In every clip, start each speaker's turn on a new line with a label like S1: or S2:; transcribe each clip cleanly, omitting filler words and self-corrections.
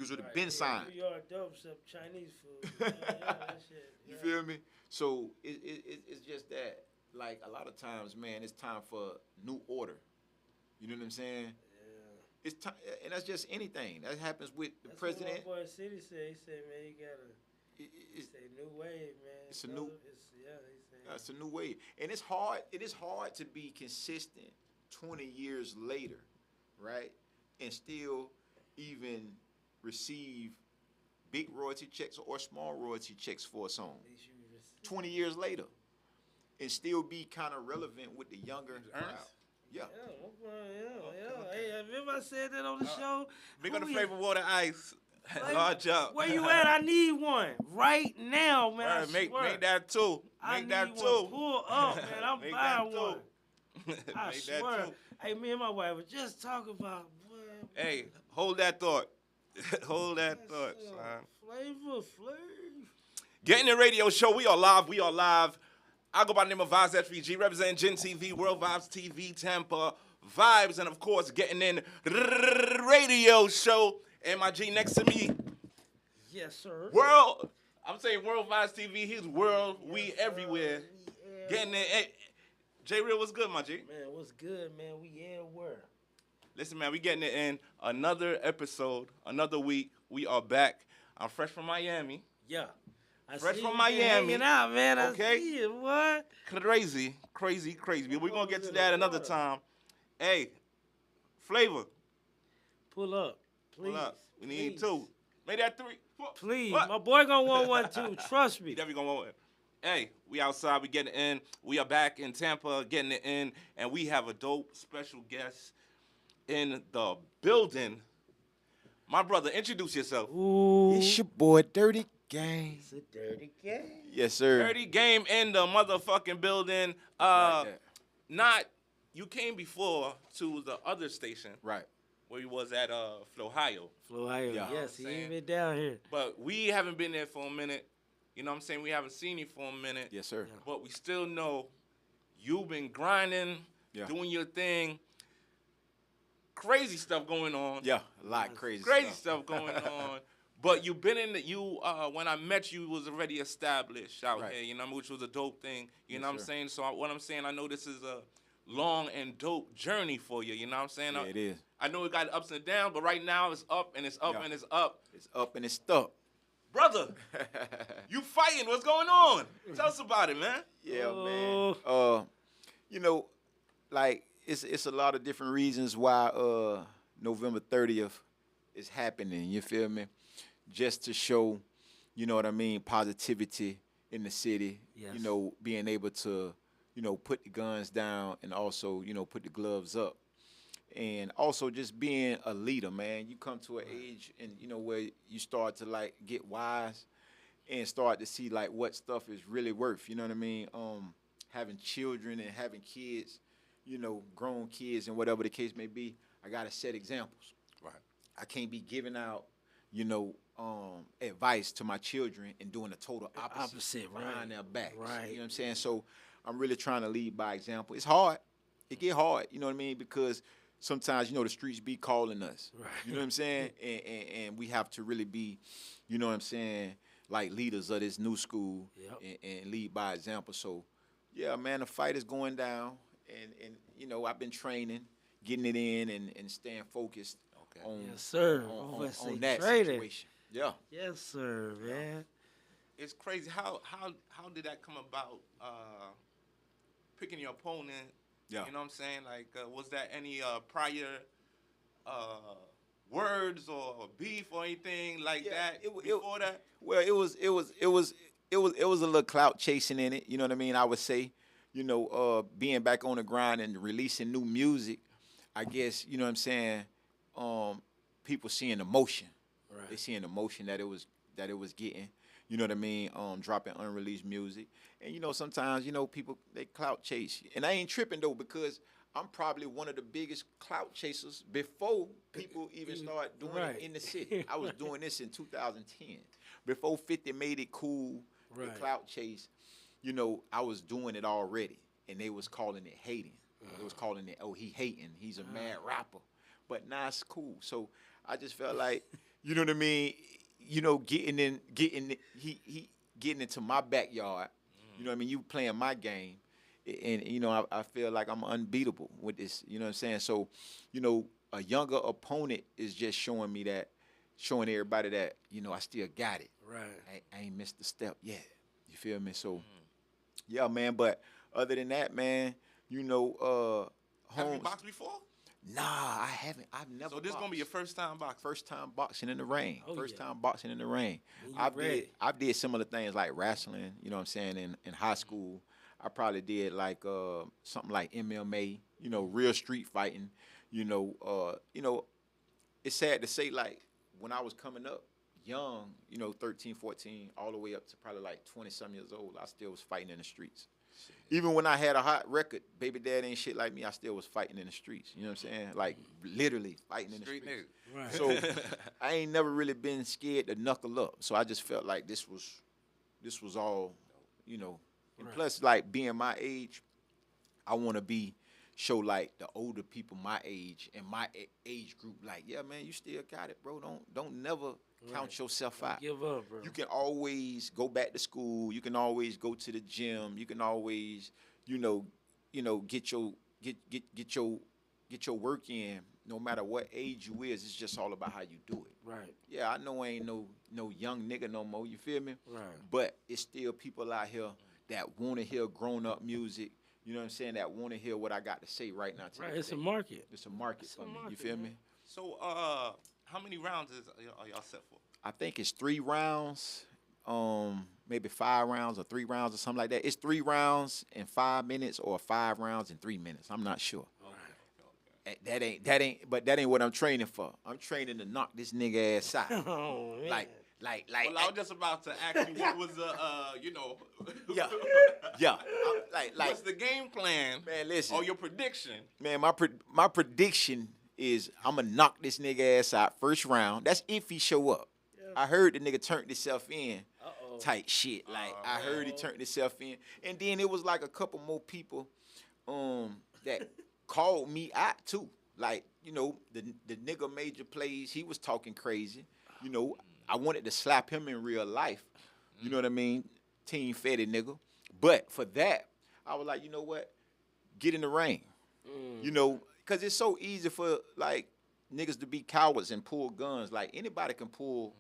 S1: niggas would have been signed.
S2: New York dope except Chinese food. That shit.
S1: You feel me? So it's just that, like, a lot of times, man, it's time for new order. You know what I'm saying?
S2: Yeah.
S1: It's time, and that's just anything that happens with the
S2: That's
S1: president.
S2: what my boy City said. He said, man, you gotta. He said, new wave, man.
S1: It's a new.
S2: He said.
S1: It's a new wave, and it's hard. It is hard to be consistent 20 years later, right? And still even receive big royalty checks or small royalty checks for a song. 20 years later, and still be kind of relevant with the younger crowd. Yeah.
S2: Hey, remember I said that on the show?
S3: Big on the flavor water ice. Large up.
S2: Where you at? I need one right now, man.
S3: Make that two. Make that
S2: one.
S3: two.
S2: Pull up, man. I'm buying one. I
S3: Make
S2: swear.
S3: that two.
S2: Hey, me and my wife were just talking about.
S3: Hey, hold that thought. Hold that thought, son.
S2: Flavor.
S3: Getting the radio show. We are live. I go by the name of Vibes SVG, representing Gen TV, World Vibes TV, Tampa Vibes, and of course, getting in radio show. And my G next to me.
S2: Yes, sir.
S3: I'm saying World Vibes TV. He's world. Yes, we everywhere. Getting in. Hey, J Real, what's good, my G?
S2: Man, what's good, man? We where?
S3: Listen, man, we getting it in. Another episode, another week. We are back. I'm fresh from Miami.
S2: Yeah.
S3: Fresh from Miami.
S2: Hanging out, man.
S3: Okay.
S2: I see it, what?
S3: Crazy. But we're going to get to that another time. Hey, Flavor.
S2: Pull up. Please.
S3: Pull up. We need two. Make that three.
S2: Please.
S3: What?
S2: My boy gonna want one too. Trust me.
S3: He definitely gonna want one. Hey, we outside. We getting it in. We are back in Tampa getting it in. And we have a dope special guest in the building. My brother, introduce yourself.
S2: Ooh.
S1: It's your boy, Dirty Game.
S2: It's a dirty game.
S1: Yes, sir.
S3: Dirty Game in the motherfucking building. You came before to the other station.
S1: Right.
S3: Where he was at Ohio.
S2: Yeah. Yes, he ain't been down here.
S3: But we haven't been there for a minute. You know what I'm saying? We haven't seen you for a minute.
S1: Yes, sir.
S2: Yeah.
S3: But we still know you've been grinding, doing your thing. Crazy stuff going on.
S1: Yeah, a lot crazy
S3: stuff going on. But you've been in when I met you, was already established out here, you know, which was a dope thing. You know what I'm saying? So what I'm saying, I know this is a long and dope journey for you. You know what I'm saying?
S1: Yeah, it is.
S3: I know it got ups and downs, but right now it's up and it's up and it's up.
S1: It's up and it's stuck.
S3: Brother, you fighting. What's going on? Tell us about it, man.
S1: Yeah, man. You know, like, it's a lot of different reasons why November 30th is happening, you feel me? Just to show, you know what I mean, positivity in the city.
S2: Yes.
S1: You know, being able to, you know, put the guns down and also, you know, put the gloves up. And also just being a leader, man. You come to an age and, you know, where you start to, like, get wise and start to see, like, what stuff is really worth, you know what I mean? Having children and having kids, you know, grown kids and whatever the case may be, I got to set examples.
S3: Right.
S1: I can't be giving out, you know, advice to my children and doing the total opposite behind their backs.
S2: Right.
S1: You know what I'm saying? So I'm really trying to lead by example. It's hard. It get hard, you know what I mean? Because sometimes, you know, the streets be calling us.
S2: Right.
S1: You know what I'm saying? And we have to really be, you know what I'm saying, like leaders of this new school and lead by example. So, yeah, man, the fight is going down. And you know, I've been training, getting it in and staying focused on,
S2: yes, sir.
S1: on that situation. Yeah.
S2: Yes, sir, man.
S3: It's crazy. How did that come about? Picking your opponent.
S1: Yeah.
S3: You know what I'm saying? Like, was that any prior words or beef or anything like that before that?
S1: Well, it was a little clout chasing in it. You know what I mean? I would say, you know, being back on the grind and releasing new music. I guess, you know what I'm saying. People seeing the motion.
S2: Right.
S1: They seeing the motion that it was getting. You know what I mean? Dropping unreleased music. And, you know, sometimes, you know, people, they clout chase. And I ain't tripping, though, because I'm probably one of the biggest clout chasers before people even start doing it in the city. I was doing this in 2010. Before 50 made it cool, the clout chase, you know, I was doing it already. And they was calling it hating. They was calling it, oh, he hating. He's a mad rapper. But now it's cool. So I just felt like, you know what I mean? You know, he getting into my backyard. You know what I mean? You playing my game, and you know I feel like I'm unbeatable with this. You know what I'm saying? So, you know, a younger opponent is just showing me that, showing everybody that, you know, I still got it.
S2: Right.
S1: I ain't missed a step yet. You feel me? So, yeah, man. But other than that, man, you know,
S3: Have you
S1: Holmes.
S3: boxed before?
S1: Nah, I haven't. I've never.
S3: So this gonna be your first time boxing.
S1: first time boxing in the ring.
S2: Oh,
S1: First
S2: yeah.
S1: time boxing in the ring.
S2: When you ready.
S1: I did similar things like wrestling. You know what I'm saying? In high school, I probably did like something like MMA. You know, real street fighting. You know, it's sad to say, like, when I was coming up young, you know, 13, 14, all the way up to probably like 20-some years old, I still was fighting in the streets. Even when I had a hot record, baby dad ain't shit like me, I still was fighting in the streets. You know what I'm saying? Like, literally fighting in the
S3: Street
S1: streets.
S3: nigga.
S2: Right.
S1: So I ain't never really been scared to knuckle up. So I just felt like this was all, you know. And
S2: Right.
S1: plus, like, being my age, I want to show like the older people my age and my age group, like, yeah, man, you still got it, bro. Don't never count
S2: Right.
S1: yourself out.
S2: Give up, bro.
S1: You can always go back to school. You can always go to the gym. You can always, you know, get your work in. No matter what age you is, it's just all about how you do it.
S2: Right.
S1: Yeah, I know I ain't no young nigga no more. You feel me?
S2: Right.
S1: But it's still people out here that want to hear grown up music. You know what I'm saying? That want to hear what I got to say right now. To
S2: Right.
S1: this
S2: It's a
S1: day.
S2: market.
S1: It's a market
S2: It's
S1: for
S2: a
S1: me. You
S2: market,
S1: feel
S2: man.
S1: me?
S3: So how many rounds are y'all set for?
S1: I think it's 3 rounds, maybe 5 rounds or 3 rounds or something like that. It's 3 rounds in 5 minutes or 5 rounds in 3 minutes. I'm not sure. That ain't what I'm training for. I'm training to knock this nigga ass out.
S2: Oh, man.
S1: like.
S3: Well, I was just about to ask you what was the
S1: Yeah. Like
S3: what's the game plan?
S1: Man, listen.
S3: Or your prediction?
S1: Man, my prediction is I'm gonna knock this nigga ass out first round. That's if he show up.
S2: Yeah.
S1: I heard the nigga turned himself in.
S2: Uh-oh.
S1: Type shit. Like, I heard he turned himself in. And then it was like a couple more people that called me out too. Like, you know, the nigga Major Plays, he was talking crazy. You know, I wanted to slap him in real life. You know what I mean? Team Fetty nigga. But for that, I was like, you know what? Get in the ring. You know, because it's so easy for, like, niggas to be cowards and pull guns. Like, anybody can pull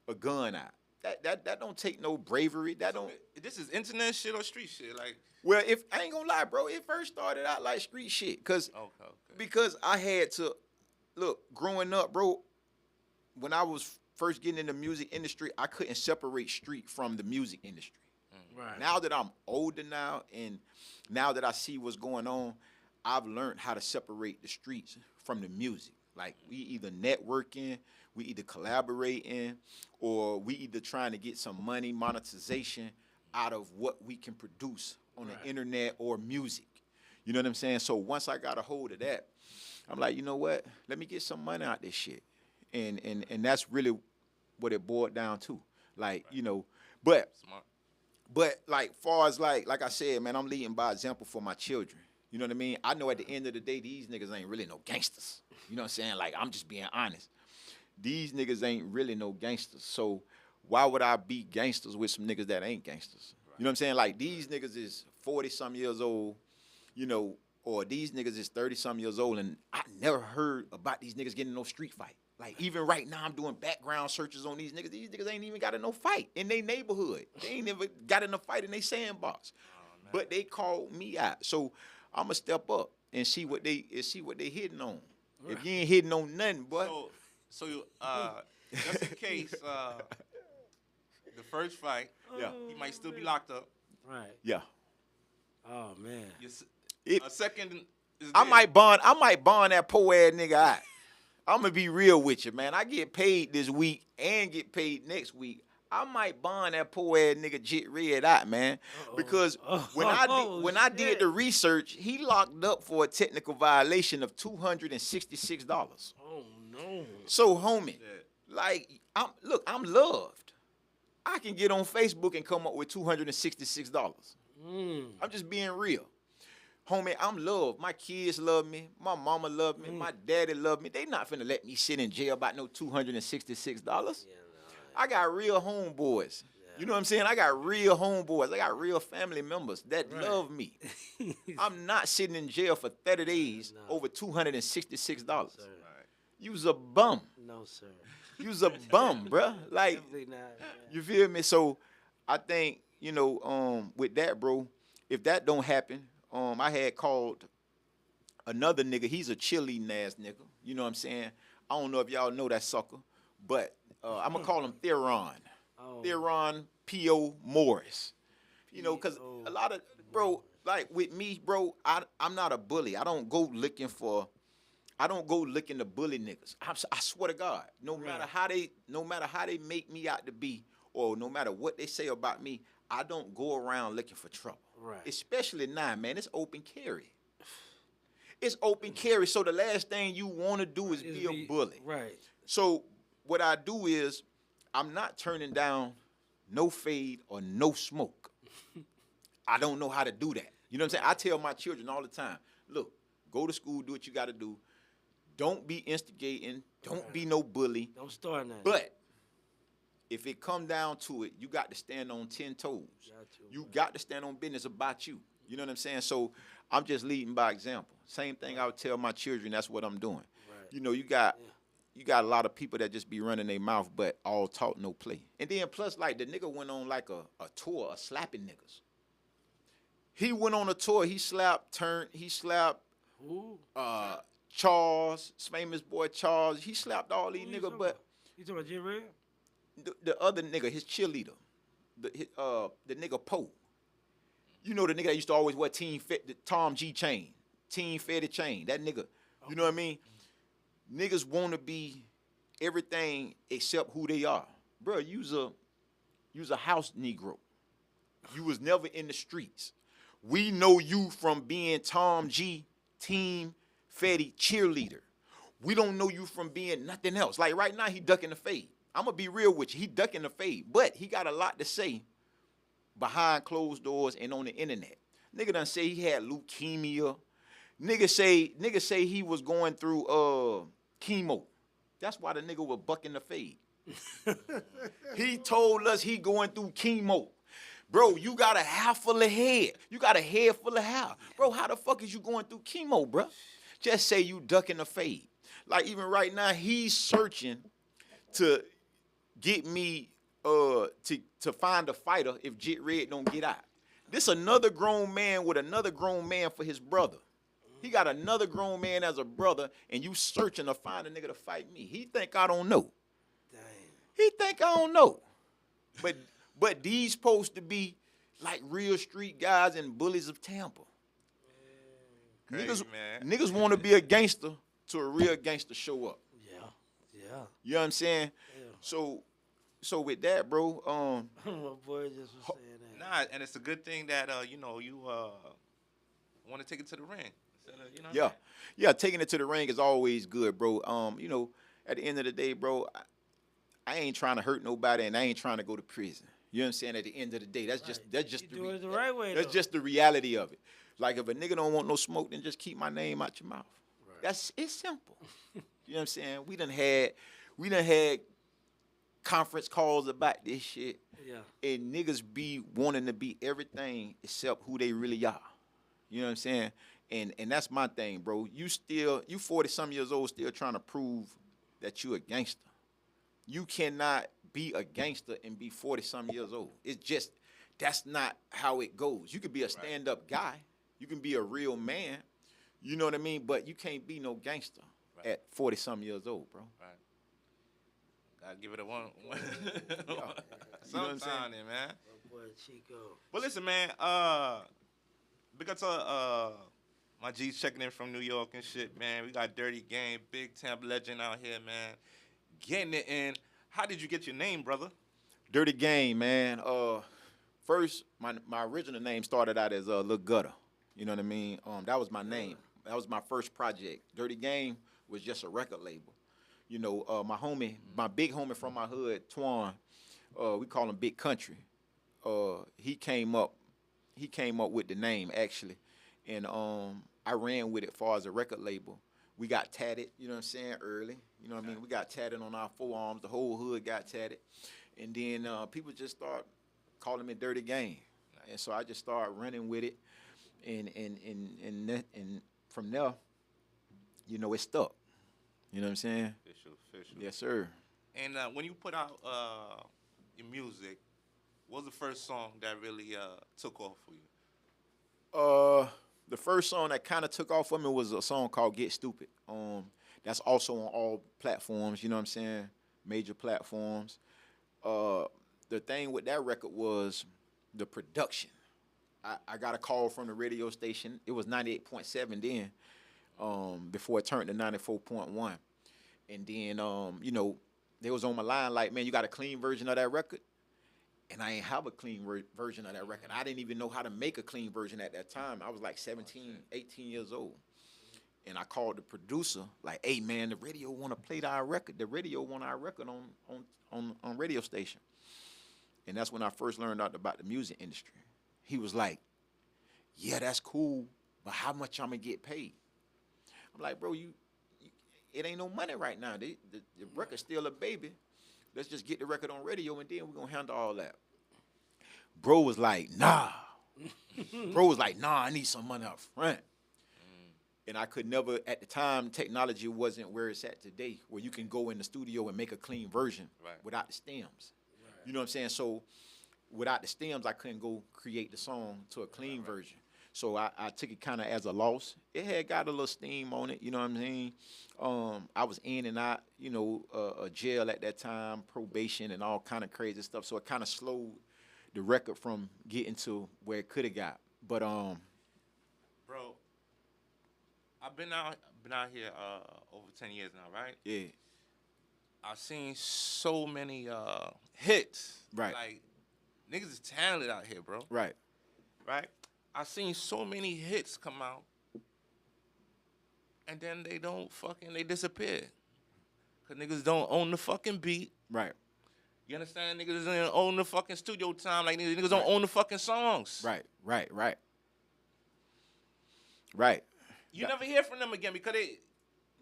S1: a gun out. That don't take no bravery. That don't.
S3: This is internet shit or street shit? Like,
S1: Well, if I ain't gonna lie, bro, it first started out like street shit. Because I had to look, growing up, bro, when I was first getting in the music industry, I couldn't separate street from the music industry.
S2: Right.
S1: Now that I'm older now, and now that I see what's going on, I've learned how to separate the streets from the music. Like, we either networking, we either collaborating, or we either trying to get some money, monetization out of what we can produce on the internet or music. You know what I'm saying? So once I got a hold of that, I'm like, you know what? Let me get some money out this shit. And that's really what it boiled down to. Like, you know, but
S3: smart.
S1: But like far as like I said, man, I'm leading by example for my children. You know what I mean? I know at the end of the day, these niggas ain't really no gangsters. You know what I'm saying? Like, I'm just being honest. These niggas ain't really no gangsters. So why would I be gangsters with some niggas that ain't gangsters? You know what I'm saying? Like, these niggas is 40-some years old, you know, or these niggas is 30-some years old, and I never heard about these niggas getting in no street fight. Like, even right now, I'm doing background searches on these niggas. These niggas ain't even got in no fight in their neighborhood. They ain't never got in a fight in their sandbox. But they called me out. So I'm going to step up and see what they hitting on. If you ain't hitting on nothing, boy.
S3: So just in case the first fight,
S1: Yeah.
S3: he might still be locked up.
S2: Right.
S1: Yeah.
S2: Oh, man.
S1: It-
S3: A second is
S1: I
S3: there.
S1: might bond that poor ass nigga out. I'm gonna be real with you, man. I get paid this week and get paid next week. I might bond that poor ass nigga Jit Red out, man. Because when I did
S2: shit.
S1: the research, he locked up for a technical violation of $266.
S2: Oh, no.
S1: So, homie, like, I'm loved. I can get on Facebook and come up with $266. I'm just being real. Homie, I'm loved. My kids love me. My mama love me. My daddy love me. They not finna let me sit in jail about no $266.
S2: Yeah, no,
S1: I got real homeboys. You know what I'm saying? I got real homeboys. I got real family members that
S2: Right.
S1: love me. I'm not sitting in jail for 30 days
S2: no.
S1: over $266.
S2: sir.
S1: You's a bum.
S2: No, sir.
S1: You's a bum, bruh. Like,
S2: Definitely not. Man.
S1: you feel me? So I think, you know, with that, bro, if that don't happen, I had called another nigga. He's a cheerleading ass nigga. You know what I'm saying? I don't know if y'all know that sucker, but I'm gonna call him Theron.
S2: Oh.
S1: Theron P.O. Morris. You know, because
S2: P.O.
S1: a lot of, bro, like with me, bro, I'm not a bully. I don't go looking to bully niggas. I swear to God, no matter how they make me out to be, or no matter what they say about me, I don't go around looking for trouble.
S2: Right.
S1: Especially now, man, it's open carry. It's open carry, so the last thing you want to do is be a bully.
S2: Right.
S1: So what I do is I'm not turning down no fade or no smoke. I don't know how to do that. You know what I'm saying? I tell my children all the time, look, go to school, do what you got to do. Don't be instigating. Don't be no bully.
S2: Don't start that.
S1: But if it come down to it, you got to stand on 10 toes. You got to stand on business about you. You know what I'm saying? So I'm just leading by example. Same thing I would tell my children, that's what I'm doing.
S2: Right.
S1: You know, you got a lot of people that just be running their mouth, but all talk, no play. And then plus, like, the nigga went on like a tour of slapping niggas. He went on a tour. He slapped
S2: Who?
S1: Charles, famous boy Charles. He slapped all these
S2: Who you
S1: niggas,
S2: talking
S1: but
S2: about? You talking about J Red?
S1: the other nigga, his cheerleader, the nigga Poe. You know the nigga that used to always wear the Tom G chain, Team Fetty chain. That nigga, you know what I mean? Niggas want to be everything except who they are. Bro, you's a house Negro. You was never in the streets. We know you from being Tom G, Team Fetty cheerleader. We don't know you from being nothing else. Like right now, he ducking the fade. I'm going to be real with you. He ducking the fade. But he got a lot to say behind closed doors and on the internet. Nigga done say he had leukemia. Nigga say he was going through chemo. That's why the nigga was bucking the fade. He told us he going through chemo. Bro, you got a hair full of head. You got a head full of hair. Bro, how the fuck is you going through chemo, bro? Just say you ducking the fade. Like even right now, he's searching to get me to find a fighter if Jit Red don't get out. This another grown man with another grown man for his brother. He got another grown man as a brother, and you searching to find a nigga to fight me. He think I don't know.
S2: Damn.
S1: He think I don't know. But these supposed to be like real street guys and bullies of Tampa.
S3: Crazy, man.
S1: Niggas want to be a gangster to a real gangster show up.
S2: Yeah.
S1: You know what I'm saying?
S2: Yeah.
S1: So with that, bro,
S2: My boy just was saying that.
S3: Nah, and it's a good thing that you want to take it to the ring. Instead of, you know what I'm saying?
S1: Yeah, taking it to the ring is always good, bro. You know, at the end of the day, bro, I ain't trying to hurt nobody, and I ain't trying to go to prison. You know what I'm saying? At the end of the day, that's just
S2: You doing it the right way,
S1: that's
S2: though.
S1: just the reality of it. Like if a nigga don't want no smoke, then just keep my name out your mouth.
S2: Right.
S1: It's simple. You know what I'm saying? We done had conference calls about this shit.
S2: Yeah.
S1: And niggas be wanting to be everything except who they really are. You know what I'm saying? And that's my thing, bro. You 40-some years old still trying to prove that you a gangster. You cannot be a gangster and be 40-some years old. It's just, that's not how it goes. You could be a stand-up guy. You can be a real man. You know what I mean? But you can't be no gangster at 40-some years old, bro.
S3: Right. Gotta give it a one.
S1: You know what I'm
S3: Sometime
S1: saying?
S3: then, man.
S2: My boy Chico.
S3: But listen, man, because my G's checking in from New York and shit, man. We got Dirty Game, big Tampa legend out here, man. Getting it in. How did you get your name, brother?
S1: Dirty Game, man. First, my original name started out as Lil Gutter. You know what I mean? That was my name. That was my first project. Dirty Game was just a record label. You know, my big homie from my hood, Twan, we call him Big Country. He came up with the name actually, and I ran with it far as a record label. We got tatted, you know what I'm saying, early. You know what I mean? We got tatted on our forearms. The whole hood got tatted. And then people just start calling me Dirty Game. And so I just started running with it. And from there, you know, it stuck. You know what I'm saying?
S3: Official.
S1: Yes, sir.
S3: And when you put out your music, what was the first song that really took off for you?
S1: The first song that kind of took off for me was a song called Get Stupid. That's also on all platforms, you know what I'm saying? Major platforms. The thing with that record was the production. I got a call from the radio station. It was 98.7 then, before it turned to 94.1. And then, you know, they was on my line like, man, you got a clean version of that record? And I ain't have a clean version of that record. I didn't even know how to make a clean version at that time. I was like 17, 18 years old. And I called the producer, like, hey, man, the radio want to play our record. The radio want our record on radio station. And that's when I first learned out about the music industry. He was like, yeah, that's cool, but how much I'm going to get paid? I'm like, bro, it ain't no money right now. The record's still a baby. Let's just get the record on radio, and then we're going to handle all that. Bro was like, nah. I need some money up front. And I could never, at the time, technology wasn't where it's at today, where you can go in the studio and make a clean version without the stems. Right. You know what I'm saying? So without the stems, I couldn't go create the song to a clean version. So I took it kind of as a loss. It had got a little steam on it, you know what I'm saying? I was in and out, you know, jail at that time, probation and all kind of crazy stuff. So it kind of slowed the record from getting to where it could have got. But
S3: bro, I've been out here over 10 years now, right?
S1: Yeah.
S3: I've seen so many hits.
S1: Right.
S3: Like, niggas is talented out here, bro.
S1: Right.
S3: Right? I've seen so many hits come out, and then they disappear. Because niggas don't own the fucking beat.
S1: Right.
S3: You understand? Niggas don't own the fucking studio time. Like, niggas don't own the fucking songs.
S1: Right.
S3: You never hear from them again because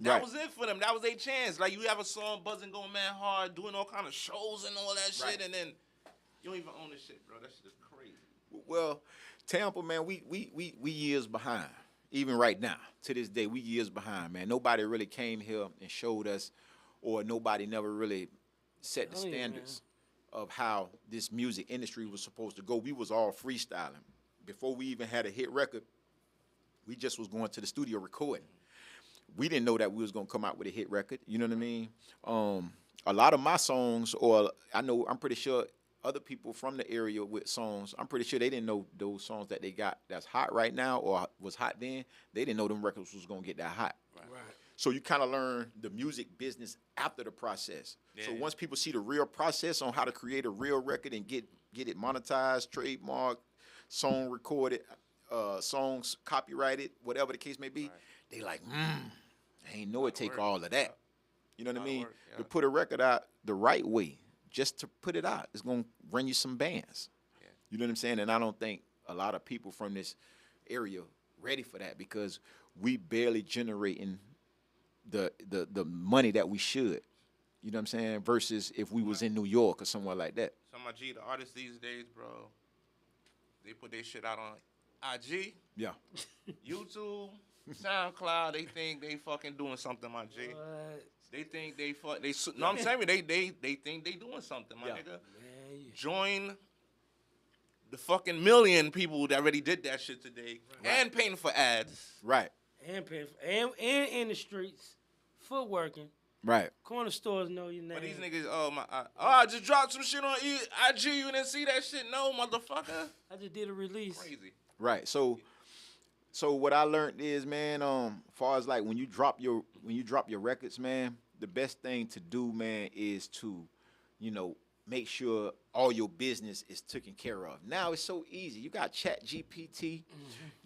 S3: that was it for them. That was their chance. Like, you have a song buzzing, going man hard, doing all kind of shows and all that shit, and then you don't even own this shit, bro. That shit is crazy.
S1: Well, Tampa, man, we years behind. Even right now, to this day, we years behind, man. Nobody really came here and showed us, or nobody never really set the standards of how this music industry was supposed to go. We was all freestyling. Before we even had a hit record, we just was going to the studio recording. We didn't know that we was going to come out with a hit record. You know what I mean? A lot of my songs, or I'm pretty sure other people from the area with songs, I'm pretty sure they didn't know those songs that they got that's hot right now or was hot then. They didn't know them records was going to get that hot. Right. So you kind of learn the music business after the process. Yeah. So once people see the real process on how to create a real record and get it monetized, trademarked, song recorded, songs copyrighted, whatever the case may be, they like, I ain't know it take all of that. You know what I mean? To put a record out the right way, just to put it out, it's going to bring you some bands. Yeah. You know what I'm saying? And I don't think a lot of people from this area ready for that because we barely generating the money that we should. You know what I'm saying? Versus if we was in New York or somewhere like that.
S3: So my G, the artists these days, bro, they put their shit out on IG. Yeah. YouTube, SoundCloud. They think they fucking doing something, my G. What? They think I'm saying they think they doing something, my nigga. Man, join the fucking million people that already did that shit today and paying for ads.
S1: Right.
S2: And paying for, and in the streets, footworking.
S1: Right.
S2: Corner stores know your name.
S3: But these niggas, I just dropped some shit on IG. You didn't see that shit? No, motherfucker.
S2: I just did a release.
S3: Crazy.
S1: Right. So what I learned is, man, far as like when you drop your records, man, the best thing to do, man, is to, make sure all your business is taken care of. Now it's so easy. You got Chat GPT.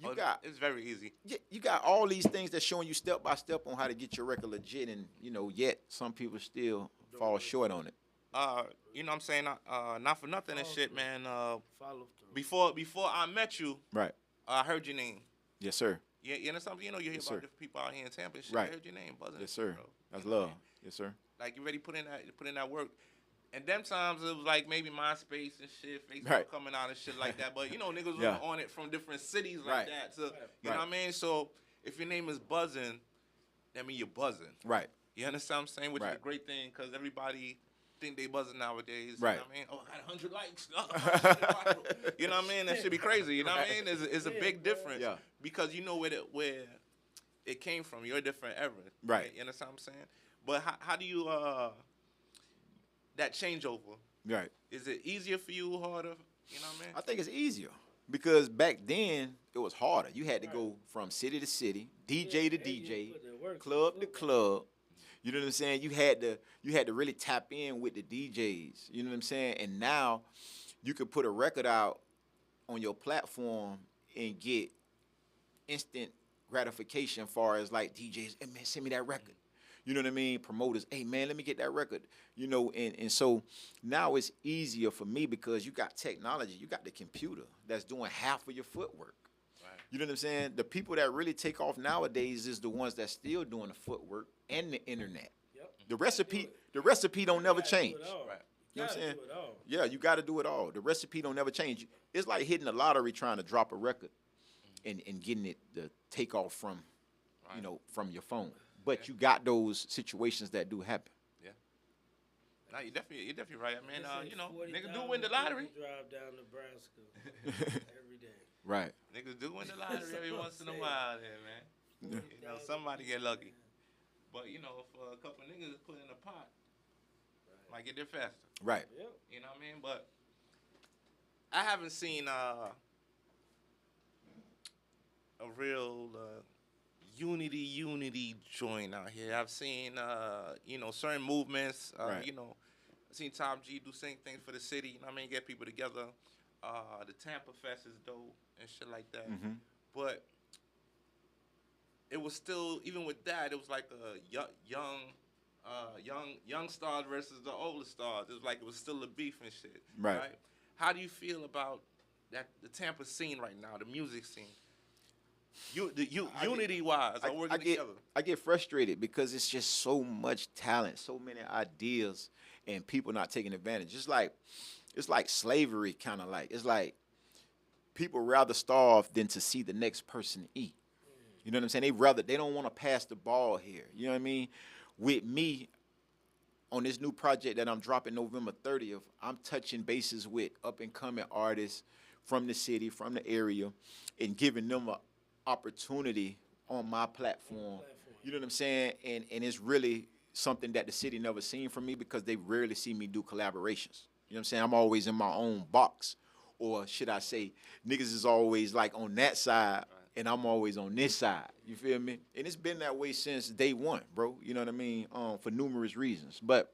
S1: Mm-hmm.
S3: It's very easy.
S1: You got all these things that's showing you step by step on how to get your record legit, and yet some people still fall short on it.
S3: You know what I'm saying? Not for nothing and shit, man. Before I met you,
S1: right?
S3: I heard your name.
S1: Yes, sir.
S3: You understand? You know, you hear
S1: Yes,
S3: about
S1: sir.
S3: different people out here in Tampa and shit.
S1: Right.
S3: I heard your name buzzing.
S1: Yes, sir.
S3: Bro.
S1: That's
S3: You know what I
S1: love.
S3: mean?
S1: Yes, sir.
S3: Like, you ready put in that work. And them times it was like maybe MySpace and shit, Facebook
S1: Right.
S3: coming out and shit like that. But, you know, niggas
S1: Yeah.
S3: was on it from different cities like
S1: Right.
S3: that. So, you know
S1: Right.
S3: what I mean? So, if your name is buzzing, that means you're buzzing.
S1: Right.
S3: You understand what I'm saying? Which is
S1: Right.
S3: a great thing because everybody think they buzzing nowadays.
S1: Right.
S3: You know what I mean? Oh, I got 100 likes. You know what I mean? That should be crazy. You know what I mean? It's a big difference.
S1: Yeah.
S3: Because you know where it came from. You're a different era.
S1: Right.
S3: You understand what I'm saying? But how do you, that changeover,
S1: Right.
S3: is it easier for you, harder? You know what I mean?
S1: I think it's easier because back then it was harder. You had to go from city to city, DJ to
S2: Yeah, you
S1: DJ,
S2: put the work
S1: club
S2: in
S1: to
S2: football.
S1: club. You know what I'm saying? You had to really tap in with the DJs. You know what I'm saying? And now you could put a record out on your platform and get instant gratification far as like DJs, hey man, send me that record. You know what I mean? Promoters, hey man, let me get that record. You know, and so now it's easier for me because you got technology, you got the computer that's doing half of your footwork.
S3: Right.
S1: You know what I'm saying? The people that really take off nowadays is the ones that's still doing the footwork and the internet.
S2: Yep.
S1: The recipe don't never
S2: You gotta do
S1: change.
S2: it all.
S3: Right.
S1: You know what I'm
S2: Gotta
S1: saying?
S2: do it all.
S1: Yeah, you got to do it all. The recipe don't never change. It's like hitting the lottery trying to drop a record and getting it to take off from,
S3: Right.
S1: you know, from your phone. But you got those situations that do happen.
S3: Nah, you're definitely right. I mean,
S2: They say
S3: you know,
S2: 40,000
S3: niggas do win the lottery.
S2: people drive down Nebraska every day.
S1: Right.
S3: Niggas do win the lottery
S2: That's
S3: every
S2: what I'm
S3: once in a
S2: saying.
S3: while there, man. You know,
S2: 40,000
S3: somebody get lucky.
S2: people.
S3: But, you know, if a couple niggas put in a pot, might get there faster.
S1: Right.
S2: Yep.
S3: You know what I mean? But I haven't seen a real unity joint out here. I've seen, you know, certain movements.
S1: Right.
S3: You know, I've seen Tom G do same thing for the city. You know what I mean? Get people together. The Tampa Fest is dope and shit like that.
S1: Mhm.
S3: But it was still, even with that, it was like a young stars versus the older stars. It was like it was still a beef and shit.
S1: Right.
S3: How do you feel about that? The Tampa scene right now, the music scene. Unity wise, are working together.
S1: I get frustrated because it's just so much talent, so many ideas, and people not taking advantage. It's like slavery, kind of like. It's like people rather starve than to see the next person eat. You know what I'm saying? They don't want to pass the ball here. You know what I mean? With me, on this new project that I'm dropping November 30th, I'm touching bases with up-and-coming artists from the city, from the area, and giving them an opportunity on my platform. You know what I'm saying? And it's really something that the city never seen from me because they rarely see me do collaborations. You know what I'm saying? I'm always in my own box. Or should I say, niggas is always like on that side, and I'm always on this side. You feel me? And it's been that way since day one, bro. You know what I mean? For numerous reasons. But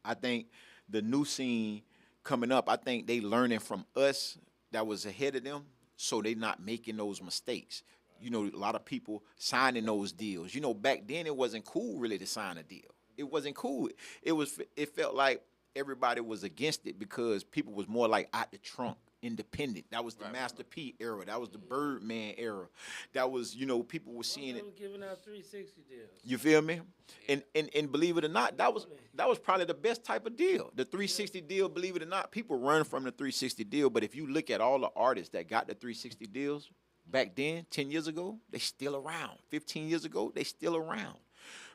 S1: I think the new scene coming up, I think they learning from us that was ahead of them, so they not making those mistakes. You know, a lot of people signing those deals. You know, back then it wasn't cool really to sign a deal. It wasn't cool. It felt like everybody was against it because people was more like out the trunk, independent. That was the Master P era. That was the Birdman era. That was, you know, people were seeing it.
S2: They was giving out 360 deals.
S1: You feel me? And believe it or not, that was probably the best type of deal. The 360 deal, believe it or not, people run from the 360 deal. But if you look at all the artists that got the 360 deals back then, 10 years ago, they still around. 15 years ago, they still around.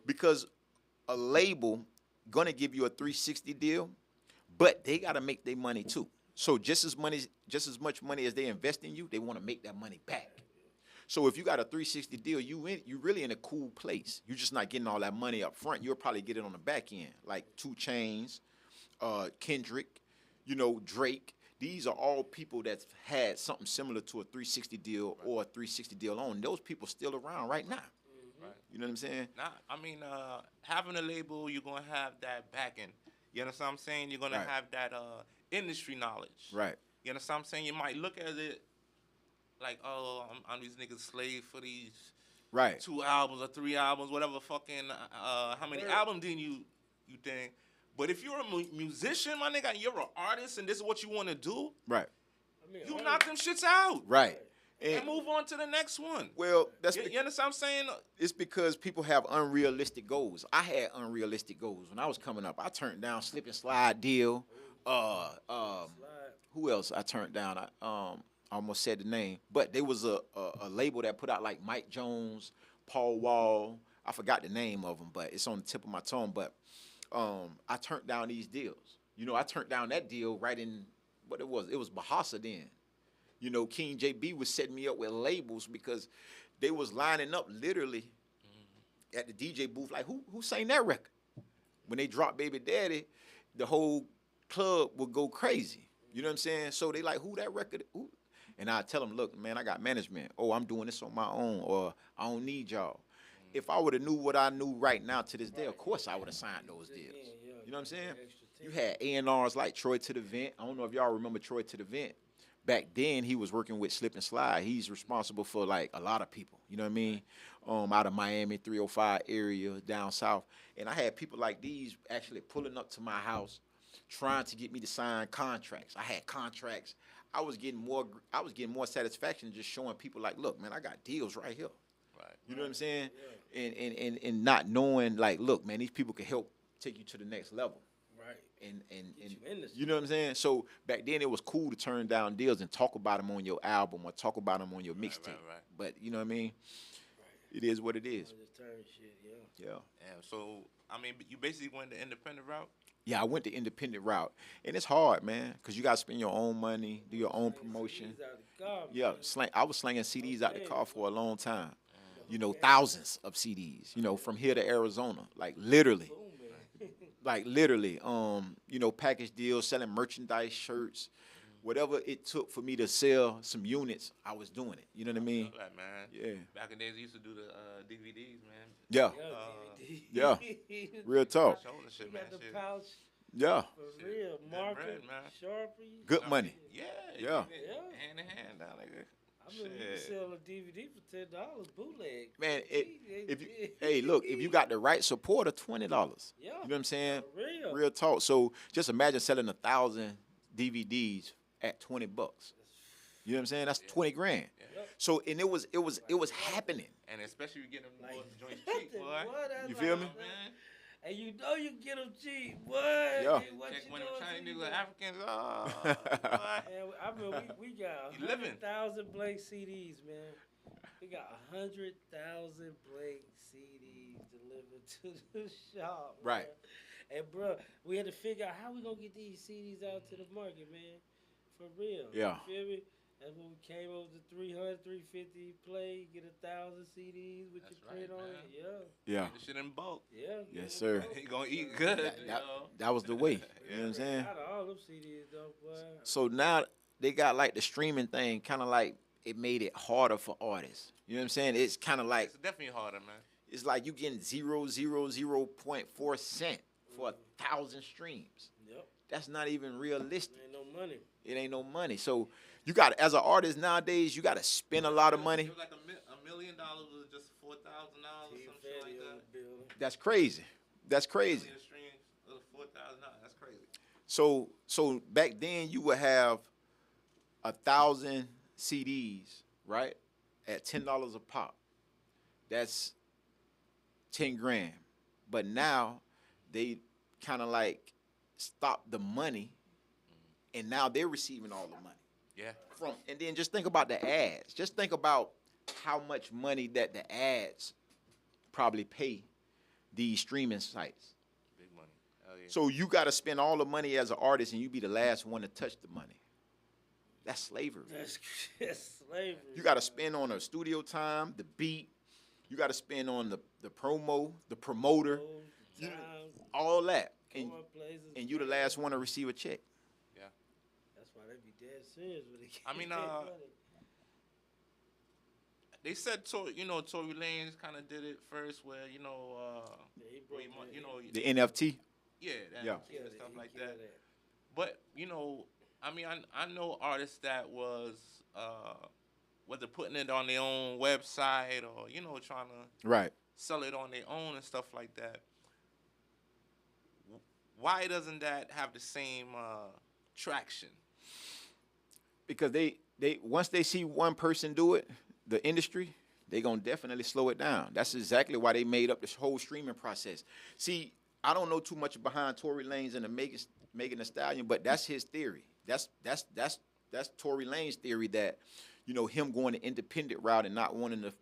S1: Because a label gonna give you a 360 deal, but they gotta make their money too. So just as much money as they invest in you, they want to make that money back. So if you got a 360 deal, you really in a cool place. You're just not getting all that money up front. You'll probably get it on the back end, like 2 Chainz, Kendrick, you know, Drake. These are all people that's had something similar to a 360 deal or a 360 deal on. Those people still around right now.
S3: Right.
S1: You know what I'm saying?
S3: Nah, I mean, having a label, you're gonna have that backing. You understand what I'm saying? You're gonna
S1: Right.
S3: have that industry knowledge.
S1: Right.
S3: You understand what I'm saying? You might look at it like, oh, I'm these niggas slave for these
S1: Right.
S3: 2 albums or 3 albums, whatever fucking how many albums did you think? But if you're a musician, my nigga, and you're an artist, and this is what you want to do,
S1: Right.
S2: I mean,
S3: you
S2: artists-
S3: knock them shits out.
S1: Right.
S3: And move on to the next one.
S1: Well, that's
S3: You understand what I'm saying?
S1: it's because people have unrealistic goals. I had unrealistic goals when I was coming up. I turned down Slip and Slide deal. Who else I turned down? I almost said the name, but there was a label that put out like Mike Jones, Paul Wall. I forgot the name of them, but it's on the tip of my tongue. But I turned down these deals. You know, I turned down that deal right in what it was. It was Bahasa then. You know, King JB was setting me up with labels because they was lining up literally at the DJ booth like, who sang that record? When they dropped Baby Daddy, the whole club would go crazy. You know what I'm saying? So they like, who that record? Who? And I tell them, look, man, I got management. Oh, I'm doing this on my own, or I don't need y'all. If I would have knew what I knew right now to this day, of course I would have signed those deals. You know what I'm saying? You had A&Rs like Troy to the Vent. I don't know if y'all remember Troy to the Vent. Back then, he was working with Slip and Slide. He's responsible for, like, a lot of people, you know what I mean, out of Miami, 305 area, down south. And I had people like these actually pulling up to my house, trying to get me to sign contracts. I had contracts. I was getting more satisfaction just showing people, like, look, man, I got deals right here.
S3: Right.
S1: You know what I'm saying? Yeah. And not knowing, like, look, man, these people can help take you to the next level.
S2: Right.
S1: And you know what I'm saying? So back then it was cool to turn down deals and talk about them on your album or talk about them on your mixtape.
S3: Right.
S1: But you know what I mean? Right. It is what it is.
S2: Just turn shit, yeah.
S3: Yeah. So I mean, you basically went the independent route.
S1: Yeah, I went the independent route, and it's hard, man, because you got to spend your own money, do your own promotion. Yeah, I was slinging CDs out the car for a long time. You know, thousands of CDs. You know, from here to Arizona, like literally. You know, package deals, selling merchandise, shirts, whatever it took for me to sell some units, I was doing it. You know what I mean?
S3: That, man.
S1: Yeah.
S3: Back in the days, we used to do the DVDs, man.
S1: Yeah. Yeah. Real talk.
S3: Shoulder shit,
S2: You
S3: man.
S2: got the
S3: Shit.
S2: pouch.
S1: Yeah.
S2: For real. Marker,
S3: bread, man.
S2: Sharpie.
S1: Good money.
S3: Yeah.
S1: Yeah.
S3: Hand in hand, down like that.
S2: I remember you could sell a DVD for $10, bootleg.
S1: Man, if you got the right supporter, $20.
S2: Yeah.
S1: You know what I'm saying?
S2: For real.
S1: Real talk. So just imagine selling 1,000 DVDs at $20. You know what I'm saying? That's 20 grand.
S3: Yeah.
S1: So and it was happening.
S3: And especially you get them joints cheap, boy.
S1: You feel me?
S3: Man.
S2: And you know you get them cheap, boy.
S1: Yeah.
S2: Hey, what
S3: Check
S2: you
S3: when them
S2: doing
S3: Chinese
S2: to
S3: niggas,
S2: me?
S3: Africans, boy.
S2: And I remember we got
S3: You living.
S2: 100,000 blank CDs, man. We got 100,000 blank CDs delivered to the shop.
S1: Right.
S2: Man. And bro, we had to figure out how we gonna get these CDs out to the market, man. For real.
S1: Yeah.
S2: You feel me? That's when we came over to 300, 350 play, get 1,000 CDs with
S3: That's
S2: your print
S3: right,
S2: on
S3: man.
S2: it. Yeah.
S1: Yeah.
S3: The shit in bulk.
S2: Yeah.
S1: Yes, sir.
S3: He gonna eat good.
S1: That was the way. You know what I'm saying?
S2: Out of all them CDs, though, boy.
S1: So now they got like the streaming thing, kind of like it made it harder for artists. You know what I'm saying? It's kind of like
S3: It's definitely harder, man.
S1: it's like you getting 0.4 cent for 1,000 streams.
S2: Yep.
S1: That's not even realistic.
S2: Ain't no money.
S1: It ain't no money. So you got, as an artist nowadays, you got to spend a lot of money.
S3: It was like $1 million was just $4,000, some shit like that.
S1: That's crazy. That's crazy.
S3: $1 million streams was $4,000. That's crazy.
S1: So back then you would have 1,000 CDs, right, at $10 a pop. That's 10 grand. But now they kind of like stop the money, and now they're receiving all the money.
S3: Yeah.
S1: And then just think about the ads. Just think about how much money that the ads probably pay these streaming sites.
S3: Big money. Hell yeah.
S1: So you got to spend all the money as an artist, and you be the last one to touch the money. That's slavery.
S2: That's slavery.
S1: You got to spend on the studio time, the beat. You got to spend on the promo, the promoter,
S2: Time,
S1: all that,
S2: places,
S1: and you the last one to receive a check.
S3: Yeah.
S2: That's why they be dead serious when they get
S3: I mean,
S2: that money.
S3: they said, Tory Lanez kind of did it first, where
S2: Yeah, he broke it.
S1: The NFT.
S3: yeah,
S1: Yeah.
S3: and
S2: Killed it.
S3: stuff
S2: He
S3: like
S2: killed
S3: that.
S2: it.
S3: But I mean, I know artists that was whether putting it on their own website or trying to
S1: Right.
S3: sell it on their own and stuff like that. Why doesn't that have the same traction?
S1: because they once they see one person do it, the industry, they gonna definitely slow it down. That's exactly why they made up this whole streaming process. See, I don't know too much behind Tory Lanez and the Megan Thee Stallion, but that's his theory. That's Tory Lanez theory that, him going the independent route and not wanting to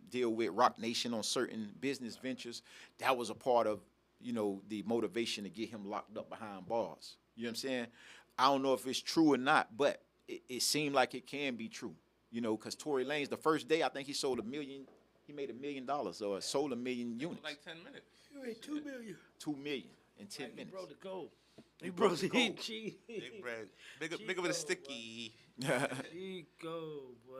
S1: deal with Rock Nation on certain business ventures. That was a part of, the motivation to get him locked up behind bars. You know what I'm saying? I don't know if it's true or not, but it seemed like it can be true. Because Tory Lanez, the first day, I think he sold he made $1 million or sold 1 million units.
S3: Like 10 minutes.
S2: You made 2 million.
S1: 2 million in 10
S2: He
S1: minutes.
S2: broke the code. He broke the code.
S3: Big bread. Big of a sticky.
S2: Chico, boy.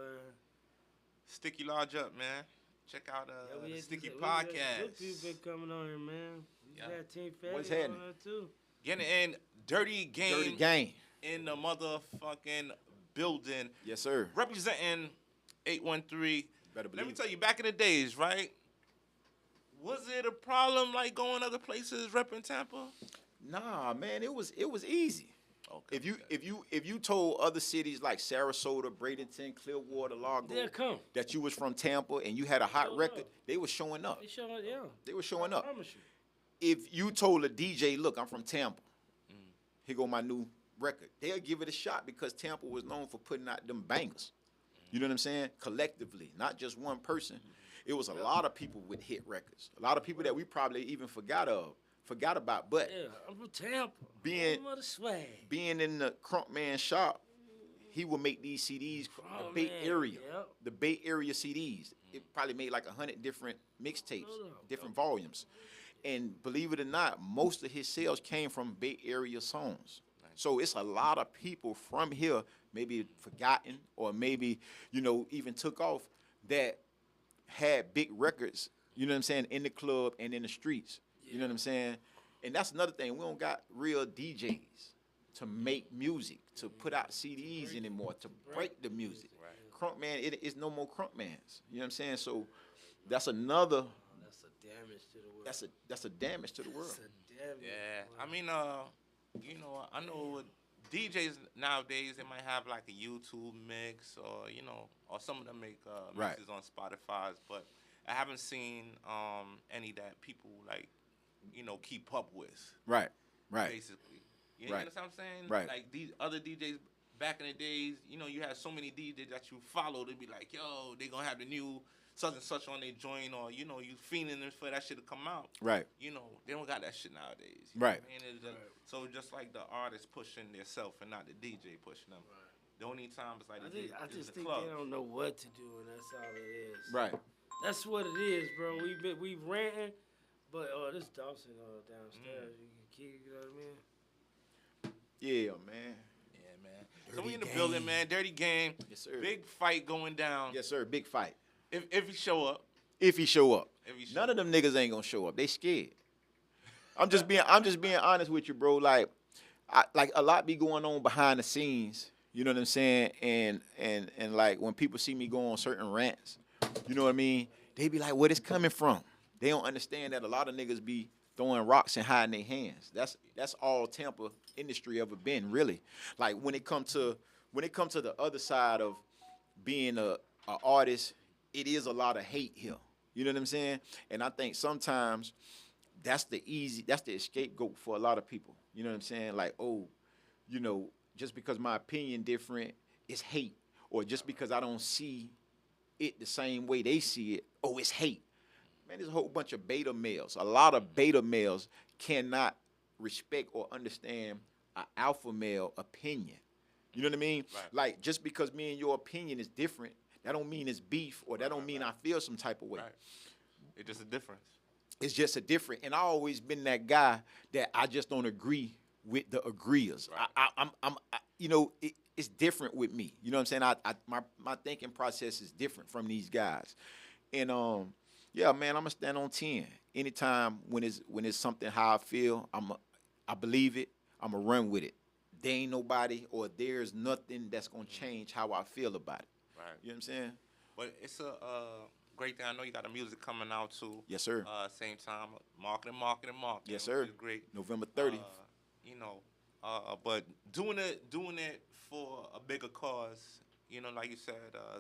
S3: Sticky large up, man. Check out
S2: Yeah,
S3: the Sticky
S2: Good
S3: Podcast.
S2: people been coming on here, man. We
S3: Yeah.
S2: got Team Fatty
S1: What's
S2: on
S1: happening?
S2: there, too.
S3: Getting in Dirty Game.
S1: Dirty game.
S3: In the motherfucking building.
S1: Yes, sir.
S3: Representing 813.
S1: Better
S3: Let me
S1: believe
S3: tell you, back in the days, right? Was it a problem like going other places, repping Tampa?
S1: Nah, man, it was easy.
S3: Okay.
S1: If you told other cities like Sarasota, Bradenton, Clearwater, Largo
S2: They'll come.
S1: that you was from Tampa and you had a hot
S2: Showing
S1: record,
S2: up.
S1: they was showing up.
S2: They showing up, yeah.
S1: They were showing
S2: I
S1: up.
S2: promise you.
S1: If you told a DJ, look, I'm from Tampa, here go my new record, they'll give it a shot because Tampa was known for putting out them bangers. You know what I'm saying? Collectively, not just one person. It was a lot of people with hit records. A lot of people that we probably even forgot about. But
S2: Yeah, I'm from Tampa.
S1: Being-
S2: Home of the swag.
S1: being in the Crunk Man shop, he would make these CDs,
S2: Oh,
S1: the Bay
S2: man,
S1: Area,
S2: yep.
S1: the Bay Area CDs. It probably made like 100 different mixtapes,
S2: No.
S1: different volumes. And believe it or not, most of his sales came from Bay Area songs. So it's a lot of people from here, maybe forgotten or maybe, even took off, that had big records, you know what I'm saying, in the club and in the streets. You know what I'm saying? And that's another thing. We don't got real DJs to make music, to put out CDs anymore, to break the music. Crunk Man, it is no more Crunk Mans. You know what I'm saying? So that's another,
S2: That's a damage to the world.
S1: that's a damage to the world.
S2: That's a damage.
S3: Yeah.
S2: boy.
S3: I mean, I know DJs nowadays, they might have like a YouTube mix or, or some of them make
S1: Right.
S3: mixes on Spotify's, but I haven't seen any that people like, keep up with.
S1: Right.
S3: Basically. You
S1: Right.
S3: understand what I'm saying?
S1: Right.
S3: Like these other DJs back in the days, you had so many DJs that you follow, they'd be like, yo, they gonna have the new such and such on their joint, or you fiending for that shit to come out.
S1: Right.
S3: They don't got that shit nowadays. You
S1: Right.
S3: know what I mean? It's just, so just like the artist pushing themselves and not the DJ pushing them. The only time it's like
S2: I just
S3: the
S2: think
S3: club.
S2: they don't know what to do, and that's all it is.
S1: Right.
S2: That's what it is, bro. We ranting, but this Dawson downstairs. You can keep, you know what I mean?
S1: Yeah, man.
S3: Yeah, man. So
S1: Dirty
S3: we in the
S1: game.
S3: building, man. Dirty game.
S1: Yes, sir.
S3: Big fight going down.
S1: Yes, sir. Big fight.
S3: If he show up.
S1: If he show up.
S3: If he show
S1: None of them niggas ain't gonna show up. They scared. I'm just being honest with you, bro. Like a lot be going on behind the scenes. You know what I'm saying? And like when people see me go on certain rants, you know what I mean? They be like, where this coming from? They don't understand that a lot of niggas be throwing rocks and hiding their hands. That's all Tampa industry ever been, really. Like when it come to the other side of being a artist, it is a lot of hate here. You know what I'm saying? And I think sometimes that's the scapegoat for a lot of people. You know what I'm saying? Like, just because my opinion different, it's hate. Or just because I don't see it the same way they see it, it's hate. Man, there's a whole bunch of beta males. A lot of beta males cannot respect or understand an alpha male opinion. You know what I mean?
S3: Right.
S1: Like, just because me and your opinion is different, that don't mean it's beef, or that don't mean I feel some type of way.
S3: Right. It's just a difference.
S1: It's just a different. And I always been that guy that I just don't agree with the agreeers.
S3: Right.
S1: It's different with me. You know what I'm saying? My thinking process is different from these guys. And yeah, man, I'm gonna stand on 10. Anytime when it's something how I feel, I believe it. I'm gonna run with it. There ain't nobody or there's nothing that's gonna change how I feel about it.
S3: Right.
S1: You know what I'm saying?
S3: But it's a great thing. I know you got the music coming out too.
S1: Yes, sir.
S3: Same time, marketing.
S1: Yes, sir.
S3: Which is great.
S1: November 30th.
S3: But doing it for a bigger cause. You know, like you said,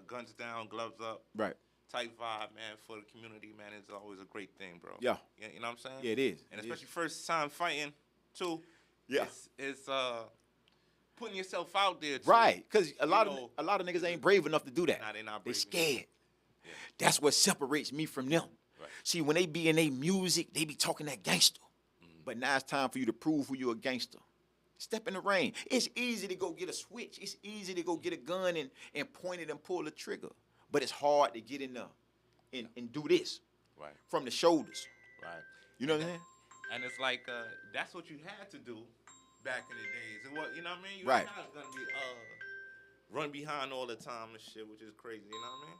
S3: guns down, gloves up.
S1: Right.
S3: Type vibe, man, for the community, man, is always a great thing, bro.
S1: Yeah.
S3: You know what I'm saying?
S1: Yeah, it is.
S3: And
S1: It
S3: especially
S1: is.
S3: first time fighting, too.
S1: Yeah.
S3: It's putting yourself out there, too.
S1: Right, because a lot
S3: know,
S1: of niggas ain't brave enough to do that.
S3: Nah, they not
S1: They
S3: brave
S1: scared.
S3: Yeah.
S1: That's what separates me from them.
S3: Right.
S1: See, when they be in their music, they be talking that gangster. But now it's time for you to prove who you a gangster. Step in the ring. It's easy to go get a switch. It's easy to go get a gun and point it and pull the trigger. But it's hard to get in there and do this
S3: Right.
S1: from the shoulders.
S3: Right.
S1: You know what I'm saying?
S3: And it's like that's what you had to do back in the days. And what you know what I mean? You're
S1: Right.
S3: not gonna be run behind all the time and shit, which is crazy. You know what I mean?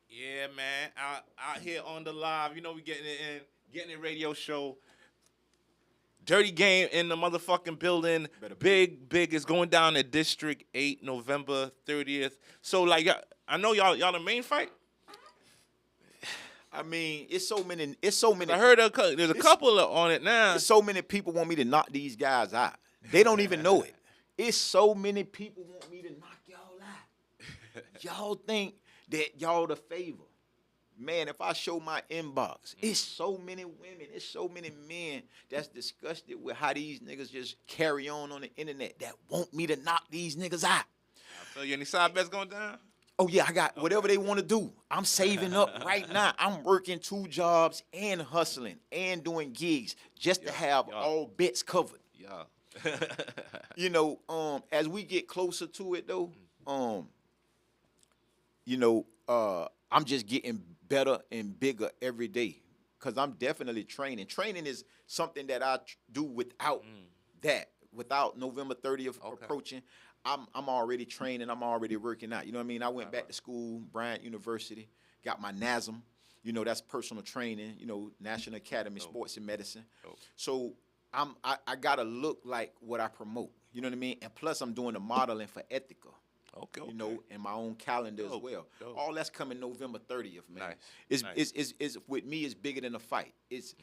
S3: Yeah, man. Out here on the live, you know we getting it radio show. Dirty Game in the motherfucking building.
S1: Better
S3: Big is going down at District 8, November 30th. So like I know y'all the main fight.
S1: I mean, it's so many.
S3: I heard there's a couple on it now.
S1: There's so many people want me to knock these guys out. They don't even know it. It's so many people want me to knock y'all out. Y'all think that y'all the favor. Man, if I show my inbox, it's so many women, it's so many men that's disgusted with how these niggas just carry on the internet that want me to knock these niggas out.
S3: So you any side bets going down?
S1: Oh, yeah, I got whatever they want to do. I'm saving up right now. I'm working 2 jobs and hustling and doing gigs just to have all bets covered.
S3: Yeah.
S1: You know, as we get closer to it, though, you know, I'm just getting better and bigger every day because I'm definitely training. Training is something that I do without that, without November 30th approaching. I'm already training. I'm already working out. You know what I mean? I went back to school, Bryant University, got my NASM. You know, that's personal training. You know, National Academy of Sports and Medicine. So I gotta look like what I promote. You know what I mean? And plus, I'm doing the modeling for Ethica.
S3: Okay.
S1: You know, in my own calendar as well.
S3: Dope.
S1: All that's coming November 30th, man.
S3: Nice.
S1: It's with me. It's bigger than a fight. It's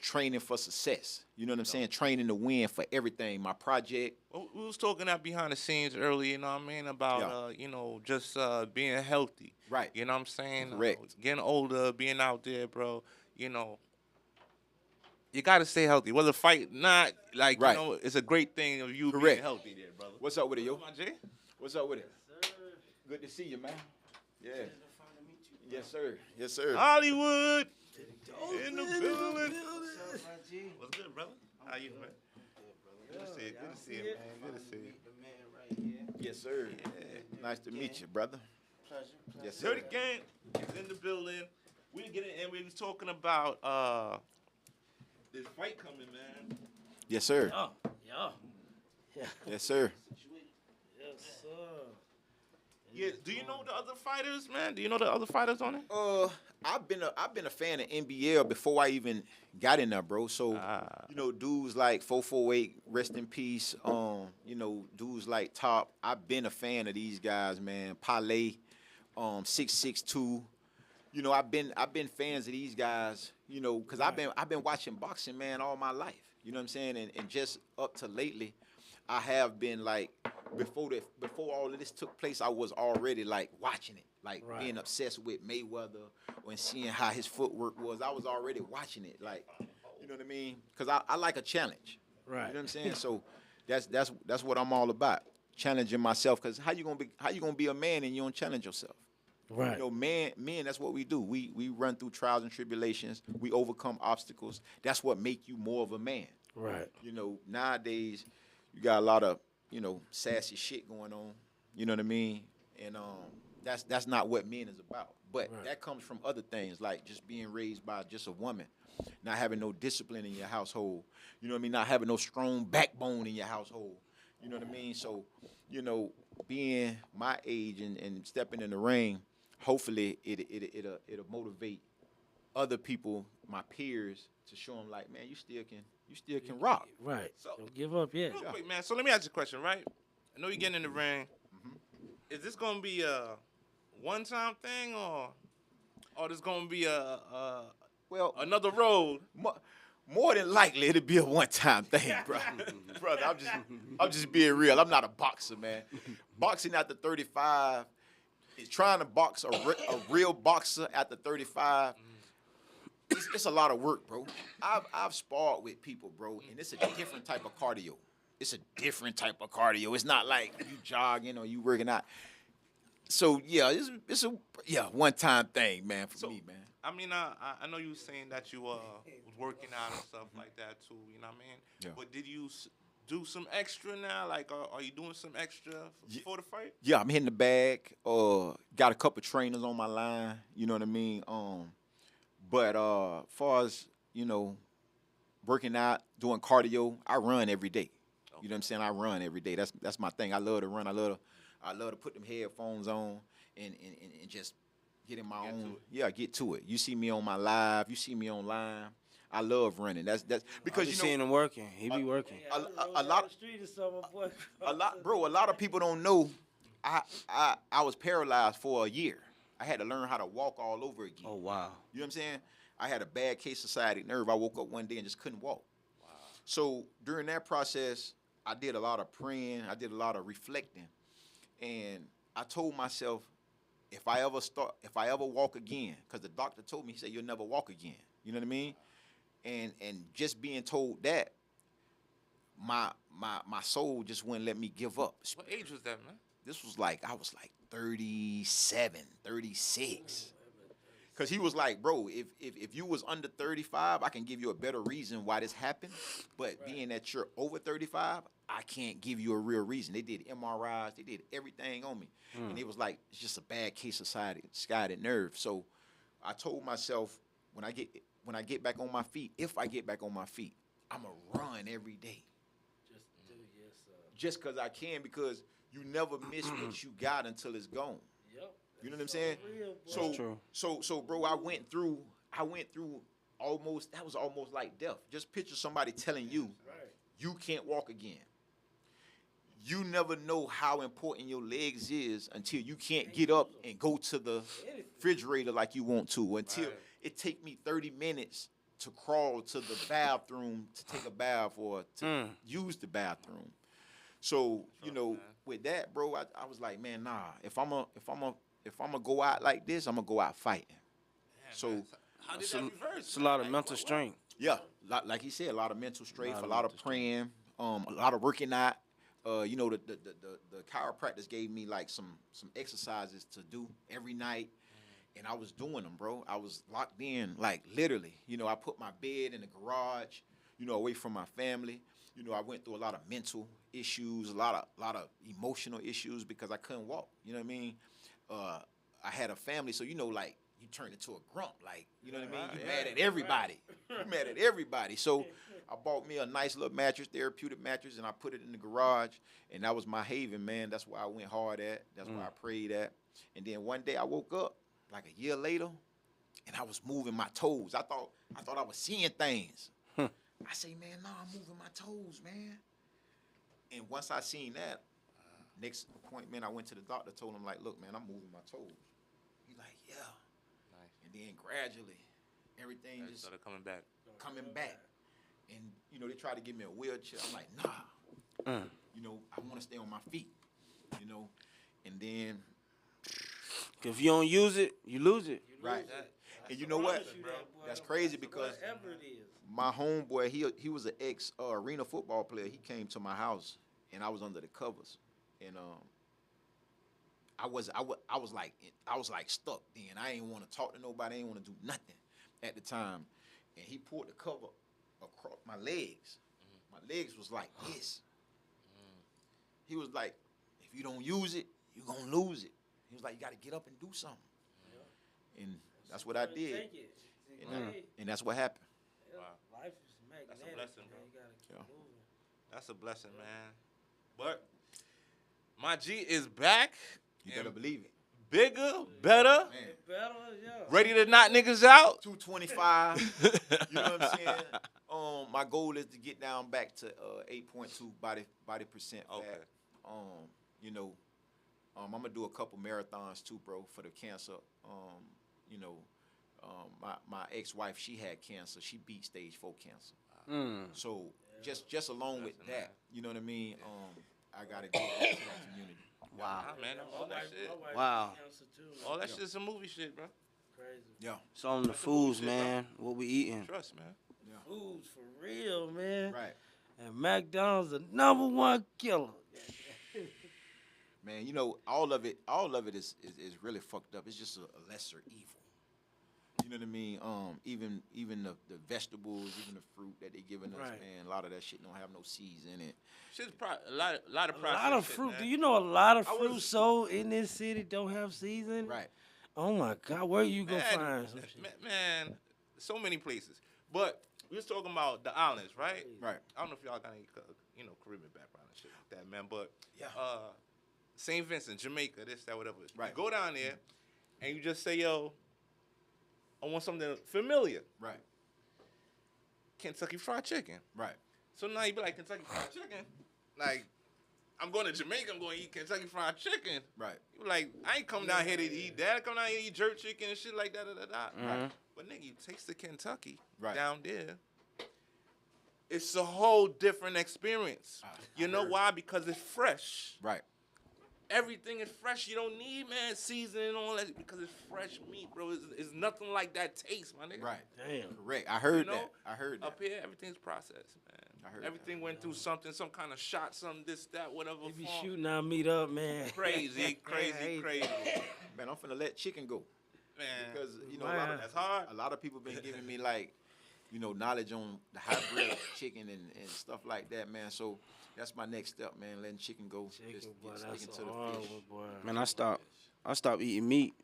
S1: training for success. You know what I'm saying? Training to win for everything. My project.
S3: Well, we was talking that behind the scenes earlier. You know what I mean about you know just being healthy.
S1: Right.
S3: You know what I'm saying?
S1: Correct.
S3: Getting older, being out there, bro. You know. You gotta stay healthy. Whether fight, not like
S1: Right.
S3: you know, it's a great thing of you
S1: Correct.
S3: being healthy, there, brother.
S1: What's up with it, yo?
S3: Come on, Jay.
S1: What's up with it?
S2: Sir.
S1: Good to see you, man. Yeah.
S2: Pleasure to meet you, bro.
S1: Yes, sir. Yes, sir.
S3: Hollywood in the
S2: In
S3: building.
S2: What's up, my G?
S3: What's good, brother? How you, man? Good to see you. Good to see you, man. Good to see you.
S2: The man right here.
S1: Yes, sir. Nice to meet you, brother.
S2: Pleasure.
S1: Yes, sir.
S3: Dirty Gang is in the building. We get it, and we was talking about this fight coming, man.
S1: Yes, sir.
S2: Oh, yeah.
S1: Yes, sir.
S2: Yes, sir.
S3: Yeah. Do you know the other fighters, man? Do you know the other fighters on it?
S1: I've been a fan of NBL before I even got in there, bro. So you know, dudes like 448, rest in peace. You know, dudes like Top. I've been a fan of these guys, man. Pale, 662. You know, I've been fans of these guys. You know, because I've been watching boxing, man, all my life. You know what I'm saying? And just up to lately, I have been like before all of this took place, I was already like watching it, like being obsessed with Mayweather and seeing how his footwork was. I was already watching it, like, you know what I mean? Because I like a challenge.
S2: Right.
S1: You know what I'm saying? So that's what I'm all about, challenging myself. Because how you gonna be a man and you don't challenge yourself?
S2: Right.
S1: You know, men, that's what we do. We run through trials and tribulations. We overcome obstacles. That's what make you more of a man.
S2: Right.
S1: You know, nowadays you got a lot of, you know, sassy shit going on. You know what I mean? And that's not what men is about. But that comes from other things, like just being raised by just a woman, not having no discipline in your household. You know what I mean? Not having no strong backbone in your household. You know what I mean? So, you know, being my age and stepping in the ring, hopefully it'll motivate other people, my peers, to show them like, man, you still can rock.
S2: Right.
S3: So-
S2: Don't give up yet.
S3: Real quick, man. So let me ask you a question, right? I know you're getting in the ring. Is this gonna be a one-time thing, or this gonna be a
S1: Well,
S3: Another road.
S1: more than likely it'll be a one-time thing, bro. Brother, I'm just being real. I'm not a boxer, man. Boxing after 35 is trying to box a real boxer after 35. It's a lot of work, bro. I've sparred with people, bro, and it's a different type of cardio. It's a different type of cardio. It's not like you jogging or you working out. So yeah, it's a one-time thing, man, for me, man.
S3: I mean, I know you were saying that you was working out and stuff like that too. You know what I mean?
S1: Yeah.
S3: But did you do some extra now? Like, are you doing some extra before the fight?
S1: Yeah, I'm hitting the bag. Got a couple trainers on my line. You know what I mean? But far as working out, doing cardio, I run every day. Okay. You know what I'm saying? I run every day. That's my thing. I love to run. I love to put them headphones on and just get in my own. Yeah, get to it. You see me on my live. You see me online. I love running. That's because
S2: you seeing him working. He be working.
S1: A lot. Bro. A lot of people don't know. I was paralyzed for a year. I had to learn how to walk all over again.
S2: Oh wow.
S1: You know what I'm saying? I had a bad case of sciatic nerve. I woke up one day and just couldn't walk. Wow. So during that process, I did a lot of praying. I did a lot of reflecting, and I told myself, if I ever walk again, because the doctor told me, he said, you'll never walk again. You know what I mean? And just being told that, my soul just wouldn't let me give up.
S3: What age was that, man?
S1: This was I was like 37, 36. Because he was like, bro, if you was under 35, I can give you a better reason why this happened. But being that you're over 35, I can't give you a real reason. They did MRIs. They did everything on me. And it was like, it's just a bad case of sciatic nerve. So I told myself, when I get back on my feet, if I get back on my feet, I'm going to run every day. Just because I can, because you never miss what you got until it's gone.
S2: Yep.
S1: You know what I'm saying?
S2: Real,
S1: so bro, I went through almost, that was almost like death. Just picture somebody telling you, you can't walk again. You never know how important your legs is until you can't get up and go to the refrigerator like you want to. Until it take me 30 minutes to crawl to the bathroom to take a bath or to use the bathroom. So, with that, bro, I was like, man, nah. If I'm gonna go out like this, I'm gonna go out fighting.
S3: Yeah,
S1: so
S3: man. How did that reverse?
S2: It's a lot of mental strength.
S1: Yeah, like he said, a lot of mental strength, a lot of praying, a lot of working out. The chiropractors gave me like some exercises to do every night, and I was doing them, bro. I was locked in, like literally. I put my bed in the garage, away from my family. I went through a lot of mental issues, a lot of emotional issues because I couldn't walk. You know what I mean? I had a family, so you turn into a grump, like, you know what I mean? You mad at everybody. You mad at everybody. So I bought me a nice little mattress, therapeutic mattress, and I put it in the garage, and that was my haven, man. That's where I went hard at. That's where I prayed at. And then one day I woke up, like a year later, and I was moving my toes. I thought I was seeing things. I say, man, nah, I'm moving my toes, man. And once I seen that, next appointment, I went to the doctor, told him, like, look, man, I'm moving my toes. He's like, yeah. Nice. And then gradually, everything just
S3: started coming back.
S1: And, they tried to give me a wheelchair. I'm like, nah. I want to stay on my feet, And then.
S2: If you don't use it, you lose it.
S1: Right. And you know what? That's crazy because my homeboy, he was an ex-arena football player. He came to my house, and I was under the covers. And I was like stuck then. I ain't want to talk to nobody. I ain't want to do nothing at the time. And he pulled the cover across my legs. My legs was like this. He was like, if you don't use it, you're going to lose it. He was like, you got to get up and do something. And that's what I did. And that's what happened.
S3: Wow.
S2: Life is magnetic.
S3: That's a blessing, bro.
S2: You gotta keep moving.
S3: That's a blessing, man. But my G is back.
S1: You better believe it.
S3: Bigger, better,
S2: Better, yeah.
S3: ready to knock niggas out.
S1: 225. You know what I'm saying? My goal is to get down back to 8.2 body percent fat.
S3: Okay.
S1: I'm gonna do a couple marathons too, bro, for the cancer. my ex-wife, she had cancer. She beat stage 4 cancer. So just along with that, you know what I mean? I gotta give back to that community.
S4: Wow.
S3: Nah, man, all that shit.
S4: Wow.
S3: All that shit's some movie shit, bro.
S2: Crazy.
S1: Yeah.
S4: So on the
S3: That's the movie
S4: foods,
S3: shit,
S4: man, what we eating?
S3: Trust, man.
S2: Foods for real, man.
S1: Right.
S2: And McDonald's the #1 killer.
S1: Man, you know, all of it is really fucked up. It's just a lesser evil. You know what I mean? Even the vegetables, even the fruit that they giving us,
S2: Right.
S1: man, a lot of that shit don't have no seeds in it.
S3: Shit's a lot of
S2: A lot of
S3: processed shit,
S2: fruit.
S3: man.
S2: Do you know a lot of
S3: I
S2: fruit
S3: was-
S2: sold in this city don't have seeds in it?
S1: Right.
S2: Oh my God, where you gonna
S3: Man,
S2: find some shit?
S3: man, so many places. But we was talking about the islands, right?
S1: Right.
S3: I don't know if y'all got any, Caribbean background and shit like that, man. But
S1: Yeah.
S3: St. Vincent, Jamaica, this, that, whatever.
S1: Right.
S3: You go down there and you just say, yo, I want something familiar.
S1: Right.
S3: Kentucky Fried Chicken.
S1: Right.
S3: So now you be like, Kentucky Fried Chicken? Like, I'm going to Jamaica, I'm going to eat Kentucky Fried Chicken.
S1: Right.
S3: You like, I ain't come down here to eat that. I come down here to eat jerk chicken and shit like that.
S4: Mhm.
S3: But nigga, you taste the Kentucky
S1: Right.
S3: down there. It's a whole different experience. You know
S1: heard.
S3: why? Because it's fresh.
S1: Right.
S3: Everything is fresh. You don't need, man, seasoning and all that because it's fresh meat, bro. It's nothing like that taste, my nigga.
S1: Right.
S2: Damn.
S1: Correct. I heard
S3: You know,
S1: that. I heard that.
S3: Up here, everything's processed, man.
S1: I heard
S3: Everything went through something, some kind of shot, some this, that, whatever.
S2: They be
S3: form.
S2: shooting our meat up, man.
S3: Crazy, crazy,
S2: Hey,
S3: crazy.
S1: Man, I'm finna let chicken go.
S3: Man,
S1: Because, you know,
S2: Man.
S3: that's hard.
S1: a lot of people been giving me, like, you know, knowledge on the hybrid chicken and stuff like that, man. So that's my next step, man, letting chicken go.
S2: Chicken,
S1: Just
S2: boy,
S1: sticking
S2: that's
S1: to
S2: a
S1: the
S2: hard
S1: fish.
S2: one, boy.
S4: Man, I stopped eating meat,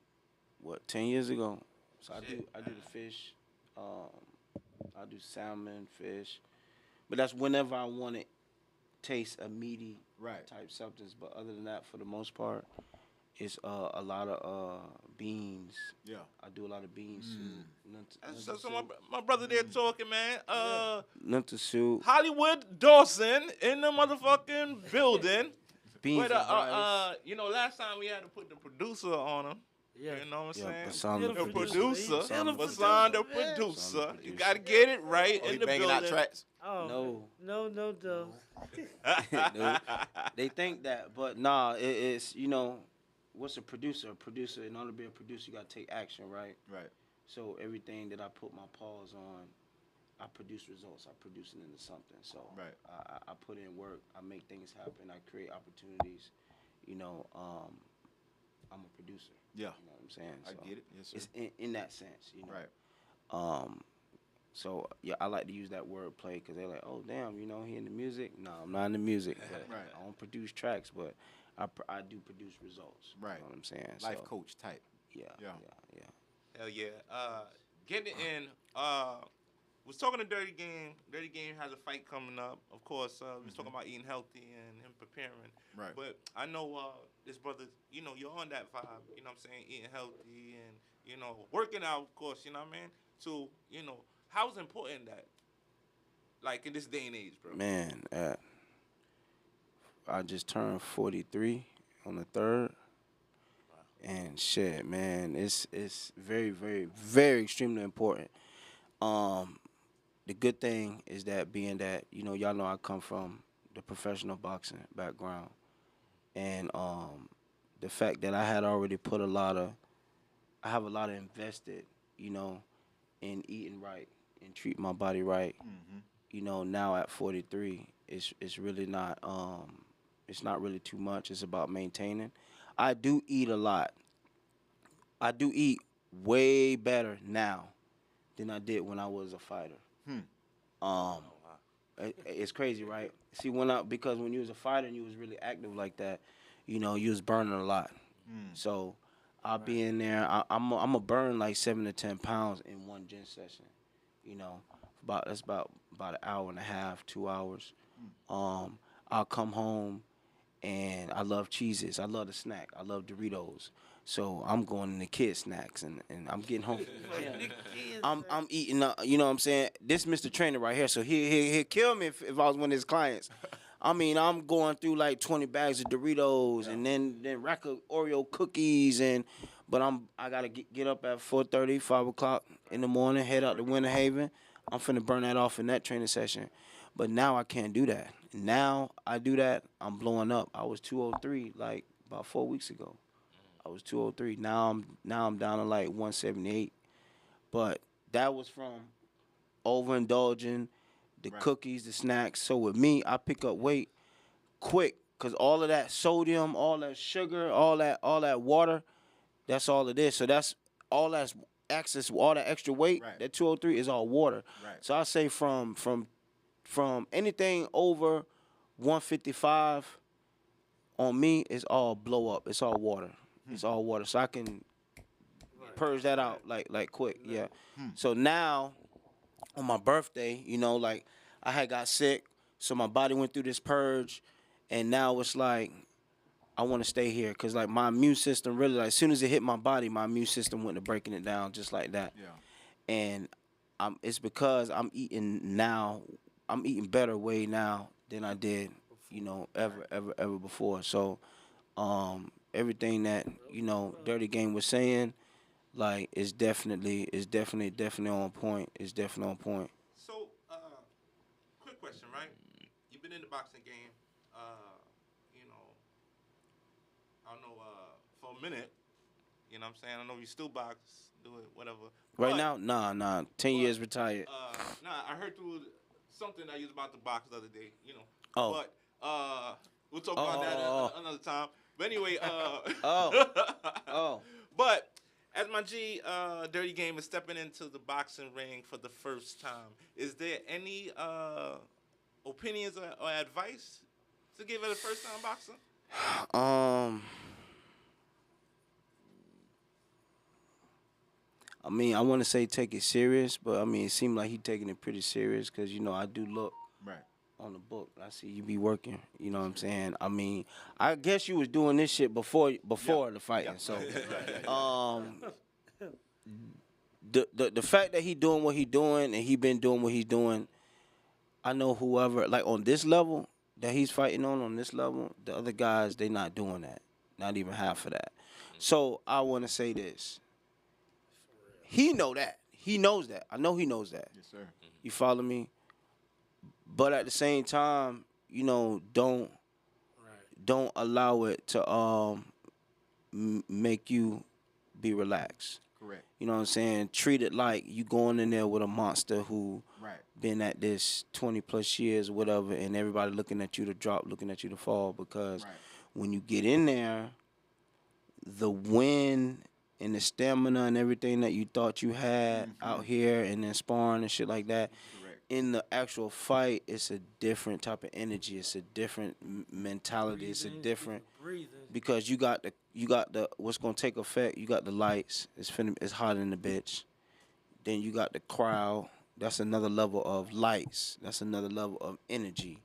S4: 10 years ago. So I do the fish. I do salmon, fish. But that's whenever I want to taste a meaty
S1: Right.
S4: type substance. But other than that, for the most part, it's a lot of beans.
S1: Yeah.
S4: I do a lot of beans
S3: So
S4: soup.
S3: my brother there talking, man.
S4: Lentil soup,
S3: Hollywood Dawson in the motherfucking building.
S4: beans
S3: But
S4: and rice.
S3: you know, last time we had to put the producer on him.
S2: Yeah.
S3: You know what I'm
S4: Yeah,
S3: saying?
S4: Basan
S3: The
S4: the
S3: producer,
S4: Basan the
S3: Basan the
S2: producer.
S3: producer.
S4: Basan the
S3: You
S4: producer.
S3: gotta get it right
S1: Oh,
S3: in
S1: you
S3: the
S1: banging out
S3: building.
S1: tracks?
S2: Oh, no.
S4: Dude, they think that, but nah, it's what's a producer? A producer, in order to be a producer, you gotta take action, right?
S1: Right.
S4: So everything that I put my paws on, I produce results. I produce it into something. So
S1: Right.
S4: I put in work. I make things happen. I create opportunities. I'm a producer.
S1: Yeah.
S4: You know what I'm saying?
S1: I
S4: So
S1: get it. Yes, sir.
S4: It's in that sense,
S1: Right.
S4: So yeah, I like to use that wordplay because they're like, oh damn, he in the music? No, I'm not in the music. But
S1: Right.
S4: I don't produce tracks, but I do produce results.
S1: Right.
S4: You know what I'm saying?
S1: Life
S4: So,
S1: coach type.
S4: Yeah.
S1: Yeah.
S3: Hell yeah. Getting it in. Was talking to Dirty Game. Dirty Game has a fight coming up. Of course, we was talking about eating healthy and him preparing.
S1: Right.
S3: But I know this brother, you're on that vibe, you know what I'm saying, eating healthy and, working out, of course, you know what I mean? So, how's important that, like, in this day and age, bro?
S4: Man, I just turned 43 on the 3rd. And shit, man, it's very, very, very extremely important. The good thing is that being that, y'all know I come from the professional boxing background. And the fact that I had already put I have a lot of invested, in eating right and treating my body right.
S1: Mm-hmm.
S4: Now at 43, it's really not, it's not really too much. It's about maintaining. I do eat a lot. I do eat way better now than I did when I was a fighter. It's crazy, right? See, because when you was a fighter and you was really active like that, you was burning a lot. So I'll be in there. I'm a burn like 7 to 10 pounds in one gym session. That's about an hour and a half, 2 hours. I'll come home and I love cheeses. I love the snack. I love Doritos. So I'm going into kid snacks and I'm getting home. I'm eating up, you know what I'm saying? This Mr. Trainer right here, so he'll kill me if I was one of his clients. I mean, I'm going through like 20 bags of Doritos and then rack of Oreo cookies and But I gotta get up at 4:30, 5 o'clock in the morning, head out to Winter Haven. I'm finna burn that off in that training session. But now I can't do that. Now I do that, I'm blowing up. I was 203 like about 4 weeks ago. I was 203. Now I'm down to like 178. But that was from overindulging, the cookies, the snacks. So with me, I pick up weight quick because all of that sodium, all that sugar, all that water, that's all it is. So that's excess, all that extra weight.
S1: Right.
S4: That 203 is all water.
S1: Right.
S4: So I say from anything over 155 on me is all blow up. It's all water. It's all water. So I can purge that out like quick. Yeah. So now on my birthday, like I had got sick, so my body went through this purge, and now it's like I want to stay here because like my immune system really, like as soon as it hit my body, my immune system went to breaking it down just like that.
S1: Yeah.
S4: And it's because I'm eating better way now than I did, ever before. So everything that Dirty Game was saying, like, is definitely on point. It's definitely on point.
S3: So, quick question, right? You've been in the boxing game, I don't know, for a minute. You know what I'm saying? I know you still box, do it, whatever.
S4: Right now, nah. 10 years retired.
S3: I heard through something that you was about to box the other day,
S4: Oh.
S3: But we'll talk about that another time. But anyway,
S4: Oh.
S3: But as my G, Dirty Game is stepping into the boxing ring for the first time. Is there any opinions or advice to give it a first time boxer?
S4: I mean, I want to say take it serious, but I mean, it seemed like he taking it pretty serious because I do look on the book. I see you be working. You know what I'm saying? I mean, I guess you was doing this shit before the fighting. So, the fact that he doing what he doing and he been doing what he's doing, I know whoever like on this level that he's fighting on this level, the other guys they not doing that, not even half of that. So I want to say this. He know that. He knows that. I know he knows that.
S1: Yes, sir.
S4: You follow me? But at the same time, don't allow it to make you be relaxed.
S1: Correct.
S4: You know what I'm saying? Treat it like you going in there with a monster who been at this 20 plus years or whatever, and everybody looking at you to drop, looking at you to fall. Because when you get in there, the win and the stamina and everything that you thought you had out here and then sparring and shit like that, in the actual fight, it's a different type of energy. It's a different mentality. It's a different because you got the what's gonna take effect. You got the lights. It's hot in the bitch. Then you got the crowd. That's another level of lights. That's another level of energy.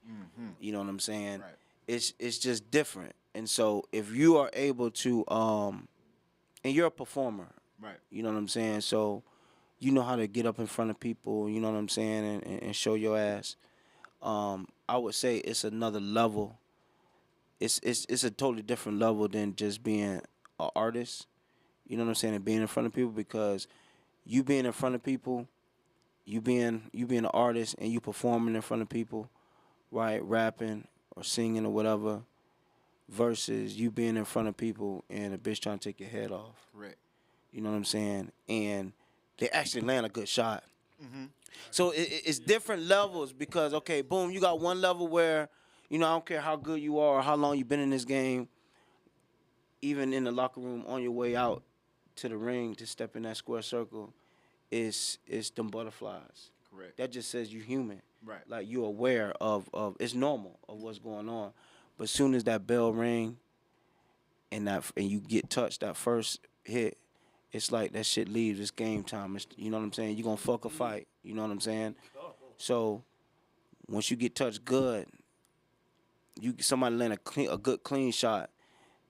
S4: You know what I'm saying?
S1: Right.
S4: It's just different. And so if you are able to and you're a performer.
S1: Right.
S4: You know what I'm saying? So you know how to get up in front of people, you know what I'm saying, and show your ass. I would say it's another level. It's a totally different level than just being an artist. You know what I'm saying? And being in front of people, because you being in front of people, you being an artist and you performing in front of people, right, rapping or singing or whatever, versus you being in front of people and a bitch trying to take your head off.
S1: Correct.
S4: You know what I'm saying? And they actually land a good shot. So it's different levels because, okay, boom, you got one level where, I don't care how good you are or how long you've been in this game, even in the locker room on your way out to the ring to step in that square circle, it's them butterflies.
S1: Correct.
S4: That just says you're human.
S1: Right.
S4: Like you're aware of it's normal of what's going on. But as soon as that bell ring and you get touched, that first hit, it's like that shit leaves. It's game time. You know what I'm saying? You're going to fuck a fight. You know what I'm saying? So once you get touched good, somebody land a good clean shot,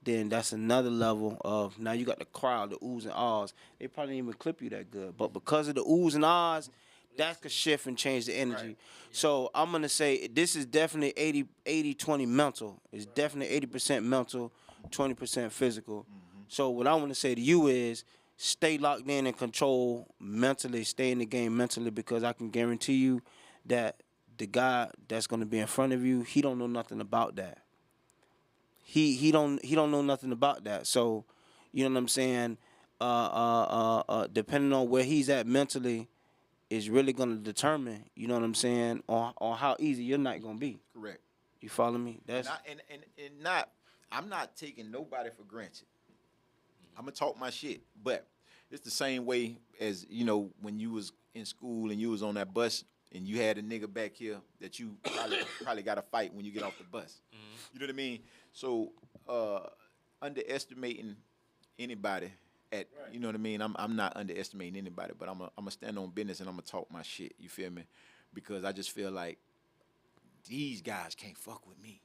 S4: then that's another level of, now you got the crowd, the oohs and ahs. They probably didn't even clip you that good. But because of the oohs and ahs, that could shift and change the energy. Right. So I'm going to say this is definitely 80-20 mental. It's definitely 80% mental, 20% physical. So what I want to say to you is stay locked in and control mentally, stay in the game mentally, because I can guarantee you that the guy that's gonna be in front of you, he don't know nothing about that. He don't know nothing about that. So, you know what I'm saying? Depending on where he's at mentally, is really gonna determine, you know what I'm saying, on how easy your night gonna be.
S1: Correct.
S4: You follow me? That's
S1: And not, I'm not taking nobody for granted. I'm gonna talk my shit, but it's the same way as, you know, when you was in school and you was on that bus and you had a nigga back here that you probably got to fight when you get off the bus. You know what I mean? So underestimating anybody at, you know what I mean? I'm not underestimating anybody, but I'm gonna stand on business and I'm gonna talk my shit. You feel me? Because I just feel like these guys can't fuck with me.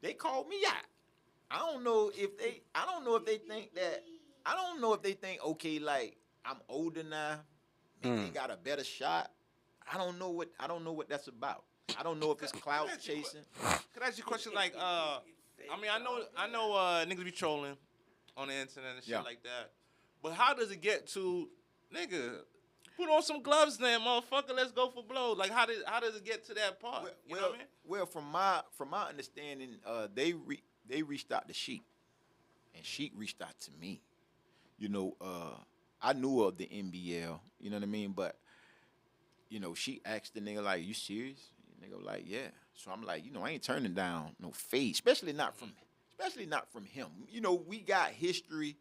S1: They called me out. I don't know if they think okay, like I'm older now, maybe they got a better shot. I don't know what that's about. I don't know if it's clout chasing.
S3: Could I ask you a question? Like, I mean, I know niggas be trolling on the internet and shit like that. But how does it get to, nigga, put on some gloves then, motherfucker, let's go for blows? Like, how does it get to that part? You know what I mean?
S1: Well, from my understanding, they reached out to Sheik, and Sheik reached out to me. You know, I knew of the NBL, you know what I mean? But, you know, she asked the nigga, like, you serious? The nigga was like, yeah. So I'm like, you know, I ain't turning down no fade, especially not from him. You know, we got history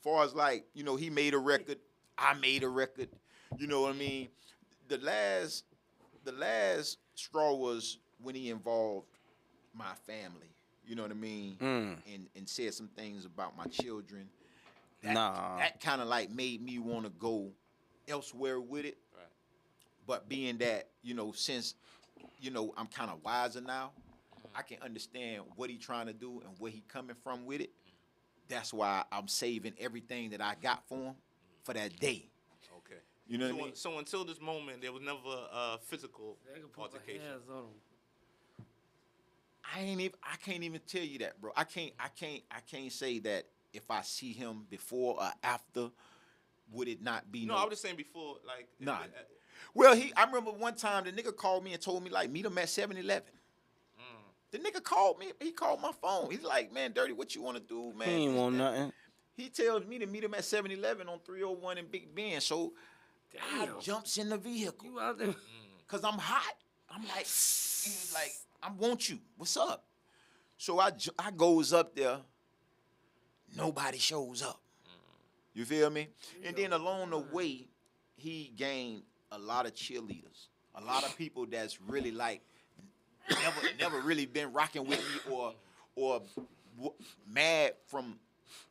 S1: far as, like, you know, he made a record, I made a record. You know what I mean? The last straw was when he involved my family. You know what I mean? And said some things about my children. That kind of like made me want to go elsewhere with it. Right. But being that, you know, since, you know, I'm kind of wiser now, I can understand what he trying to do and where he coming from with it. That's why I'm saving everything that I got for him for that day.
S3: Okay.
S1: You know what I mean?
S3: So until this moment, there was never a physical altercation.
S1: I can't even tell you that, bro. I can't say that if I see him before or after, would it not be?
S3: No, I was just saying before, like.
S1: Nah. Well, I remember one time the nigga called me and told me, like, meet him at 7-Eleven. The nigga called me. He called my phone. He's like, man, Dirty, what you want to do, man?
S4: He ain't want nothing.
S1: He tells me to meet him at 7-Eleven on 301 in Big Bend. So I jumps in the vehicle.
S2: You out there?
S1: Because I'm hot. I'm like, he was like, I want you. What's up? So I goes up there. Nobody shows up. You feel me? And then along the way, he gained a lot of cheerleaders. A lot of people that's really like, never really been rocking with me or mad from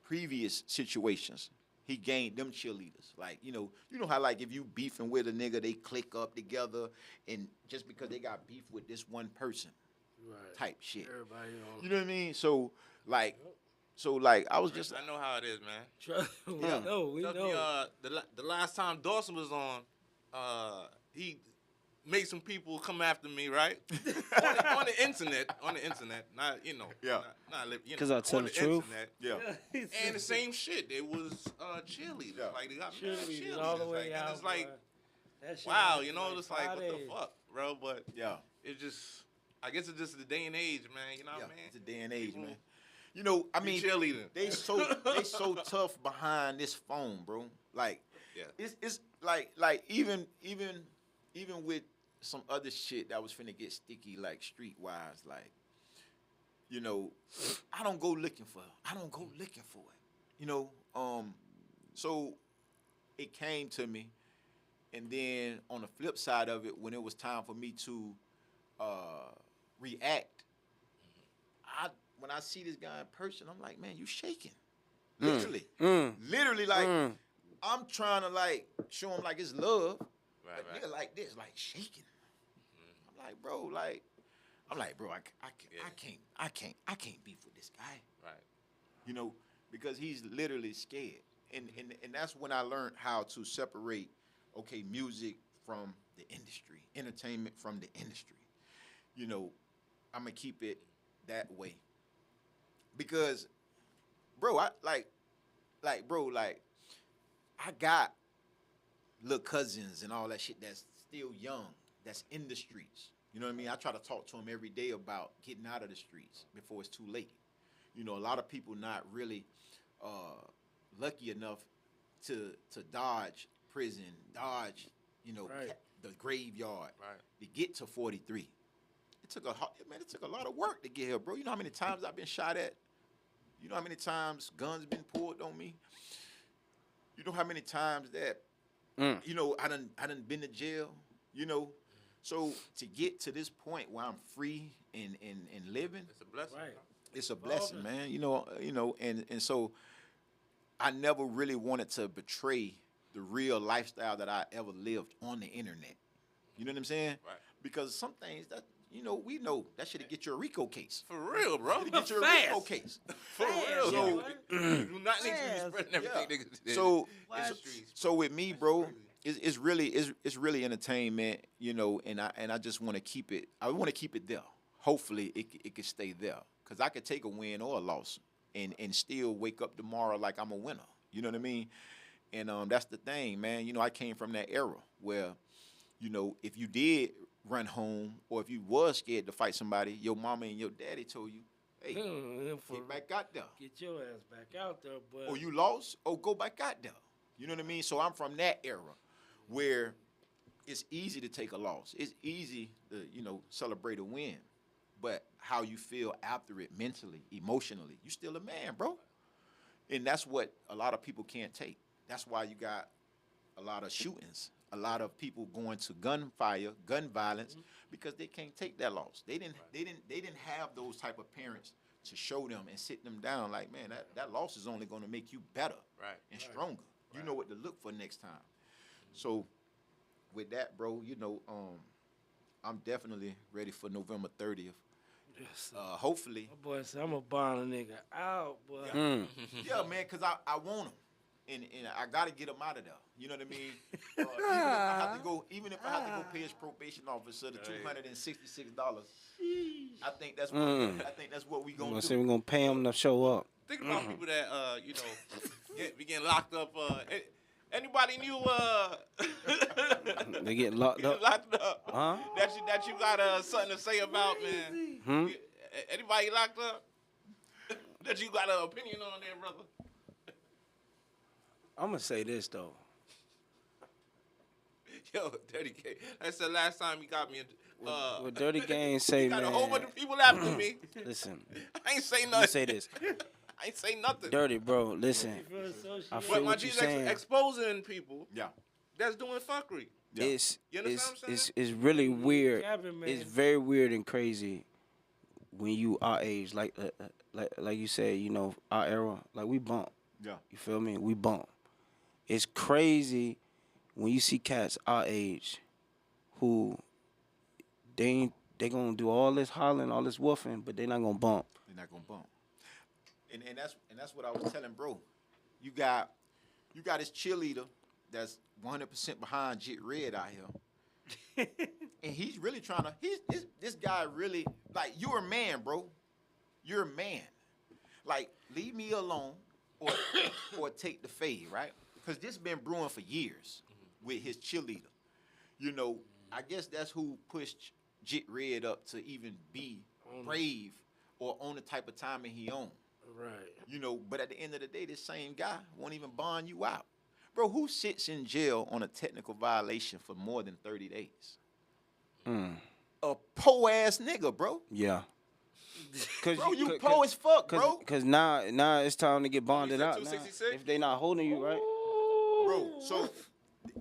S1: previous situations. He gained them cheerleaders. Like, you know how, like, if you beefing with a nigga, they click up together, and just because they got beef with this one person, type shit.
S2: Everybody on.
S1: You know what I mean? So like, I was just.
S3: I know how it is, man.
S2: We know.
S3: The last time Dawson was on, he made some people come after me, right? on the internet, not
S4: Because I tell the truth.
S3: Internet. And the same shit. It was cheerleaders. Yeah. Like they got cheerleaders
S2: all the way
S3: like,
S2: out.
S3: And it's like, wow, you know, it's like, what the fuck, bro? But it just, I guess it's just the day and age, man. You know what I mean?
S1: It's a day and age, man. You know, I mean, they so tough behind this phone, bro. Like, it's like even with some other shit that was finna get sticky, like streetwise, like, you know, I don't go looking for it. You know, so it came to me, and then on the flip side of it, when it was time for me to react, when I see this guy in person, I'm like, man, you shaking. Literally. Literally, like, I'm trying to, like, show him, like, it's love. Right. Nigga like this, like, shaking. I'm like, bro, I can't beef with this guy.
S3: Right.
S1: You know, because he's literally scared. And that's when I learned how to separate, okay, music from the industry, entertainment from the industry. You know, I'm going to keep it that way. Because, bro, like, bro, like, I got little cousins and all that shit that's still young, that's in the streets. You know what I mean? I try to talk to them every day about getting out of the streets before it's too late. You know, a lot of people not really lucky enough to dodge prison, dodge, you know,
S2: Right.
S1: the graveyard,
S3: Right.
S1: to get to 43. It took a lot of work to get here, bro. You know how many times I've been shot at? You know how many times guns been pulled on me? You know how many times that you know I done been to jail, you know? So to get to this point where I'm free and living,
S3: It's a blessing.
S2: Right.
S1: it's a blessing, man. You know, and so I never really wanted to betray the real lifestyle that I ever lived on the internet. You know what I'm saying?
S3: Right.
S1: Because some things that we know that should get you a RICO case.
S3: For real, bro.
S1: It'll get you a
S2: Fast.
S1: RICO case.
S3: For real.
S1: So-
S3: You do not need to be
S2: Fast.
S3: spreading everything niggas did.
S1: So,
S3: in the streets.
S1: so with me, bro, it's really entertainment, you know, and I just want to keep it. I want to keep it there. Hopefully, it could stay there, cause I could take a win or a loss and still wake up tomorrow like I'm a winner. You know what I mean? And that's the thing, man. You know, I came from that era where, you know, if you did run home or if you was scared to fight somebody, your mama and your daddy told you, hey, get back out there.
S2: Get your ass back out there, but
S1: Or you lost, or go back out there. You know what I mean? So I'm from that era where it's easy to take a loss. It's easy to, you know, celebrate a win. But how you feel after it mentally, emotionally, you still a man, bro. And that's what a lot of people can't take. That's why you got a lot of shootings, a lot of people going to gunfire, gun violence, because they can't take that loss. They didn't have those type of parents to show them and sit them down like, man, that loss is only going to make you better
S3: Right.
S1: and stronger. You know what to look for next time. So with that, bro, you know, I'm definitely ready for November 30th.
S2: yes,
S1: Hopefully,
S2: my boy said I'm gonna bond a nigga out, boy.
S1: yeah, man, because I want them. And I gotta get him out of there. You know what I mean? Even if I have to go pay his probation officer the $266, I think that's what we
S4: I'm
S1: gonna
S4: gonna
S1: do.
S4: say we're gonna pay him to show up.
S3: Think about people that you know be getting locked up. Anybody new
S4: They get locked up.
S3: locked up
S4: Huh?
S3: that you got something to say about, man? Anybody locked up that you got an opinion on there, brother?
S4: I'm gonna say this though.
S3: Yo, Dirty K. That's the last time you got me.
S4: What Dirty Gang say,
S3: got
S4: man.
S3: a whole bunch of people after me.
S4: Listen,
S3: I ain't say
S4: let me
S3: nothing.
S4: say this.
S3: I ain't say nothing.
S4: Dirty, bro. Listen,
S2: You feel associated?
S4: I
S3: But
S4: feel
S3: my
S4: what you're
S3: G's
S4: saying.
S3: exposing people
S1: Yeah.
S3: that's doing fuckery.
S1: Yeah.
S4: It's
S3: You understand what I'm
S4: it's really weird.
S2: Cabin, man.
S4: It's very weird and crazy when you our age, like you said, you know, our era, like we bump.
S1: Yeah.
S4: You feel me? We bump. It's crazy when you see cats our age who they gonna do all this hollering, all this woofing, but they not gonna bump.
S1: They're not gonna bump. And that's what I was telling bro. You got this cheerleader that's 100% behind Jit Red out here. And he's really trying to this guy really, like, you're a man, bro. You're a man. Like, leave me alone or take the fade, right? Because this been brewing for years with his cheerleader. You know, I guess that's who pushed Jit Red up to even be brave or on the type of timing he on.
S2: Right.
S1: You know, but at the end of the day, this same guy won't even bond you out. Bro, who sits in jail on a technical violation for more than 30 days? A po-ass nigga, bro.
S4: Yeah.
S1: Bro, you po as fuck, bro.
S4: Cause now it's time to get bonded
S3: said
S4: out. Now.
S3: 266?
S4: If they not holding you right.
S1: Bro,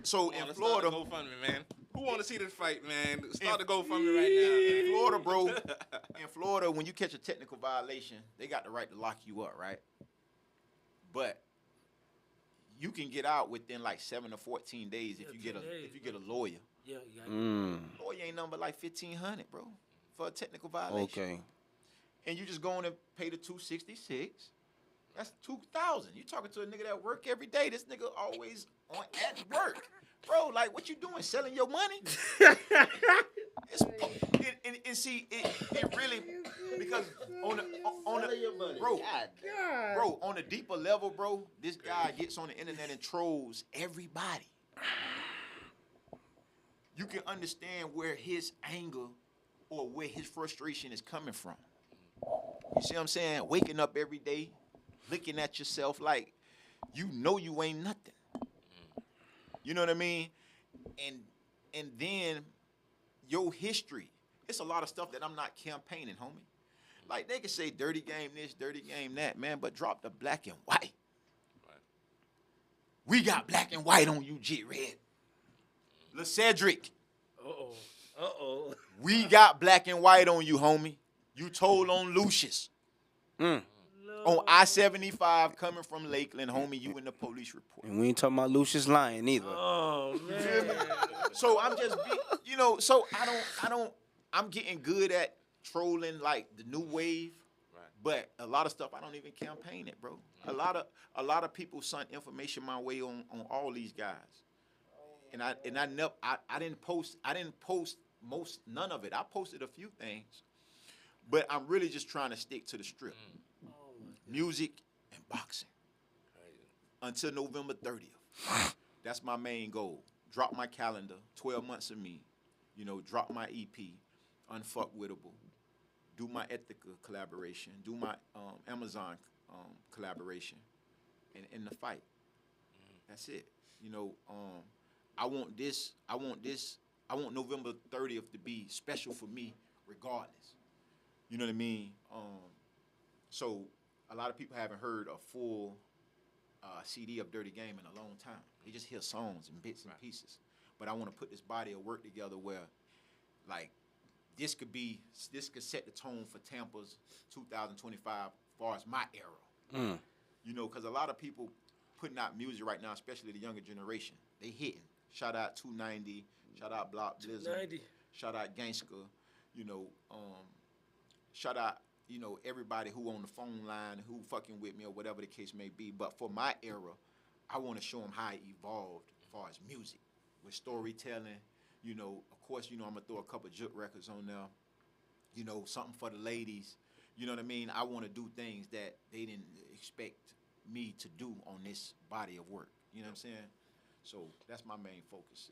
S1: so in
S3: Let's
S1: Florida,
S3: start the GoFundMe, man. Who want to see this fight, man? Start the GoFundMe right
S1: in Florida, bro, in Florida, when you catch a technical violation, they got the right to lock you up, right? But you can get out within like 7 to 14 days if you get a lawyer.
S2: Yeah, you got
S1: Lawyer ain't nothing but like $1,500, bro, for a technical violation.
S4: Okay.
S1: And you just go in and pay the $266. That's $2,000. You talking to a nigga that work every day. This nigga always at work, bro. Like, what you doing? Selling your money? and see it really because on the bro, on a deeper level, bro, this guy gets on the internet and trolls everybody. You can understand where his anger or where his frustration is coming from. You see what I'm saying? Waking up every day, looking at yourself like you know you ain't nothing. You know what I mean? And then your history. It's a lot of stuff that I'm not campaigning, homie. Like they can say dirty game this, dirty game that, man, but drop the black and white. Right. We got black and white on you, Jit Red. Lil Cedric.
S2: Uh-oh.
S1: We got black and white on you, homie. You told on Lucius. On I-75 coming from Lakeland, homie, you in the police report.
S4: And we ain't talking about Lucius lying either.
S2: Oh, man.
S1: So I'm just, so I'm getting good at trolling like the new wave, right. But a lot of stuff I don't even campaign it, bro. A lot of people sent information my way on all these guys, and I didn't post none of it. I posted a few things, but I'm really just trying to stick to the strip, music and boxing, until November 30th. That's my main goal. Drop my calendar, 12 months of me, drop my EP, Unfuckwittable, do my Ethica collaboration, do my Amazon collaboration, and the fight. That's it. I want November 30th to be special for me regardless. You know what I mean? So a lot of people haven't heard a full CD of Dirty Game in a long time. They just hear songs and bits and pieces. But I want to put this body of work together where, like, this could set the tone for Tampa's 2025 as far as my era. Because a lot of people putting out music right now, especially the younger generation, they hitting. Shout out 290, shout out Block Blizzard, shout out Gangsta, shout out, everybody who on the phone line, who fucking with me or whatever the case may be. But for my era, I want to show them how it evolved as far as music, with storytelling. Of course, I'm gonna throw a couple Juk records on there. Something for the ladies. You know what I mean? I want to do things that they didn't expect me to do on this body of work. You know what I'm saying? So that's my main focus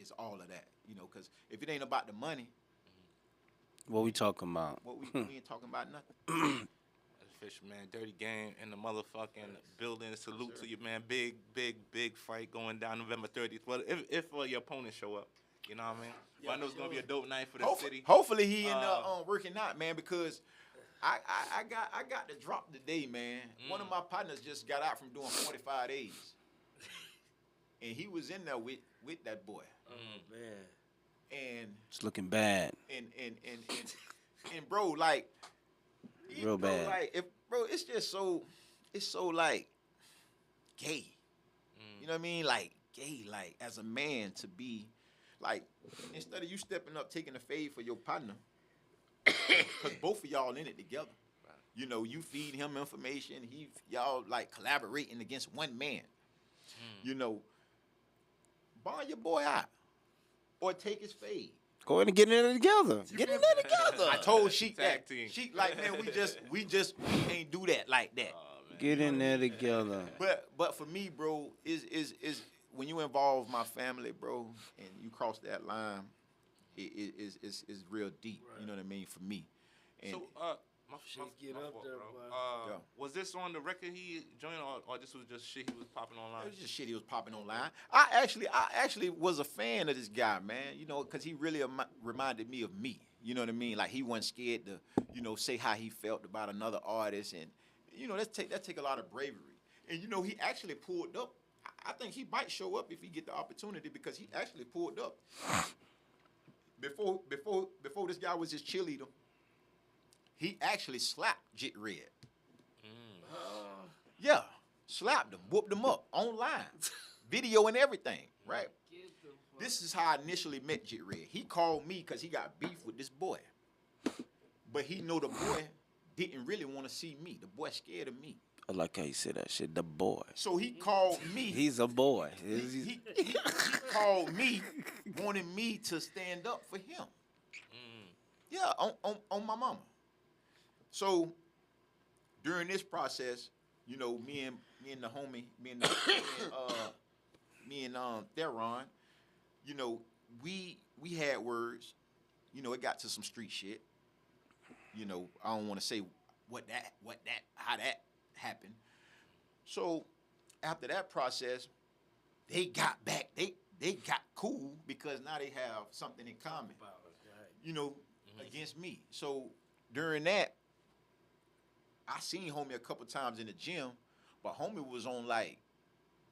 S1: is all of that. Because if it ain't about the money,
S4: what we talking about?
S1: We ain't talking about nothing.
S3: Fisher, man, Dirty Game in the motherfucking building. Salute to you, man. Big fight going down November 30th. Well, if your opponent show up, you know what I mean? But I know it's gonna be a dope night for the city.
S1: Hopefully he end up working out, man, because I got to drop today, man. One of my partners just got out from doing 45 days, and he was in there with that boy.
S2: Oh man.
S1: And
S4: it's looking bad.
S1: And bro, like.
S4: Real bad.
S1: Like, it's just so like gay. You know what I mean? Like gay, like as a man to be like, instead of you stepping up, taking a fade for your partner, because both of y'all in it together. Right. You feed him information, y'all like collaborating against one man. Bond your boy out. Or take his fade.
S4: Go ahead and get in there together. Get in there together.
S1: I told Sheik that. Sheik like, man, we can't do that like that.
S4: Get in there together.
S1: But for me, bro, is when you involve my family, bro, and you cross that line, is real deep. Right. You know what I mean? For me. And
S2: get up there,
S1: bro.
S3: Was this on the record he joined, or this was just shit he was popping online?
S1: It was just shit he was popping online. I actually was a fan of this guy, man. Because he really reminded me of me. You know what I mean? Like he wasn't scared to, say how he felt about another artist, and that take a lot of bravery. And he actually pulled up. I think he might show up if he get the opportunity, because he actually pulled up before this guy was his cheerleader. He actually slapped Jit Red. Yeah, slapped him, whooped him up online, video and everything, right? This is how I initially met Jit Red. He called me because he got beef with this boy, but he know the boy didn't really want to see me. The boy scared of me.
S4: I like how you said that shit. The boy.
S1: So he called me.
S4: He's a boy.
S1: He called me, wanting me to stand up for him. Yeah, on my mama. So during this process, you know, me and the homie, me and Theron, you know, we had words. You know, it got to some street shit. You know, I don't want to say how that happened. So after that process, they got back. They got cool because now they have something in common. You know, against me. So during that, I seen homie a couple times in the gym, but homie was on like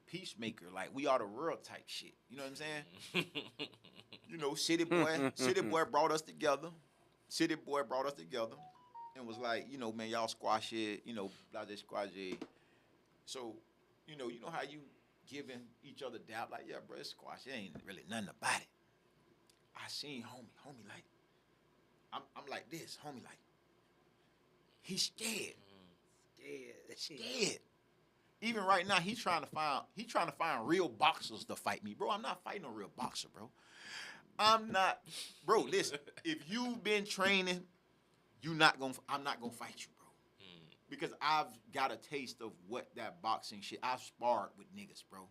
S1: peacemaker, like we are the world type shit. You know what I'm saying? You know, city boy brought us together. City boy brought us together and was like, you know, man, y'all squash it, you know, blah blah squash it. So, you know how you giving each other doubt, like, yeah, bro, it's squash. It ain't really nothing about it. I seen homie like, I'm like this, homie like, he's scared. Scared. Even right now, he's trying to find real boxers to fight me, bro. I'm not fighting a real boxer, bro. I'm not, bro. Listen, if you've been training, I'm not gonna fight you, bro. Because I've got a taste of what that boxing shit. I've sparred with niggas, bro,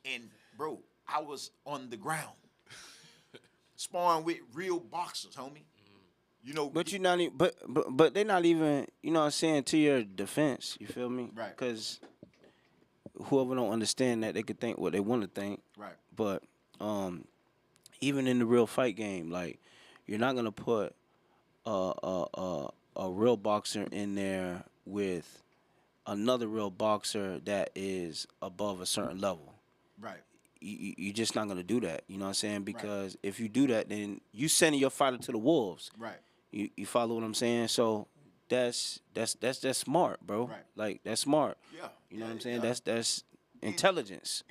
S1: and bro, I was on the ground sparring with real boxers, homie. You know,
S4: But you're not even, but they're not even, you know what I'm saying, to your defense, you feel me?
S1: Right.
S4: Because whoever don't understand that, they could think what they want to think.
S1: right,
S4: But even in the real fight game, like, you're not going to put a real boxer in there with another real boxer that is above a certain level.
S1: right,
S4: You're just not going to do that, you know what I'm saying? Because if you do that, then you sending your fighter to the wolves.
S1: right.
S4: You follow what I'm saying? So that's smart, bro.
S1: Right.
S4: Like, that's smart.
S1: Yeah.
S4: You know what I'm
S1: Yeah,
S4: saying?
S1: yeah.
S4: That's intelligence.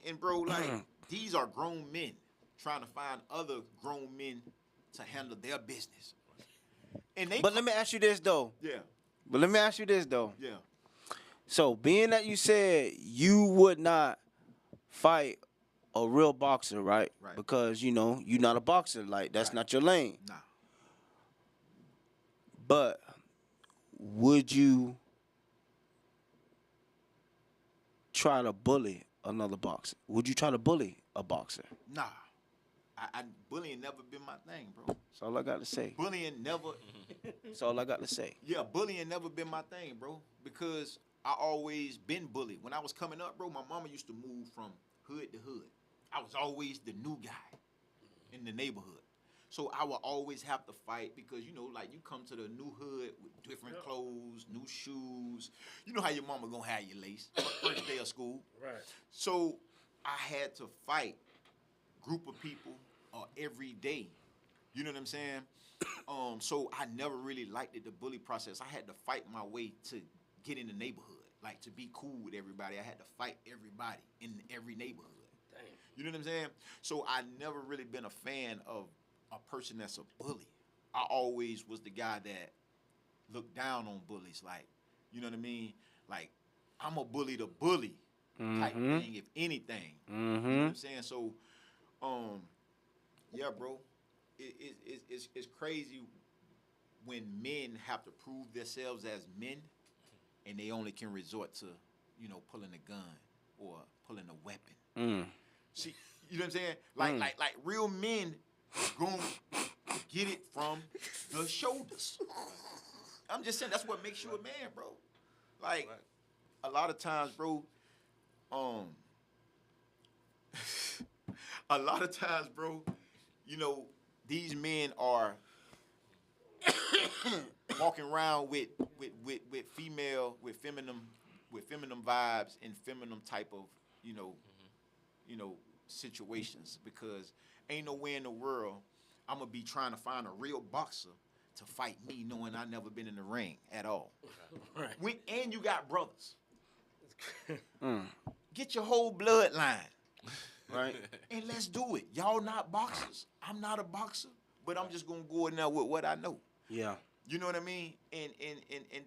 S1: And bro, like these are grown men trying to find other grown men to handle their business. And they
S4: But let me ask you this though.
S1: yeah,
S4: Yeah.
S1: yeah.
S4: So being that you said you would not fight a real boxer, right?
S1: Right.
S4: Because you know you're not a boxer. Like, that's
S1: Right.
S4: not your lane.
S1: Nah.
S4: But would you try to bully another boxer? Would you try to bully a boxer?
S1: Nah. Bullying never been my thing, bro.
S4: That's all I got to say.
S1: Bullying never
S4: That's all I got to say.
S1: Yeah, bullying never been my thing, bro. Because I always been bullied. When I was coming up, bro, my mama used to move from hood to hood. I was always the new guy in the neighborhood. So I would always have to fight because, you know, like you come to the new hood with different clothes, new shoes. You know how your mama gonna have your lace first day of school.
S2: Right.
S1: So I had to fight group of people every day. You know what I'm saying? So I never really liked the bully process. I had to fight my way to get in the neighborhood. Like, to be cool with everybody, I had to fight everybody in every neighborhood.
S2: Damn.
S1: You know what I'm saying? So I never really been a fan of a person that's a bully. I always was the guy that looked down on bullies. Like, you know what I mean? Like, I'm a bully to bully type thing, if anything. You know what I'm saying? So, yeah, bro, it's crazy when men have to prove themselves as men, and they only can resort to, you know, pulling a gun or pulling a weapon. See, you know what I'm saying? Like real men gonna get it from the shoulders. I'm just saying that's what makes you a man, bro. Like, a lot of times, bro, a lot of times, bro, you know, these men are walking around with feminine vibes and feminine type of, you know, situations, because ain't no way in the world I'm gonna be trying to find a real boxer to fight me knowing I never been in the ring at all.
S2: Right.
S1: And you got brothers. Get your whole bloodline.
S4: Right?
S1: And let's do it. Y'all not boxers. I'm not a boxer, but I'm just gonna go in there with what I know.
S4: Yeah.
S1: You know what I mean? And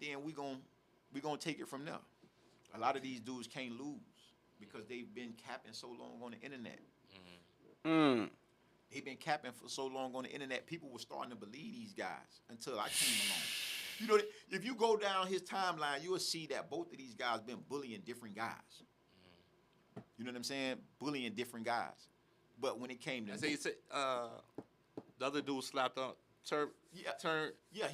S1: then we gonna take it from there. A lot of these dudes can't lose because they've been capping so long on the internet. He been capping for so long on the internet. People were starting to believe these guys until I came along. You know, if you go down his timeline, you will see that both of these guys been bullying different guys. You know what I'm saying? Bullying different guys. But when it came to
S3: I say you said the other dude slapped on Turn.
S1: Yeah,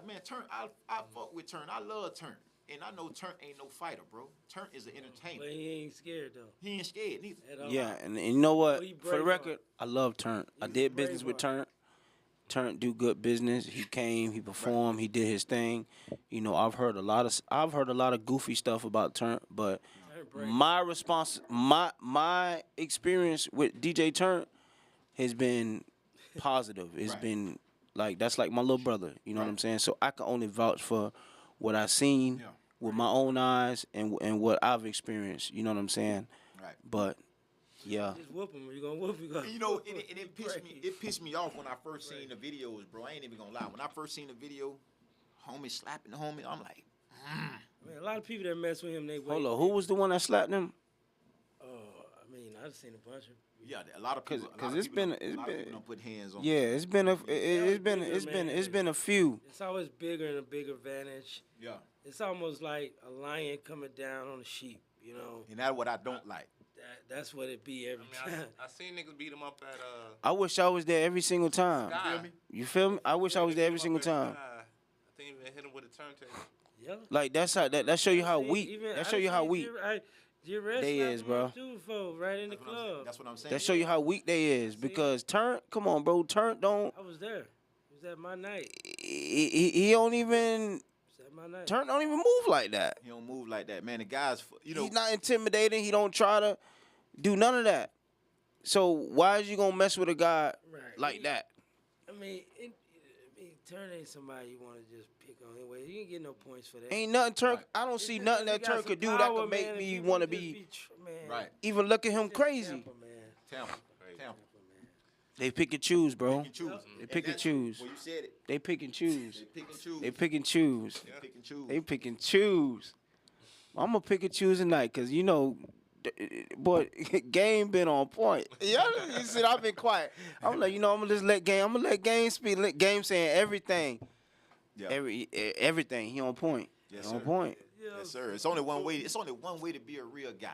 S1: man. Turn, I fuck with Turn. I love Turn, and I know Turn ain't no fighter, bro. Turn is an entertainer.
S2: But he ain't scared though.
S1: He ain't scared neither.
S2: At all.
S4: Yeah, and you know what?
S2: Oh, he
S4: For the
S2: Braveheart.
S4: record, I love Turn. I
S2: He's
S4: did
S2: a
S4: business with
S2: Braveheart.
S4: Turn. Turn do good business. He came, he performed, he did his thing. You know, I've heard a lot of goofy stuff about Turn, but
S2: Turn
S4: my experience with DJ Turn has been positive. It's
S1: Right.
S4: been like that's like my little brother. You know what I'm
S1: Right.
S4: saying? So I can only vouch for what I've seen
S1: Yeah.
S4: with my own eyes and what I've experienced. You know what I'm saying?
S1: Right.
S4: But yeah,
S2: Just whoop him. You gonna whoop him?
S1: And, you know, it pissed me off when I first seen the videos, bro. I ain't even gonna lie. When I first seen the video, homie slapping the homie, I'm like,
S2: Man, a lot of people that mess with him, they wait.
S4: hold on. Who was the one that slapped him?
S2: Oh, I mean, I've seen a bunch of.
S1: yeah, a lot of people.
S4: 'Cause
S1: a lot
S4: it's
S1: of people
S4: been-
S1: don't- a lot of people don't put hands on.
S4: Yeah, it's been a few.
S2: It's always bigger and a bigger advantage.
S1: Yeah.
S2: It's almost like a lion coming down on a sheep. You know,
S1: And that's what I don't like.
S2: that's what it be every time.
S3: I seen niggas beat him up at
S4: I wish I was there every single time.
S3: Sky.
S4: You feel me? I wish I was there every single time.
S3: I think even hit him with a turntable.
S2: Yeah.
S4: Like that show you how
S2: See,
S4: weak.
S2: even-
S4: That
S2: I
S4: show you
S2: done
S4: how
S2: seen
S4: weak.
S2: J-Red
S4: They
S2: slapped
S4: is,
S2: him
S4: bro.
S2: up too before, right in the club.
S1: That's what I'm saying.
S4: That show you how weak they is because Turn. Come on, bro. Turn don't.
S2: I was there. It was at my night.
S4: He don't even.
S2: It was at my night.
S4: Turn don't even move like that.
S1: He don't move like that, man. The guys, you know,
S4: He's not intimidating. He don't try to do none of that. So why is you gonna mess with a guy
S2: Right.
S4: like that?
S2: I mean, Turn ain't somebody you want to just pick on anyway. You ain't get no points for that.
S4: Ain't nothing Turn.
S1: Right.
S4: I don't
S2: It's
S4: see
S2: just
S4: nothing
S2: he
S4: that
S2: got
S4: Turn
S2: some
S4: could do that
S2: power,
S4: could make
S2: man, and
S4: me
S2: people
S4: want to
S2: just
S4: be
S2: man.
S1: right.
S4: even look at him
S2: Just
S4: crazy.
S2: Tampa, man.
S1: Tampa.
S2: Tampa, man.
S4: They pick and choose, bro.
S1: Pick and choose.
S4: They pick and choose.
S1: Well, you said it.
S4: They pick and choose.
S1: They pick and choose.
S4: They pick and choose.
S1: They pick and choose.
S4: They pick and choose. I'm gonna pick and choose tonight, cause you know, boy, game been on point. Yeah, you see, I've been quiet. I'm like, you know, I'm gonna just let game. I'm gonna let game speak. Let game saying everything.
S1: Yeah.
S4: Everything. He on point.
S1: Yes,
S4: He on
S1: sir.
S4: point.
S1: Yes, sir. It's only one way. It's only one way to be a real guy.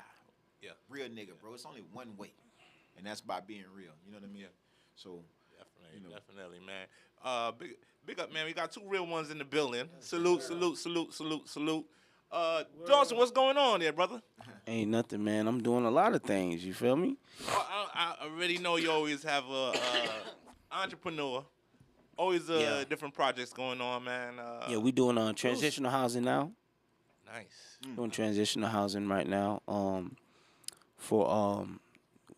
S3: Yeah.
S1: Real nigga, bro. It's only one way, and that's by being real. You know what I mean? So,
S3: Definitely,
S1: You know.
S3: definitely, man. Big up, man. We got two real ones in the building. Salute. Dawson, what's going on there, brother?
S4: Ain't nothing, man. I'm doing a lot of things. You feel me?
S3: I already know you always have a entrepreneur. Always
S4: Yeah.
S3: different projects going on, man.
S4: Yeah, we doing transitional housing now.
S3: Nice.
S4: Doing transitional housing right now.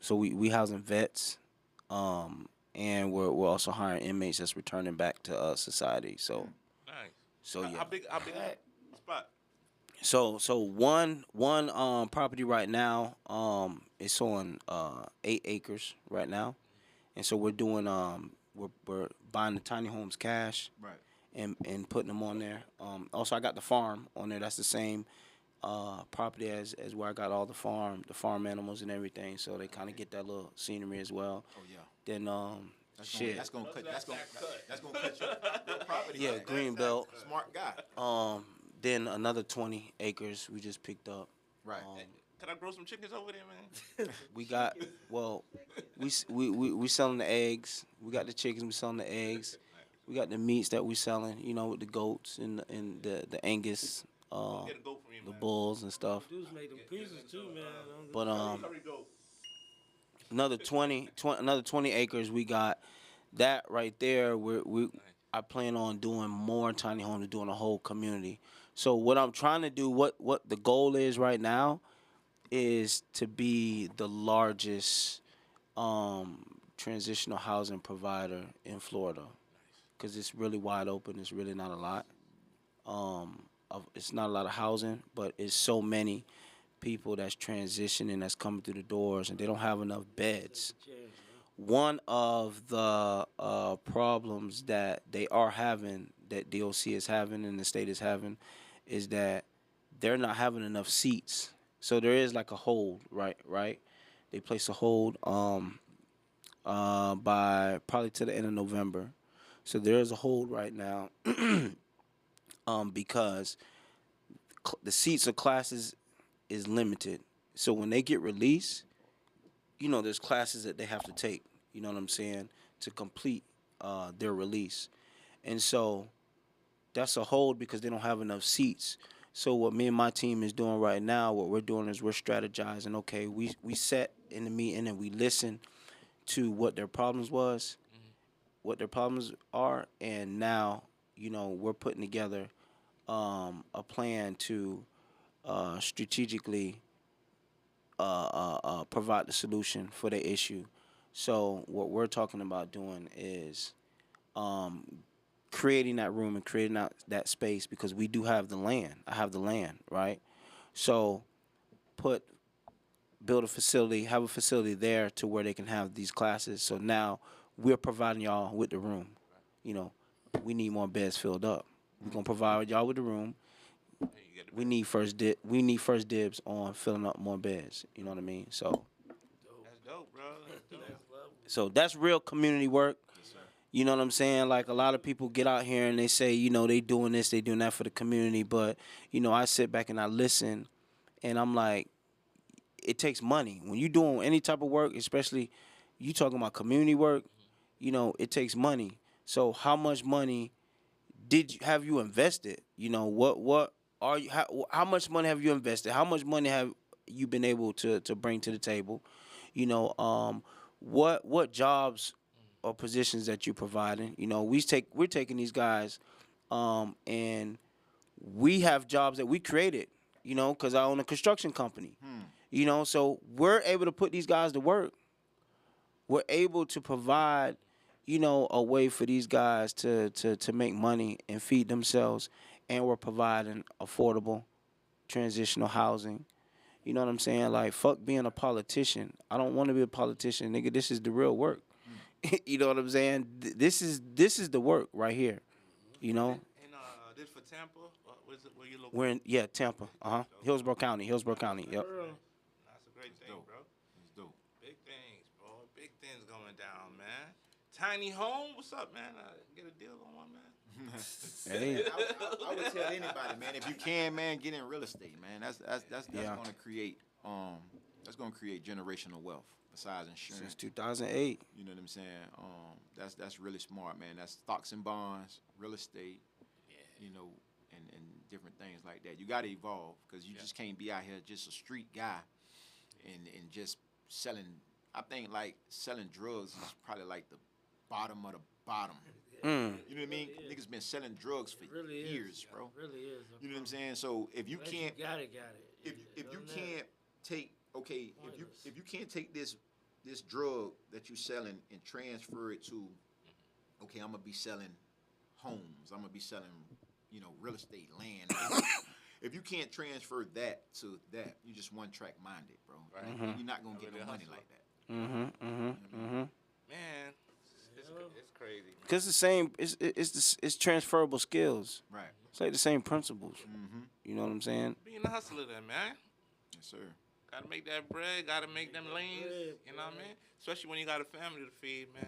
S4: So we housing vets, and we're also hiring inmates that's returning back to society. So
S3: Nice.
S4: yeah.
S3: How big is the spot?
S4: So one property right now it's on 8 acres right now, and so we're doing we're buying the tiny homes cash
S1: right.
S4: and putting them on there. Also I got the farm on there. That's the same property as where I got all the farm animals and everything. So they kind of get that little scenery as well.
S1: Oh yeah.
S4: Then
S1: That's gonna cut your property.
S4: yeah,
S1: back.
S4: Greenbelt.
S1: Smart guy.
S4: Then another 20 acres we just picked up.
S1: Right.
S3: Can I grow some chickens over there, man?
S4: We got we selling the eggs. We got the chickens. We selling the eggs. We got the meats that we selling. You know, with the goats and the Angus,
S3: Get a goat for me,
S4: the
S3: man.
S4: bulls and stuff.
S2: Dudes make them pieces too, man.
S4: But
S3: Curry goat.
S4: another 20 acres we got. That right there, I plan on doing more tiny homes, doing a whole community. So what I'm trying to do, what the goal is right now, is to be the largest transitional housing provider in Florida, because it's really wide open. It's really not a lot. It's not a lot of housing, but it's so many people that's transitioning, that's coming through the doors, and they don't have enough beds. One of the problems that they are having, that DOC is having and the state is having, is that they're not having enough seats. So there is like a hold, right? They place a hold by probably to the end of November. So there is a hold right now, because the seats of classes is limited. So when they get released, there's classes that they have to take. You know what I'm saying, to complete their release, and so that's a hold because they don't have enough seats. So what me and my team is doing right now, what we're doing is we're strategizing. Okay, we sat in the meeting and we listen to what their problems was, what their problems are, and now we're putting together a plan to strategically provide the solution for the issue. So what we're talking about doing is creating that room and creating that space because we do have the land. I have the land, right? So build a facility, have a facility there to where they can have these classes. So now we're providing y'all with the room. We need more beds filled up. We're gonna provide y'all with the room. We need first dibs on filling up more beds. You know what I mean? So
S3: That's dope, bro. That's dope.
S4: so that's real community work. You know what I'm saying? Like a lot of people get out here and they say, they doing this, they doing that for the community. But, I sit back and I listen and I'm like, it takes money. When you doing any type of work, especially you talking about community work, it takes money. So how much money have you invested? What are you, how much money have you invested? How much money have you been able to bring to the table? What jobs or positions that you're providing? We're taking these guys, and we have jobs that we created. Because I own a construction company. So we're able to put these guys to work. We're able to provide, a way for these guys to make money and feed themselves, and we're providing affordable transitional housing. You know what I'm saying? Like, fuck being a politician. I don't want to be a politician, nigga. This is the real work. You know what I'm saying? This is the work right here.
S3: And this for Tampa? Where you located?
S4: We're in Tampa. Hillsborough County. Yep.
S3: That's a great thing,
S1: dope.
S3: bro.
S1: It's dope.
S3: Big things, bro. Big things going down, man. Tiny home, what's up, man? Get a deal on one, man.
S4: Hey.
S1: I would tell anybody, man, if you can, man, get in real estate, man. That's gonna create generational wealth besides insurance.
S4: Since 2008.
S1: You know what I'm saying? That's really smart, man. That's stocks and bonds, real estate, and different things like that. You got to evolve because you just can't be out here just a street guy and just selling. I think like selling drugs is probably like the bottom of the bottom. You know what I mean? Niggas been selling drugs for years, bro.
S2: It really is.
S1: You know what I'm saying? So if you can't,
S2: got it.
S1: if you can't take if you can't take this drug that you're selling and transfer it to, okay, I'm gonna be selling homes, I'm gonna be selling, real estate, land. If you can't transfer that to that, you just one track minded, bro. Right? You're not gonna get no money like that.
S3: Man, it's crazy. Man.
S4: Cause the same, it's transferable skills.
S1: Right.
S4: It's like the same principles. You know what I'm saying?
S3: Being a hustler, then, man.
S1: Yes, sir.
S3: Gotta make that bread. Gotta make them lanes. You know what I mean? Especially when you got a family to feed, man.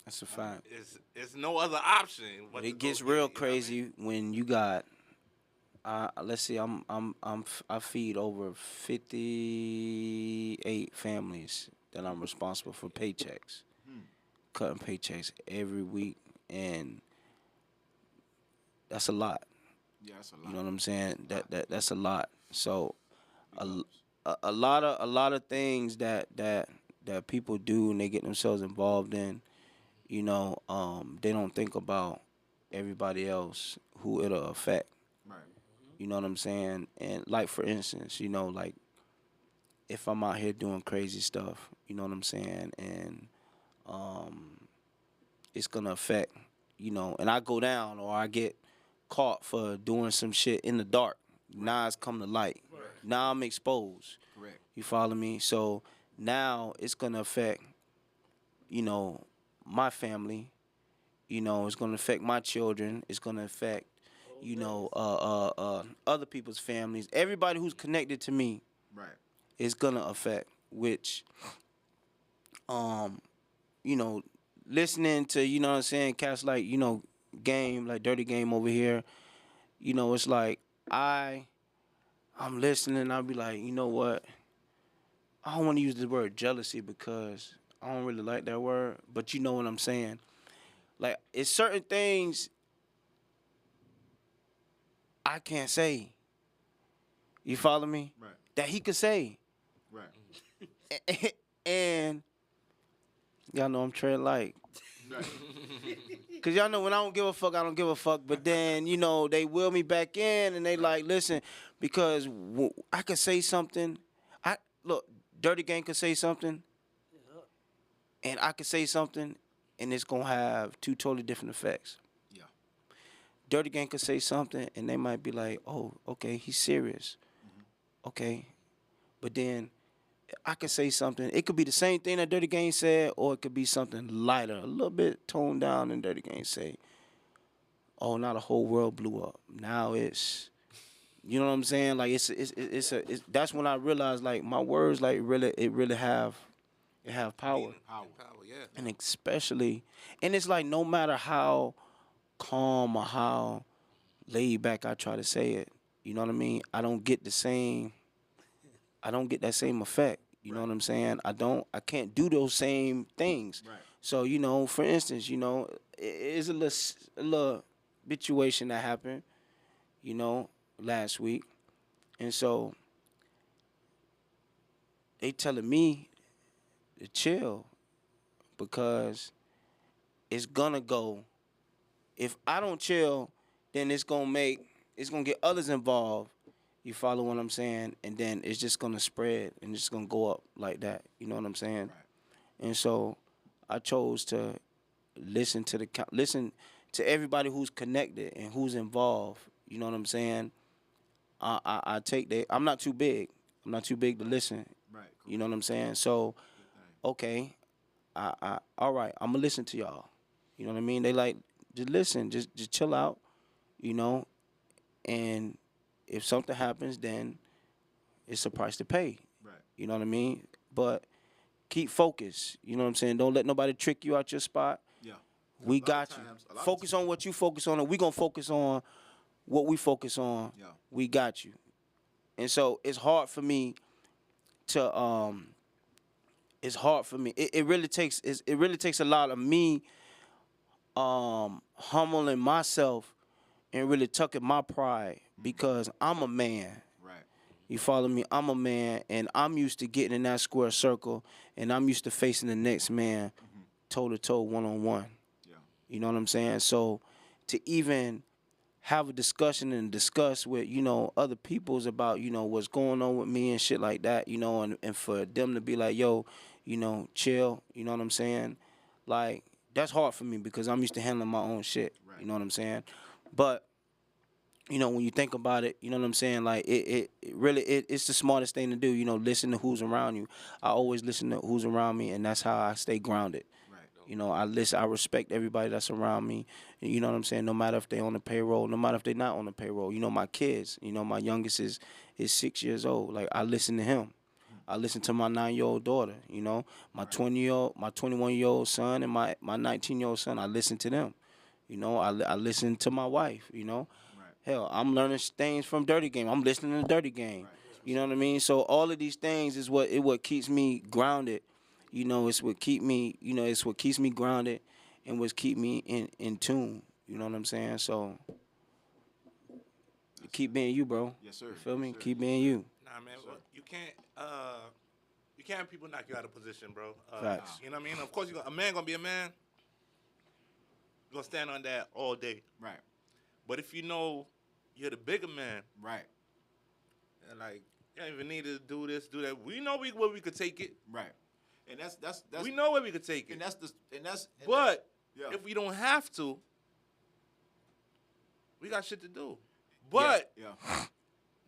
S4: That's a fact.
S3: It's no other option. But
S4: It gets real crazy when you got. Let's see. I feed over 58 families that I'm responsible for paychecks, cutting paychecks every week, and that's a lot.
S1: Yeah, that's a lot.
S4: You know what I'm saying? That's a lot. So, a lot of things that people do and they get themselves involved in, they don't think about everybody else who it'll affect.
S1: Right.
S4: You know what I'm saying? And like for instance, like if I'm out here doing crazy stuff, you know what I'm saying, and it's gonna affect, and I go down or I get caught for doing some shit in the dark. Now it's come to light. Right. Now I'm exposed.
S1: Correct.
S4: You follow me? So now it's gonna affect, my family. It's gonna affect my children. It's gonna affect, other people's families. Everybody who's connected to me.
S1: Right.
S4: Is gonna affect. Which you know, listening to, you know what I'm saying, cats like, you know, Game, like Dirty Game over here, you know, it's like I'm listening, I'll be like, you know what? I don't want to use the word jealousy because I don't really like that word, but you know what I'm saying. Like, it's certain things I can't say. You follow me?
S1: Right.
S4: That he could say.
S1: Right.
S4: And y'all know I'm tread light.
S1: Right.
S4: Cause y'all know when I don't give a fuck, I don't give a fuck. But then, you know, they will me back in and they like, listen, because I could say something. Look, Dirty Gang could say something, and I could say something, and it's gonna have two totally different effects.
S1: Yeah.
S4: Dirty Gang could say something, and they might be like, oh, okay, he's serious. Okay. But then I could say something. It could be the same thing that Dirty Gang said, or it could be something lighter, a little bit toned down than Dirty Gang say. Oh, now the whole world blew up. Now it's, you know what I'm saying? Like it's that's when I realized like my words like really have power.
S3: Power, yeah.
S4: And especially, and it's like no matter how calm or how laid back I try to say it, you know what I mean? I don't get that same effect. You know what I'm saying? I can't do those same things.
S1: Right.
S4: So, you know, for instance, you know, it's a little situation that happened, you know, last week. And so they telling me to chill because it's gonna go. If I don't chill, then it's gonna get others involved. You follow what I'm saying? And then it's just gonna spread and it's gonna go up like that. You know what I'm saying?
S1: Right.
S4: And so I chose to listen to everybody who's connected and who's involved. You know what I'm saying? I take that. I'm not too big. I'm not too big to listen.
S1: Right. Cool.
S4: You know what I'm saying? So, okay, all right, I'm gonna listen to y'all. You know what I mean? They like just listen, just chill out. You know, and if something happens, then it's a price to pay.
S1: Right.
S4: You know what I mean? But keep focused. You know what I'm saying? Don't let nobody trick you out your spot.
S1: Yeah.
S4: We
S1: A lot
S4: got
S1: of
S4: you.
S1: times- a lot of
S4: Focus on what you focus on, and we gonna focus on what we focus on.
S1: Yeah.
S4: We got you. And so it's hard for me to it's hard for me. It really takes a lot of me humbling myself and really tucking my pride because I'm a man.
S1: Right.
S4: You follow me? I'm a man, and I'm used to getting in that square circle, and I'm used to facing the next man toe to toe, one on one.
S1: Yeah.
S4: You know what I'm saying? So to even have a discussion and discuss with, you know, other peoples about, you know, what's going on with me and shit like that, you know, and for them to be like, yo, you know, chill, you know what I'm saying? Like, that's hard for me because I'm used to handling my own shit.
S1: Right.
S4: You know what I'm saying? But, you know, when you think about it, you know what I'm saying? Like, it really, it's the smartest thing to do, you know, listen to who's around you. I always listen to who's around me, and that's how I stay grounded.
S1: Right.
S4: You know, I respect everybody that's around me. You know what I'm saying? No matter if they on the payroll, no matter if they not on the payroll. You know, my kids, you know, my youngest is 6 years old. Like, I listen to him. I listen to my 9-year-old daughter, you know, my 21-year-old son and my 19-year-old son. I listen to them. You know, I listen to my wife, you know.
S1: Right.
S4: Hell, I'm learning things from Dirty Game. I'm listening to Dirty Game.
S1: Right.
S4: You know what I mean? So all of these things is what keeps me grounded. You know, it's what keeps me grounded and what keep me in tune. You know what I'm saying? So keep being you, bro.
S1: Yes, sir.
S4: You feel me?
S1: Yes, sir.
S4: Keep being you.
S3: Nah, man, well, you can't have people knock you out of position, bro.
S4: Facts.
S3: You know what I mean? Of course, a man gonna be a man. You gonna stand on that all day.
S1: Right.
S3: But if you know you're the bigger man,
S1: Right.
S3: and like you don't even need to do this, do that. We know where we could take it.
S1: Right. And that's
S3: We know where we could take it.
S1: and that's
S3: But
S1: yeah.
S3: if we don't have to, we got shit to do. But
S1: yeah.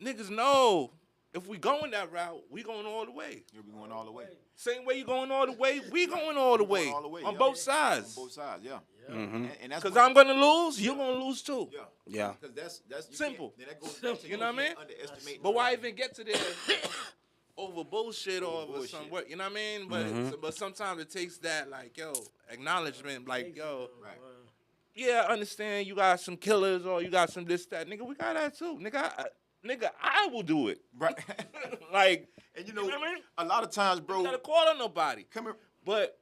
S3: niggas know if we going that route, we going all the way.
S1: You'll be going all the way.
S3: Same way you going all the way, we going all the way.
S1: all the way,
S3: On
S1: yeah.
S3: both sides.
S1: On both sides, yeah.
S4: Mm-hmm.
S1: And that's
S3: Because
S1: what-
S3: I'm gonna lose, you're gonna lose too.
S1: yeah.
S4: Yeah.
S1: Because that's you
S3: Simple.
S1: can't- Then that goes back to
S3: You know what I mean?
S1: Underestimate.
S3: But why even get to there? over bullshit or over
S1: bullshit.
S3: some work. You know what I mean? But but sometimes it takes that like acknowledgement. Like
S1: Right.
S3: yeah, I understand you got some killers or you got some this that. Nigga, we got that too. Nigga, I will do it.
S1: Right.
S3: Like,
S1: And
S3: you know what I mean?
S1: a lot of times, bro,
S3: You gotta call on nobody.
S1: coming
S3: But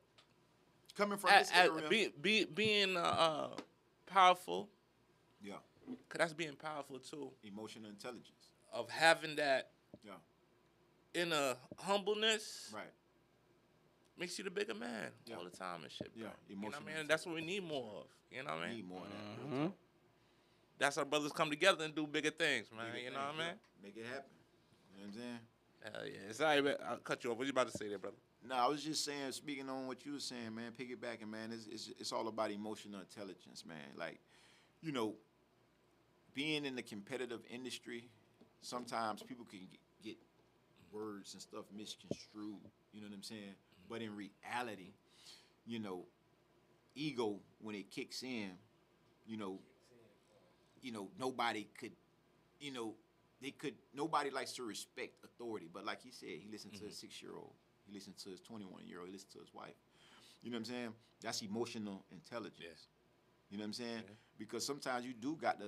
S1: from this area.
S3: being powerful,
S1: Yeah.
S3: cause that's being powerful too.
S1: Emotional intelligence.
S3: Of having that
S1: Yeah.
S3: inner humbleness
S1: Right.
S3: makes you the bigger man
S1: Yeah.
S3: all the time and shit. Bro.
S1: Yeah,
S3: You know what I
S1: emotional
S3: mean? That's what we need more of. You know what I
S1: Need
S3: mean?
S1: more of that.
S4: Mm-hmm.
S3: That's how brothers come together and do bigger things, man.
S1: Bigger
S3: You know what I
S1: things,
S3: mean?
S1: yeah. Make it happen. You know what I'm saying?
S3: Hell yeah. Sorry, man. I'll cut you off. What you about to say there, brother?
S1: No, I was just saying, speaking on what you were saying, man, piggybacking, man, it's all about emotional intelligence, man. Like, you know, being in the competitive industry, sometimes people can get words and stuff misconstrued, you know what I'm saying? But in reality, you know, ego, when it kicks in, you know, nobody could, nobody likes to respect authority. But like he said, he listened to his 6-year-old. He listened to his 21-year-old. He listened to his wife. You know what I'm saying? That's emotional intelligence.
S3: Yes.
S1: You know what I'm saying?
S3: Yeah.
S1: Because sometimes you do got to,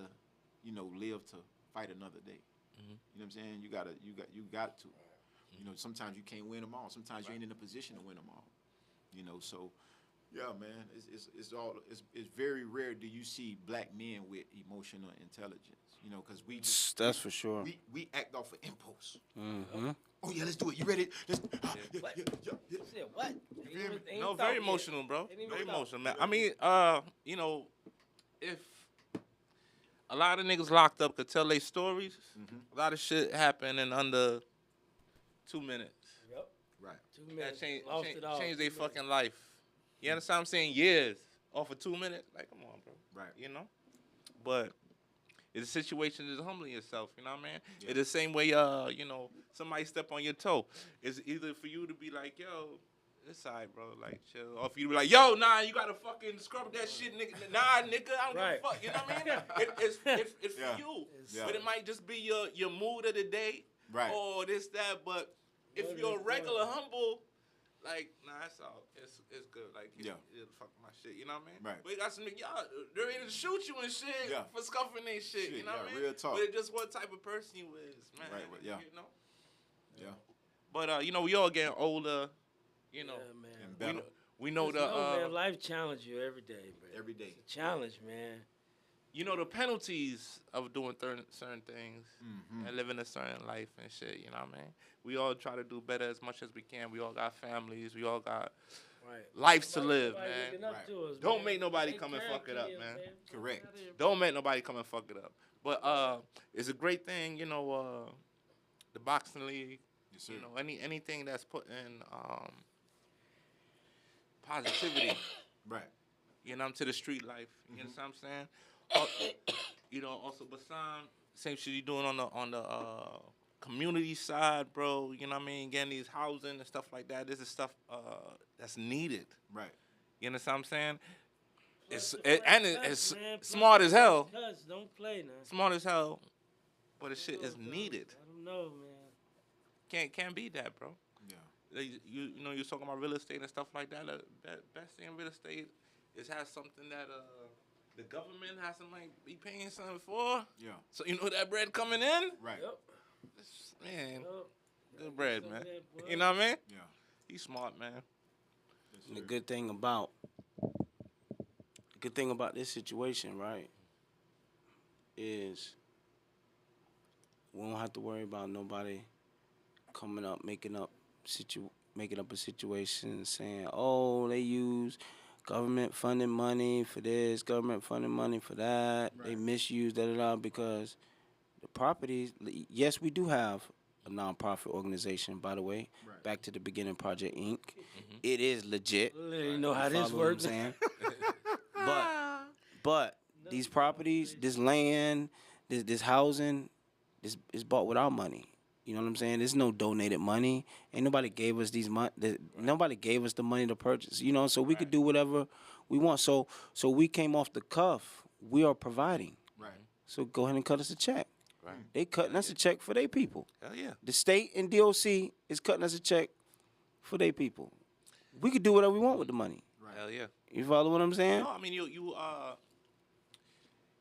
S1: live to fight another day.
S3: Mhm.
S1: You know what I'm saying? You got to. You know, sometimes you can't win them all. Sometimes you ain't in a position to win them all. You know, so yeah, man, it's very rare do you see black men with emotional intelligence. You know, because
S4: That's for sure.
S1: we act off of impulse.
S4: Mm-hmm.
S1: Oh yeah, let's do it. You ready? Let's.
S2: What?
S1: Yeah.
S2: Shit, what?
S3: No, very emotional, bro. Very emotional, man. I mean, if a lot of niggas locked up could tell their stories, a lot of shit happened in under 2 minutes.
S2: Yep.
S1: Right.
S2: 2
S3: That
S2: minutes.
S3: change
S2: Lost it all.
S3: their fucking life. You understand what I'm saying? Years off of 2 minutes. Like, come on, bro.
S1: Right.
S3: You know? But it's a situation that's humbling yourself, you know what I mean?
S1: Yeah.
S3: It's the same way, somebody step on your toe. It's either for you to be like, yo, it's all right, bro, like, chill. Or for you to be like, yo, nah, you gotta fucking scrub that shit, nigga. Nah, nigga, I don't give a fuck. You know what I mean? It's
S1: Yeah.
S3: for you.
S1: Yeah.
S3: But it might just be your mood of the day.
S1: Right.
S3: Or this, that. But if
S2: What
S3: you're
S2: is-
S3: regular humble, like, nah, it's all, it's good. Like,
S1: Yeah.
S3: it'll fuck my shit, you know what I mean?
S1: Right.
S3: But you got some niggas, y'all, they're ready to shoot you and shit
S1: Yeah.
S3: for scuffing their shit, you know what I mean?
S1: real talk.
S3: But it's just what type of person you is, man.
S1: Right, yeah.
S3: You know?
S1: Yeah.
S3: But, we all getting older, you know.
S2: Yeah, man.
S1: And
S3: We
S1: better
S3: know, we know
S2: Just
S3: the,
S2: man, life challenge you every day, bro.
S1: every day.
S2: It's a challenge, man.
S3: you know, the penalties of doing certain things
S1: Mm-hmm.
S3: and living a certain life and shit, you know what I mean? We all try to do better as much as we can. We all got families. We all got
S2: Right.
S3: lives to live,
S2: Nobody
S3: man.
S2: looking up
S1: Right.
S2: to us,
S3: Don't
S2: man.
S3: make nobody
S2: Take
S3: come and
S2: care
S3: fuck
S2: of
S3: it up,
S2: kids,
S3: man.
S1: Correct.
S3: Don't make nobody come and fuck it up. But it's a great thing, you know, the boxing league,
S1: Yes, sir.
S3: you know, anything that's putting positivity,
S1: Right.
S3: you know, to the street life. You know what I'm saying? You know, also Basan, same shit you doing on the community side, bro. You know what I mean? Getting these housing and stuff like that. This is stuff that's needed.
S1: Right.
S3: You understand what I'm saying? It's
S2: Plus the
S3: and
S2: cuts,
S3: it's
S2: man. Plus
S3: smart
S2: the
S3: as hell.
S2: cuts, don't play now.
S3: Smart as hell, but the shit is needed.
S2: I don't know, man.
S3: Can't beat that, bro.
S1: Yeah.
S3: Like, you know, you're talking about real estate and stuff like that. The best thing in real estate is have something that the government has to like be paying something for.
S1: Yeah.
S3: So you know that bread coming in.
S1: Right.
S2: Yep.
S3: Man,
S2: Yep.
S3: good bread,
S2: Some
S3: man.
S2: of that, boy.
S3: You know what I mean?
S1: Yeah.
S3: He's smart, man.
S1: Yes,
S4: And the
S1: sir.
S4: good thing about this situation, right, is we don't have to worry about nobody coming up making up a situation saying, oh, they use government funding money for this, government funding money for that. They
S1: Right.
S4: misuse because the properties. Yes, we do have a nonprofit organization, by the way.
S1: Right.
S4: Back to the beginning, Project Inc. It is legit.
S2: You know how
S4: You
S2: this
S4: follow what I'm
S2: works.
S4: saying? But these properties, this land, this housing, this is bought with our money. You know what I'm saying? There's no donated money. Ain't nobody gave us nobody gave us the money to purchase. You know, so we could do whatever we want. So we came off the cuff. We are providing.
S1: Right.
S4: So go ahead and cut us a check.
S3: Right.
S4: They cutting us a check for their people.
S3: Hell yeah.
S4: The state and DOC is cutting us a check for their people. We could do whatever we want with the money.
S3: Hell yeah.
S4: You follow what I'm saying?
S3: No, I mean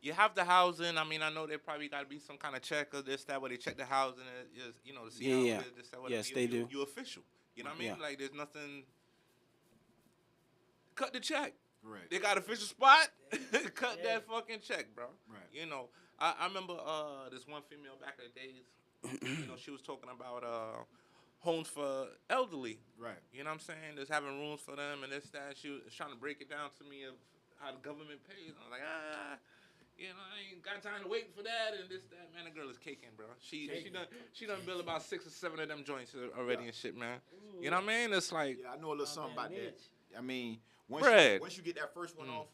S3: you have the housing. I mean, I know there probably got to be some kind of check or this, that, where they check the housing, to see how it is, this, that, whatever.
S4: Yes, they do.
S3: You official. You know what I mean?
S4: Yeah.
S3: Like, there's nothing. Cut the check.
S1: Right.
S3: They got official spot. Cut that fucking check, bro.
S1: Right.
S3: You know, I remember this one female back in the days. She was talking about homes for elderly.
S1: Right.
S3: You know what I'm saying? Just having rooms for them and this, that. She was trying to break it down to me of how the government pays. I was like, I ain't got time to wait for that and this, that. Man, the girl is caking, bro. She done built about 6 or 7 of them joints already and shit, man. You know what I mean? It's like,
S1: Yeah, I know a little something about that. I mean, once you get that first one off,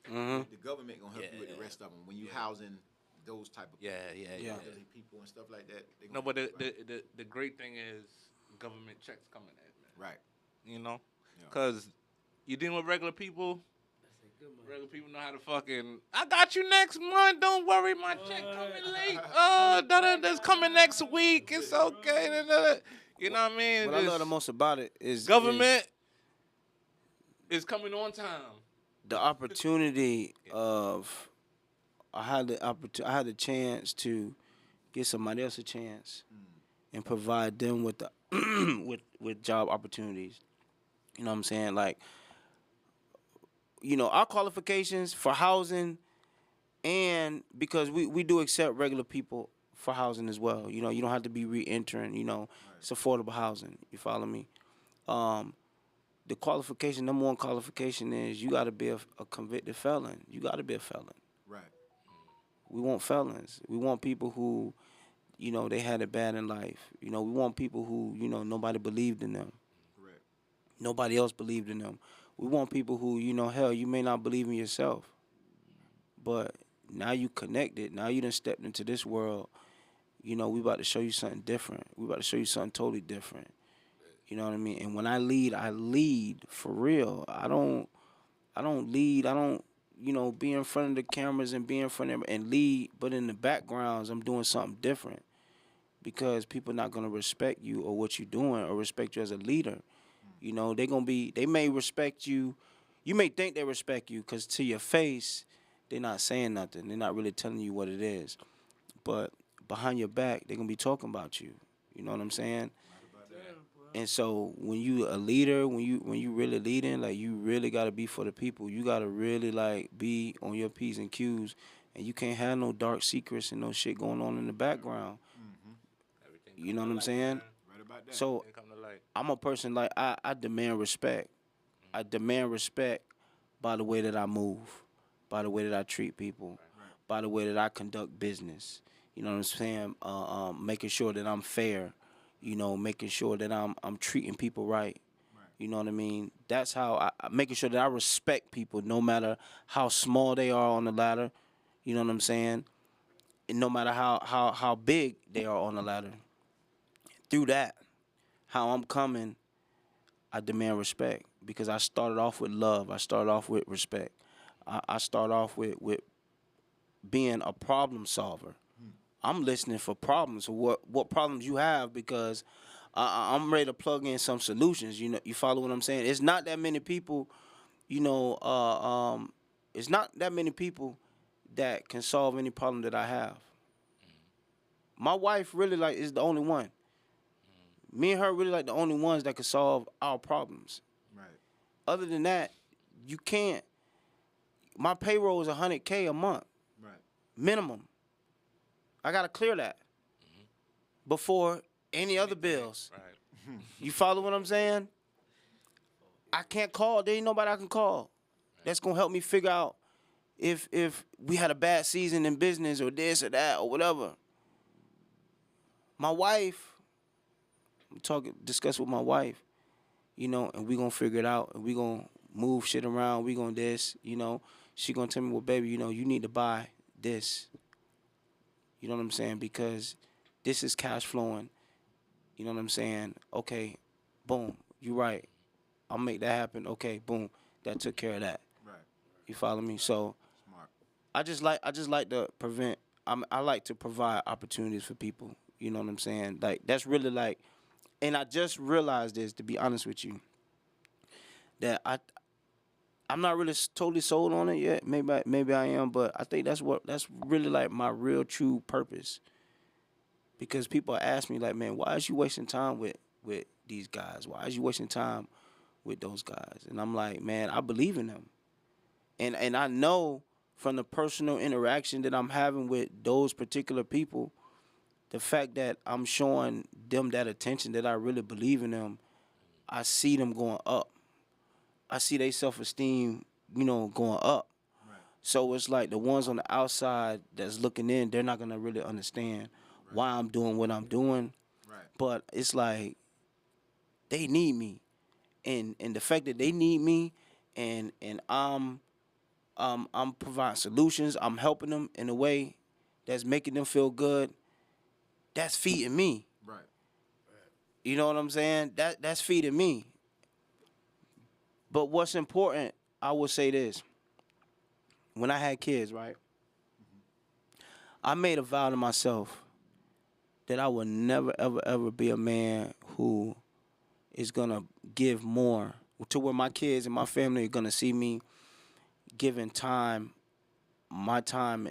S1: the government gonna help you with the rest of them. When you housing those type of elderly people and stuff like that.
S3: No, but the great thing is government checks coming in, man.
S1: Right.
S3: You know? Because you dealing with regular people. Regular people know how to fucking, I got you next month. Don't worry, my check coming late. Oh, that's coming next week. It's okay. You know what I mean?
S4: What I love the most about it is
S3: government is coming on time.
S4: The opportunity of I had the chance to give somebody else a chance and provide them with the with job opportunities. You know what I'm saying? Like, our qualifications for housing, and because we do accept regular people for housing as well. You don't have to be re-entering. It's affordable housing. You follow me? The qualification, number one qualification is you got to be a convicted felon. You got to be a felon.
S1: Right.
S4: We want felons. We want people who, they had it bad in life. We want people who, nobody believed in them.
S1: Correct. Nobody
S4: else believed in them. We want people who, hell, you may not believe in yourself, but now you connected. Now you done stepped into this world. We about to show you something different. We about to show you something totally different. You know what I mean? And when I lead for real. I don't lead. I don't, be in front of the cameras and be in front of and lead. But in the backgrounds, I'm doing something different because people not gonna respect you or what you're doing or respect you as a leader. They may respect you. You may think they respect you because to your face, they're not saying nothing. They're not really telling you what it is. But behind your back, they're going to be talking about you. You know what I'm saying? And so when you a leader, when you really leading, like you really got to be for the people. You got to really like be on your P's and Q's. And you can't have no dark secrets and no shit going on in the background. You know what I'm saying?
S1: Right about that.
S4: So I'm a person like I demand respect. I demand respect by the way that I move, by the way that I treat people, by the way that I conduct business. You know what I'm saying? Making sure that I'm fair. Making sure that I'm treating people right. You know what I mean? That's how making sure that I respect people no matter how small they are on the ladder. You know what I'm saying? And no matter how big they are on the ladder. Through that, how I'm coming, I demand respect because I started off with love. I started off with respect. I start off with being a problem solver. I'm listening for problems. What problems you have because I'm ready to plug in some solutions. You follow what I'm saying? It's not that many people. It's not that many people that can solve any problem that I have. My wife really is the only one. Me and her really the only ones that can solve our problems.
S1: Right.
S4: Other than that, you can't. My payroll is $100K a month.
S1: Right.
S4: Minimum. I gotta clear that before any other bills.
S3: Right.
S4: You follow what I'm saying? I can't call. There ain't nobody I can call that's gonna help me figure out if we had a bad season in business or this or that or whatever. My wife, discuss with my wife, and we gonna figure it out and we gonna move shit around. We gonna this, she gonna tell me, well, baby, you need to buy this. You know what I'm saying? Because this is cash flowing. You know what I'm saying? Okay, boom, you right. I'll make that happen. Okay, boom, that took care of that.
S1: Right.
S4: You follow me? So
S1: Smart.
S4: I just like to prevent I like to provide opportunities for people. You know what I'm saying? Like that's really like, and I just realized this, to be honest with you, that I'm not really totally sold on it yet. Maybe I am, but I think that's really like my real true purpose. Because people ask me like, man, why is you wasting time with these guys? Why is you wasting time with those guys? And I'm like, man, I believe in them. And I know from the personal interaction that I'm having with those particular people, the fact that I'm showing them that attention, that I really believe in them, I see them going up. I see their self-esteem, going up.
S1: Right.
S4: So it's like the ones on the outside that's looking in, they're not going to really understand why I'm doing what I'm doing.
S1: Right.
S4: But it's like they need me. And the fact that they need me and I'm providing solutions, I'm helping them in a way that's making them feel good, that's feeding me.
S1: Right.
S4: You know what I'm saying? That's feeding me. But what's important, I will say this. When I had kids, right? I made a vow to myself that I would never, ever, ever be a man who is going to give more to where my kids and my family are going to see me giving time, my time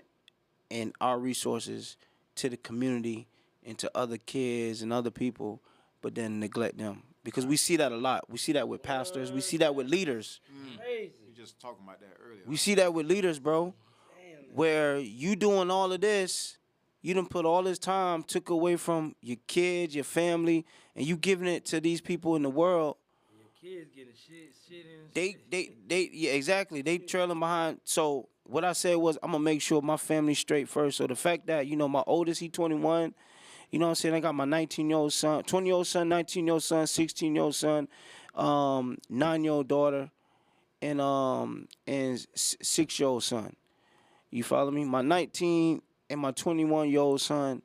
S4: and our resources to the community and to other kids and other people, but then neglect them. Because we see that a lot. We see that with pastors. We see that with leaders.
S2: Crazy.
S1: We just talking about that earlier.
S4: We see that with leaders, bro,
S2: Damn.
S4: where you doing all of this, you done put all this time, took away from your kids, your family, and you giving it to these people in the world.
S2: Your kids getting shit in.
S4: They yeah, exactly. They trailing behind. So what I said was, I'm gonna make sure my family's straight first. So the fact that, my oldest, he 21, you know what I'm saying? I got my 19-year-old son, 20-year-old son, 19-year-old son, 16-year-old son, 9-year-old daughter, and 6-year-old son. You follow me? My 19 and my 21-year-old son,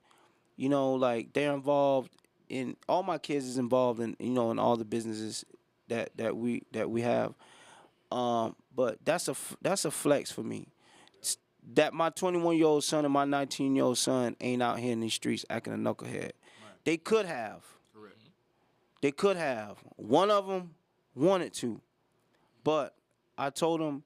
S4: like they're involved in, all my kids is involved in, in all the businesses that we have. But that's a flex for me. That my 21-year-old son and my 19-year-old son ain't out here in these streets acting a knucklehead. Right. They could have.
S1: Correct.
S4: They could have. One of them wanted to, but I told them,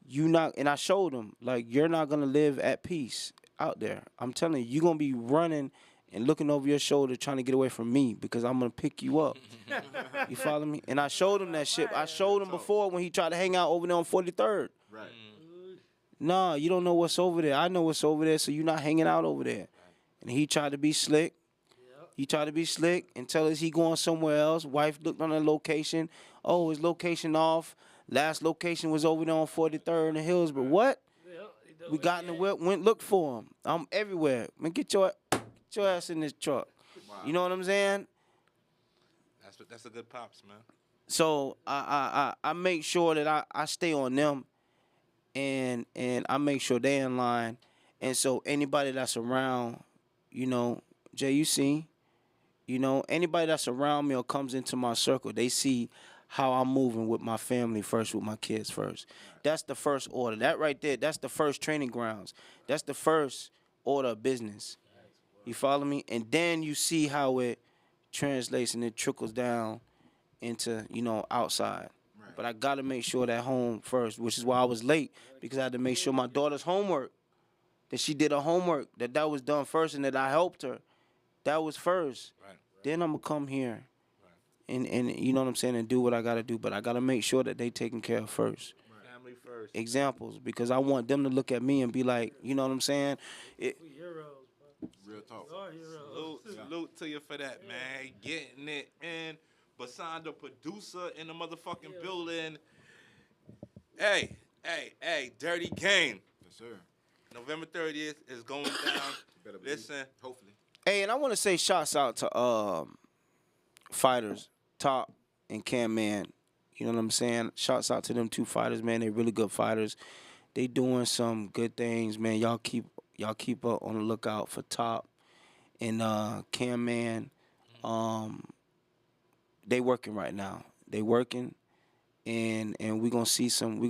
S4: and I showed them, like, you're not gonna live at peace out there. I'm telling you, you're gonna be running and looking over your shoulder trying to get away from me because I'm gonna pick you up. You follow me? And I showed him that shit. I showed him before when he tried to hang out over there on 43rd.
S1: Right.
S4: Nah, you don't know what's over there. I know what's over there, so you're not hanging out over there. And he tried to be slick.
S2: Yep.
S4: He tried to be slick and tell us he going somewhere else. Wife looked on the location. Oh, his location off. Last location was over there on 43rd in Hillsborough. What?
S2: Yep.
S4: We got in the whip, went looked for him. I'm everywhere. Man, get your ass in this truck.
S1: Wow.
S4: You know what I'm saying?
S3: That's a good pops, man.
S4: So I make sure that I stay on them, and I make sure they in line. And so anybody that's around, JUC, anybody that's around me or comes into my circle, they see how I'm moving with my family first, with my kids first. That's the first order. That right there, that's the first training grounds. That's the first order of business. You follow me? And then you see how it translates and it trickles down into, outside.
S1: Right.
S4: But I got to make sure that home first, which is why I was late, because I had to make sure my daughter's homework, that she did her homework, that was done first, and that I helped her. That was first.
S3: Right.
S4: Then I'm going to come here and you know what I'm saying, and do what I got to do. But I got to make sure that they taken care of first.
S3: Family first.
S4: Examples, because I want them to look at me and be like, you know what I'm saying?
S2: We heroes, bro.
S1: Real talk.
S2: We are heroes.
S3: Salute to you for that, man. Getting it in. Basanda, producer in the motherfucking building. Hey, Dirty Game.
S1: Yes, sir.
S3: November 30th is going down.
S1: Better believe.
S3: Listen.
S1: Hopefully.
S4: Hey, and I want to say shouts out to fighters, Top and Cam Man. You know what I'm saying? Shouts out to them two fighters, man. They really good fighters. They doing some good things, man. Y'all keep up on the lookout for Top and Cam Man. They working right now. They working, and we're gonna see some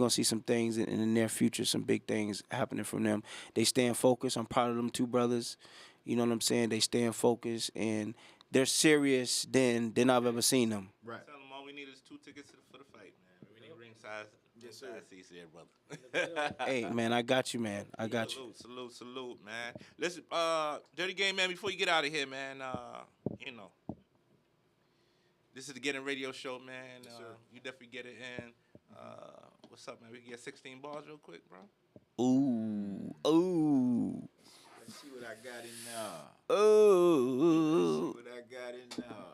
S4: things in the near future, some big things happening from them. They staying focused. I'm proud of them two brothers. You know what I'm saying? They staying focused and they're serious than I've ever seen them.
S1: Right.
S3: Tell them all we need is 2 tickets for the fight, man. We need ringside
S1: Yes, sir.
S3: seats there, brother.
S4: Hey man, I got you, man. I got you.
S3: Salute, man. Listen, Dirty Game, man. Before you get out of here, man, you know, this is the Getting Radio Show, man.
S1: Yes, sir.
S3: You definitely get it in. What's up, man? We can get 16 bars real quick, bro.
S4: Ooh.
S1: Let's see what I got in now.
S4: Ooh.
S1: Let's see what I got in now.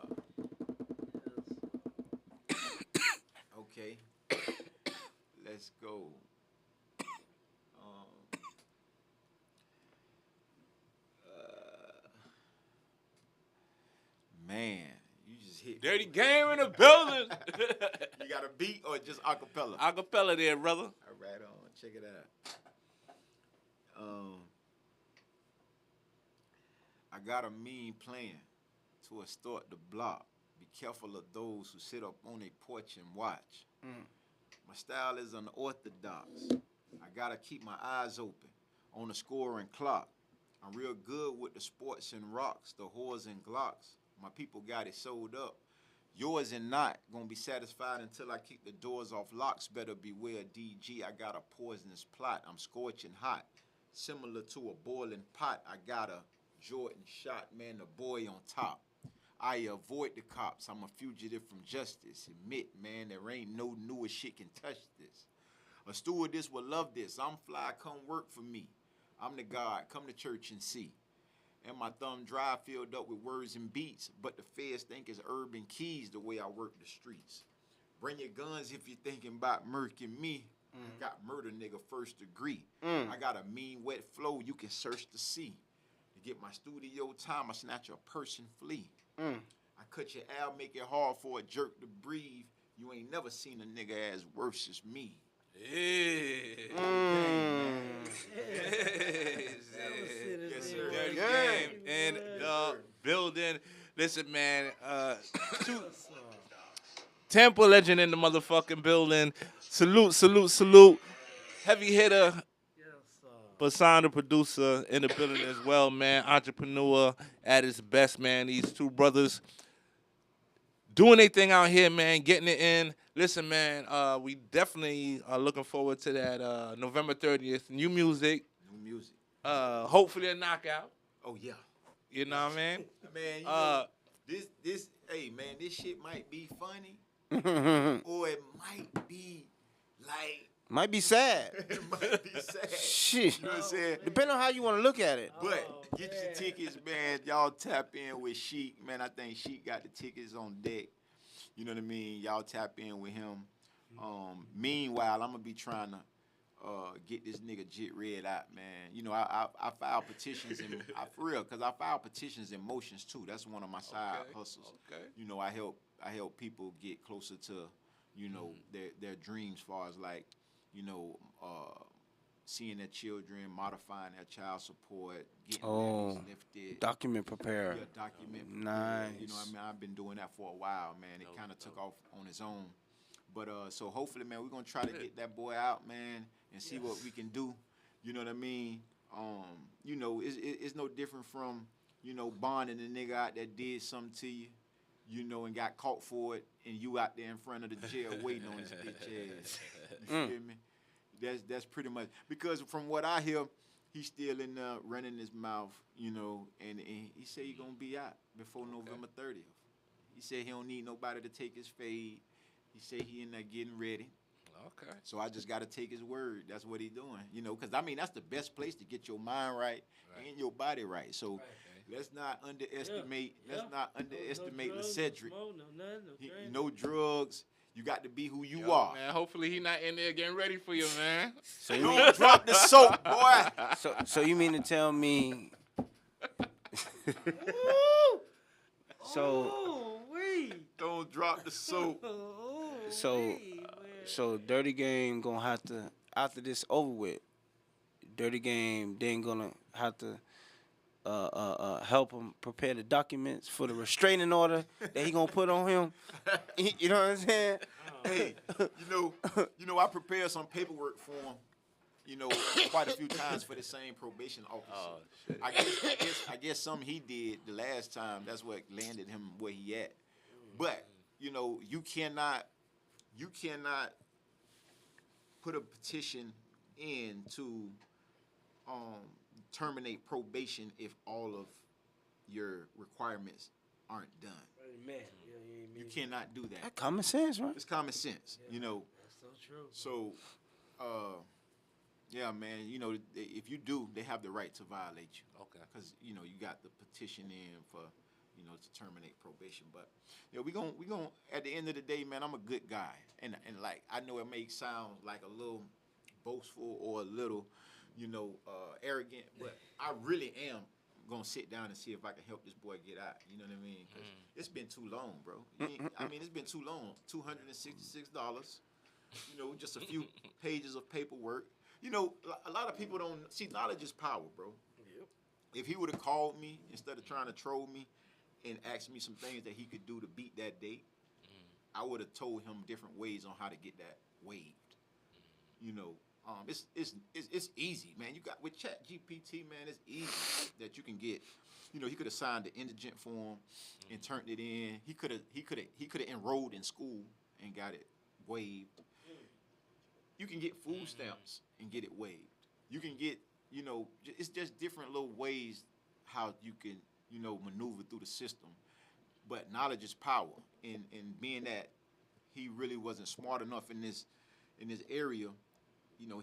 S1: Okay. Let's go. Man, you just hit
S3: Dirty Game in the building.
S1: You got a beat or just acapella?
S3: Acapella there, brother.
S1: All right, on. Check it out. I got a mean plan to extort the block. Be careful of those who sit up on a porch and watch. My style is unorthodox. I gotta keep my eyes open on the scoring clock. I'm real good with the sports and rocks, the whores and glocks. My people got it sold up. Yours and not gonna be satisfied until I keep the doors off locks. Better beware, DG. I got a poisonous plot. I'm scorching hot, similar to a boiling pot. I got a Jordan shot, man, the boy on top. I avoid the cops. I'm a fugitive from justice. Admit, man, there ain't no newer shit can touch this. A stewardess will love this. I'm fly, come work for me. I'm the God, come to church and see. And my thumb drive filled up with words and beats, but the feds think it's urban keys the way I work the streets. Bring your guns if you're thinking about murking me. I got murder, nigga, first degree. I got a mean, wet flow you can search to see. To get my studio time, I snatch a purse and flee. I cut your L, make it hard for a jerk to breathe. You ain't never seen a nigga as worse as me.
S3: Yeah.
S1: Yes, sir.
S3: Dirty Game in the building. Listen, man. Tampa legend in the motherfucking building. Salute. Heavy hitter. Basan, the producer, in the building as well, man. Entrepreneur at his best, man. These two brothers doing their thing out here, man. Getting it in. Listen, man, we definitely are looking forward to that November 30th. New music. Hopefully a knockout.
S1: Oh, yeah.
S3: You know what I mean?
S1: Man, you know, this, hey, man, this shit might be funny, or it might be like,
S4: Might be sad.
S1: it might be sad.
S4: Shit.
S1: You know what I'm saying?
S4: Depending on how you want to look at it.
S1: But get your tickets, man. Y'all tap in with Sheik. Man, I think Sheik got the tickets on deck. You know what I mean? Y'all tap in with him. Meanwhile, I'm going to be trying to get this nigga Jit Red out, man. You know, I file petitions, for real, because I file petitions in motions, too. That's one of my side hustles.
S3: Okay.
S1: You know, I help people get closer to, you know, their dreams as far as, like, you know, seeing their children, modifying their child support, getting marriages lifted.
S4: Document prepare.
S1: Yeah, document prepare.
S4: Nice.
S1: You know what I mean? I've been doing that for a while, man. It kind of took off on its own. But so hopefully, man, we're going to try to get that boy out, man, and see what we can do. You know what I mean? You know, it's no different from, you know, bonding a nigga out that did something to you, you know, and got caught for it, and you out there in front of the jail waiting on his bitch ass. You feel me? That's pretty much, because from what I hear, he's still in there running his mouth, you know, and he said he's going to be out before November 30th. He said he don't need nobody to take his fade. He said he in there getting ready.
S3: Okay.
S1: So I just got to take his word. That's what he doing, you know, because, I mean, that's the best place to get your mind right and your body right. So let's not underestimate, the Cedric. No drugs. You got to be who you are.
S3: Man, hopefully he not in there getting ready for you, man.
S4: So you
S1: Don't drop the soap, boy.
S4: So you mean to tell me?
S1: Don't drop the soap.
S4: So Dirty Game gonna have to, after this over with, Dirty Game then gonna have to help him prepare the documents for the restraining order that he gonna put on him. You know what I'm saying?
S1: Hey, I prepared some paperwork for him. Quite a few times for the same probation officer.
S3: Oh, shit.
S1: I guess something he did the last time. That's what landed him where he at. But you cannot put a petition in to terminate probation if all of your requirements aren't done.
S2: Man,
S1: You cannot do that.
S4: That's common sense, right?
S1: It's common sense,
S2: That's so true.
S1: So, yeah, man, if you do, they have the right to violate you.
S3: Okay.
S1: Because, you got the petition in for, to terminate probation. But, we gon' at the end of the day, man, I'm a good guy. And like, I know it may sound like a little boastful or a little, arrogant, but I really am gonna sit down and see if I can help this boy get out. You know what I mean? 'Cause it's been too long, bro. It's been too long. $266. Just a few pages of paperwork. A lot of people don't see knowledge is power, bro.
S2: Yep.
S1: If he would have called me instead of trying to troll me and asked me some things that he could do to beat that date, I would have told him different ways on how to get that waived. It's easy, man. You got with Chat GPT, man. It's easy that you can get. He could have signed the indigent form and turned it in. He could have enrolled in school and got it waived. You can get food stamps and get it waived. You can get, it's just different little ways how you can, maneuver through the system. But knowledge is power, and being that he really wasn't smart enough in this area,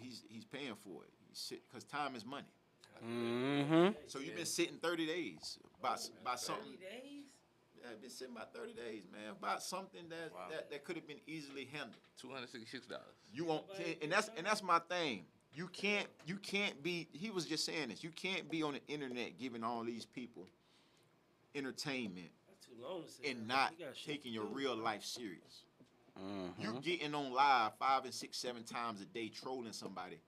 S1: he's paying for it. Because time is money.
S4: Mm-hmm.
S1: So you've been sitting 30 days by something.
S2: 30 days?
S1: Yeah, I've been sitting about 30 days, man, about something that could have been easily handled.
S3: $266.
S1: You won't, and that's my thing. You can't be. He was just saying this. You can't be on the internet giving all these people entertainment
S2: That's too long to sit
S1: and
S2: down.
S1: not
S2: You got shit
S1: taking
S2: to
S1: your
S2: do.
S1: real life serious.
S4: Mm-hmm.
S1: You getting on live 5 and 6, 7 times a day trolling somebody,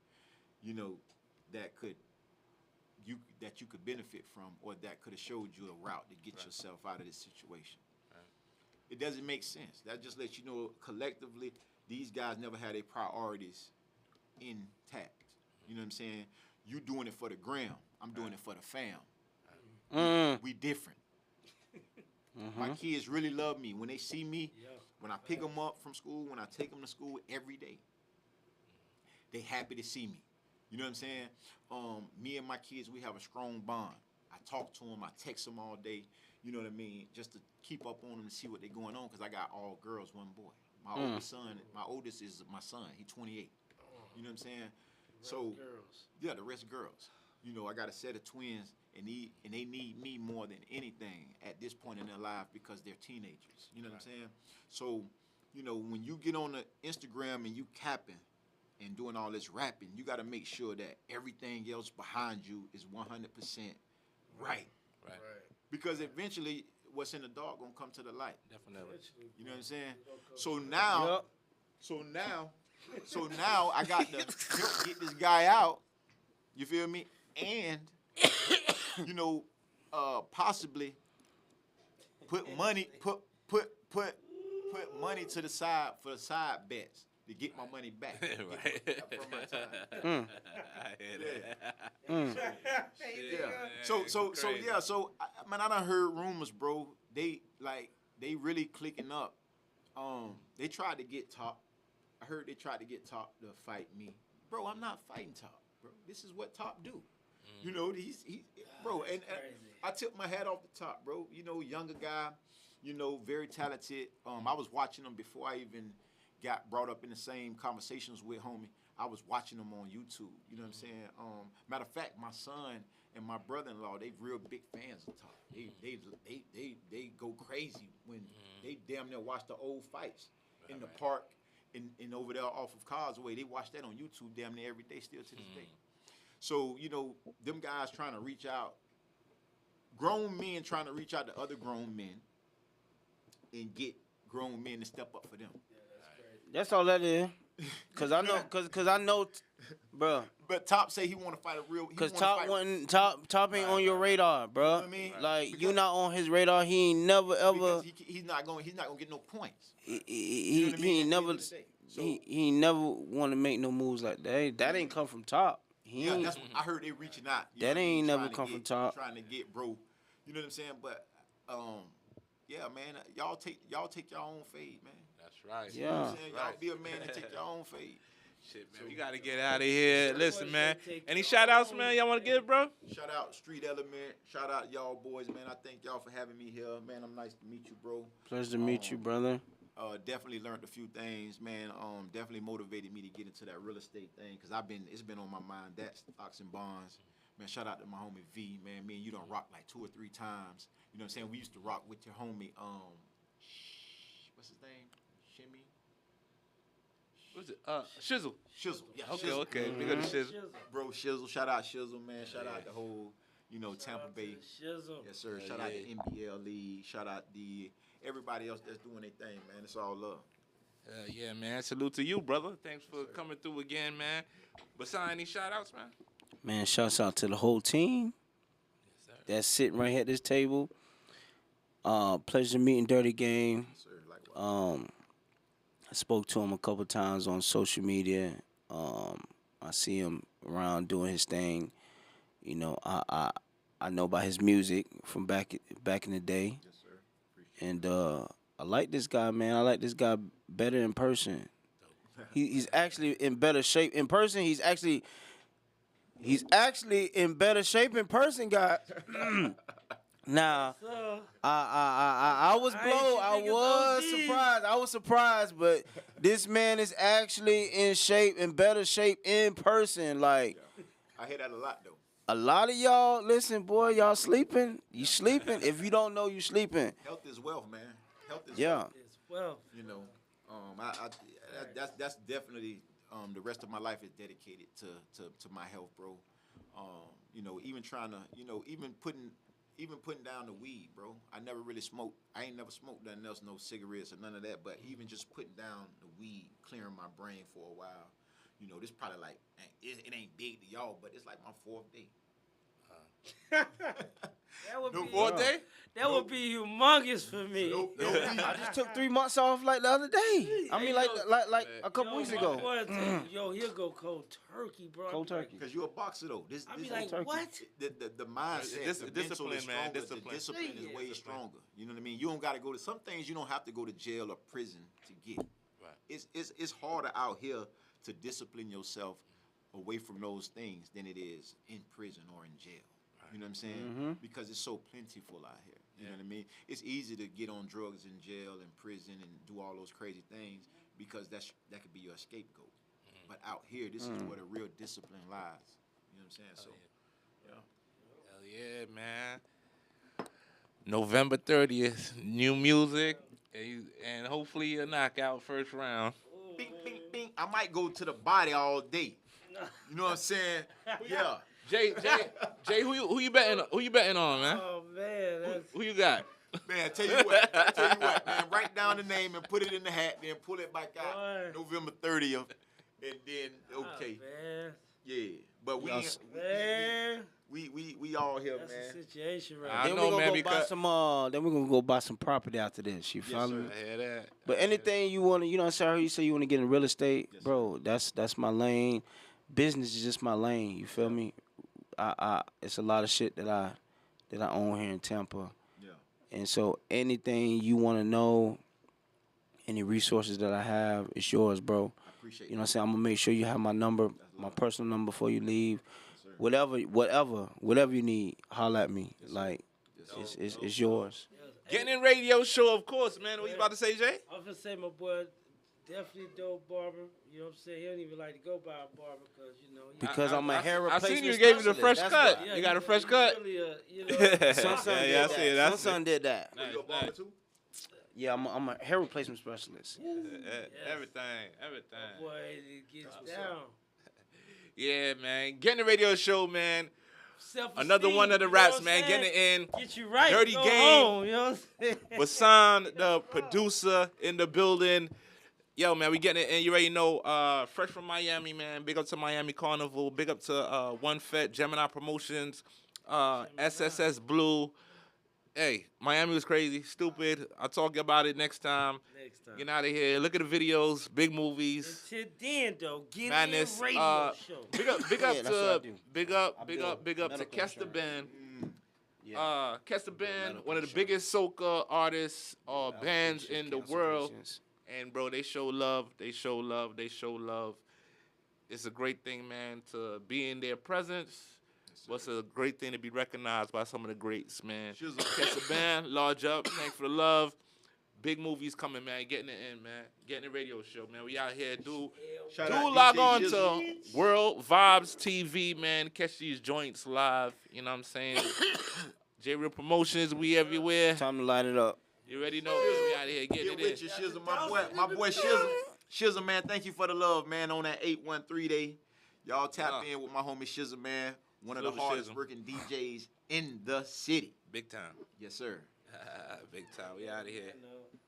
S1: that you could benefit from, or that could have showed you a route to get yourself out of this situation. It doesn't make sense. That just lets you know collectively these guys never had their priorities intact. You know what I'm saying? You doing it for the gram. I'm doing it for the fam. We different. My kids really love me. When they see me, when I pick them up from school, when I take them to school every day, they happy to see me. You know what I'm saying? Me and my kids, we have a strong bond. I talk to them. I text them all day. You know what I mean? Just to keep up on them and see what they're going on, because I got all girls, one boy. My oldest is my son. He's 28. You know what I'm saying?
S2: Girls.
S1: The rest girls. I got a set of twins, and they need me more than anything at this point in their life because they're teenagers. You know what I'm saying? So, when you get on the Instagram and you capping and doing all this rapping, you got to make sure that everything else behind you is 100% right.
S3: Right.
S1: Because eventually, what's in the dark gonna come to the light.
S3: Definitely.
S1: You know what I'm saying? So now I got to help get this guy out. You feel me? And possibly put money to the side for the side bets to get my money back.
S3: Right.
S1: From my time.
S3: I hear that.
S1: Yeah. So I done heard rumors, bro. They really clicking up. They tried to get Top. I heard they tried to get Top to fight me, bro. I'm not fighting Top, bro. This is what Top do. He's bro, and I took my hat off the Top, bro. Younger guy, very talented. I was watching him before I even got brought up in the same conversations with homie. I was watching them on YouTube. You know what I'm saying? Matter of fact, my son and my brother-in-law, they real big fans of Top. They go crazy when they damn near watch the old fights in the park and over there off of Causeway. They watch that on YouTube damn near every day still to this day. So, them guys trying to reach out, grown men trying to reach out to other grown men and get grown men to step up for them.
S4: That's all that is. Cause I know, bro.
S1: But Top say he want to fight a real.
S4: Cause Top ain't on your radar, bro.
S1: You know what I mean?
S4: Like you not on his radar. He ain't never ever.
S1: He's not gonna get no points.
S4: He ain't never. He ain't never want to make no moves like that. That ain't come from Top.
S1: Yeah, that's what I heard they reaching out.
S4: That ain't never come from Top.
S1: Trying to get bro. You know what I'm saying? But yeah, man, y'all take your own fade, man.
S3: That's right.
S1: You know what I'm saying? Y'all be a man and take your own fade.
S3: Shit, man, we gotta get out of here. Listen, man. Any shout outs, man, y'all wanna give, bro?
S1: Shout out Street Element. Shout out y'all boys, man. I thank y'all for having me here. Man, I'm nice to meet you, bro.
S4: Pleasure to meet you, brother.
S1: Definitely learned a few things, man. Definitely motivated me to get into that real estate thing, cause it's been on my mind. That stocks and bonds. Man, shout out to my homie V, man. Me and you done rock like 2 or 3 times. You know what I'm saying? We used to rock with your homie, what's his name? Shimmy?
S3: What's it? Shizzle.
S1: Shizzle. Yeah,
S3: Okay,
S1: Shizzle.
S3: okay. We got the Shizzle.
S1: Bro, Shizzle. Shout out Shizzle, man. Shout out the whole, Tampa Bay.
S2: Shizzle.
S1: Yes, sir. Shout out the NBL League. Shout out everybody else that's doing their thing, man. It's all love.
S3: Yeah, man. Salute to you, brother. Thanks for coming through again, man. Besides any shout outs, man?
S4: Man, shouts out to the whole team that's sitting right here at this table. Pleasure meeting Dirty Game.
S1: Yes, sir. Likewise.
S4: I spoke to him a couple times on social media. I see him around doing his thing. I know about his music from back in the day.
S1: Yes, sir. Appreciate
S4: And I like this guy, man. I like this guy better in person. He's actually in better shape in person. He's actually in better shape in person, guys. Now,
S2: So,
S4: I was blown. I was surprised, but this man is actually in better shape in person. Like,
S1: I hear that a lot, though.
S4: a lot of y'all, listen, boy, y'all sleeping. You sleeping. If you don't know, you sleeping.
S1: Health is wealth, man. Health is
S4: Yeah.
S1: wealth.
S2: it's well.
S1: That's definitely the rest of my life is dedicated to my health, bro. Even trying to, even putting down the weed, bro. I never really smoked. I ain't never smoked nothing else, no cigarettes or none of that. But even just putting down the weed, clearing my brain for a while. This probably like it ain't big to y'all, but it's like my 4th day.
S2: That would
S1: No
S2: be
S3: 4th day?
S2: That would be humongous for me.
S1: No weed.
S4: I just took 3 months off like the other day. I mean, like a couple weeks ago.
S2: Yo, he'll go cold turkey, bro.
S4: Cold turkey.
S1: Because you're a boxer, though.
S2: I be like,
S4: turkey.
S2: what?
S1: The mindset, the mental
S3: Discipline,
S1: is
S3: man,
S1: stronger.
S3: discipline.
S1: The discipline is way stronger. You know what I mean? You don't got to go to some things. You don't have to go to jail or prison to get.
S3: Right.
S1: It's harder out here to discipline yourself away from those things than it is in prison or in jail. You know what I'm saying? Because it's so plentiful out here. You know what I mean? It's easy to get on drugs in jail and prison and do all those crazy things because that could be your scapegoat. But out here, this is where the real discipline lies. You know what I'm saying? So,
S3: Hell yeah, man. November 30th, new music, and hopefully a knockout first round.
S1: bing, bing, bing. I might go to the body all day. You know what I'm saying? Yeah.
S3: Jay, who you betting? Who you betting on, man?
S2: Oh man, that's
S3: Who you got?
S1: Man, tell you what, man. Write down the name and put it in the hat, then pull it back out
S2: Boy.
S1: November 30th, and then okay,
S2: man.
S1: yeah. But we
S2: Man,
S1: we all here,
S2: that's
S1: man.
S2: the situation right
S3: I
S4: Then
S2: now.
S3: know,
S4: we gonna
S3: man,
S4: go buy
S3: because-
S4: some. Then we gonna go buy some property after this. You follow
S1: sir.
S4: me?
S3: I hear that.
S4: But anything you want to, you know, sorry, you say you want to get in real estate,
S1: Yes,
S4: bro. That's my lane. Business is just my lane. You feel me? It's a lot of shit that I own here in Tampa,
S1: Yeah.
S4: and so anything you want to know, any resources that I have, it's yours, bro.
S1: I appreciate
S4: You know what I'm saying? I'm gonna make sure you have my number, my personal number before you leave.
S1: sir.
S4: Whatever you need, holler at me. Like it's yours.
S3: Getting in radio show, of course, man. What you about to say, Jay?
S2: I'm gonna say my boy, definitely dope barber. You know what I'm saying? He don't even like to go by a barber because
S4: Because I'm a hair
S3: I
S4: replacement
S3: seen you gave you the fresh
S4: specialist.
S3: cut.
S4: That's why.
S3: You got a fresh cut?
S2: Really
S4: Son did
S3: Yeah, I see it.
S4: that.
S3: That's
S4: Son did that.
S1: You a barber too?
S4: Yeah, I'm a hair replacement specialist.
S3: Everything.
S2: boy, it gets
S1: That's what's
S2: down.
S3: Yeah, man. Getting the radio show, man.
S2: Self-esteem,
S3: Another one of the
S2: you know
S3: raps,
S2: what I'm
S3: man.
S2: saying?
S3: Getting it in.
S2: Get you right.
S3: Dirty
S2: go
S3: Game.
S2: home, you know what I'm saying?
S3: Wasan, the producer in the building. Yo, man, we getting it, and you already know, fresh from Miami, man. Big up to Miami Carnival. Big up to One Fet, Gemini Promotions, SSS Blue. Hey, Miami was crazy, stupid. I'll talk about it next time.
S2: Next time.
S3: Get out of here. Look at the videos, big movies.
S2: Until then, though, get
S3: Madness.
S2: in radio show.
S3: Big up
S4: Yeah, that's what I do.
S3: big up to
S4: medical
S3: Kester
S4: insurance.
S3: Ben.
S4: Yeah.
S3: Kester Ben,
S4: medical
S3: one of the
S4: insurance.
S3: biggest soca artists or bands in the world.
S4: Consultations.
S3: And bro, they show love. They show love. They show love. It's a great thing, man, to be in their presence. What's a great thing to be recognized by some of the greats, man. Kester Ben, large up. Thanks for the love. Big movies coming, man. Getting it in, man. Getting the radio show, man. We out here. Do
S1: Shout out
S3: log
S1: DJ
S3: on
S1: Shizzle.
S3: to World Vibes TV, man. Catch these joints live. You know what I'm saying? J Real Promotions, we everywhere.
S4: Time to light it up.
S3: You already know, man. We out here getting
S1: Get
S3: it
S1: with
S3: in.
S1: you, Shizzle, my boy Shizzle. Shizzle, man, thank you for the love, man, on that 813 day. Y'all tap in with my homie Shizzle, man. One of the
S3: Salute
S1: hardest
S3: Shizzle.
S1: working DJs in the city.
S3: Big time.
S1: Yes, sir.
S3: Big time. We out of here.
S2: You know.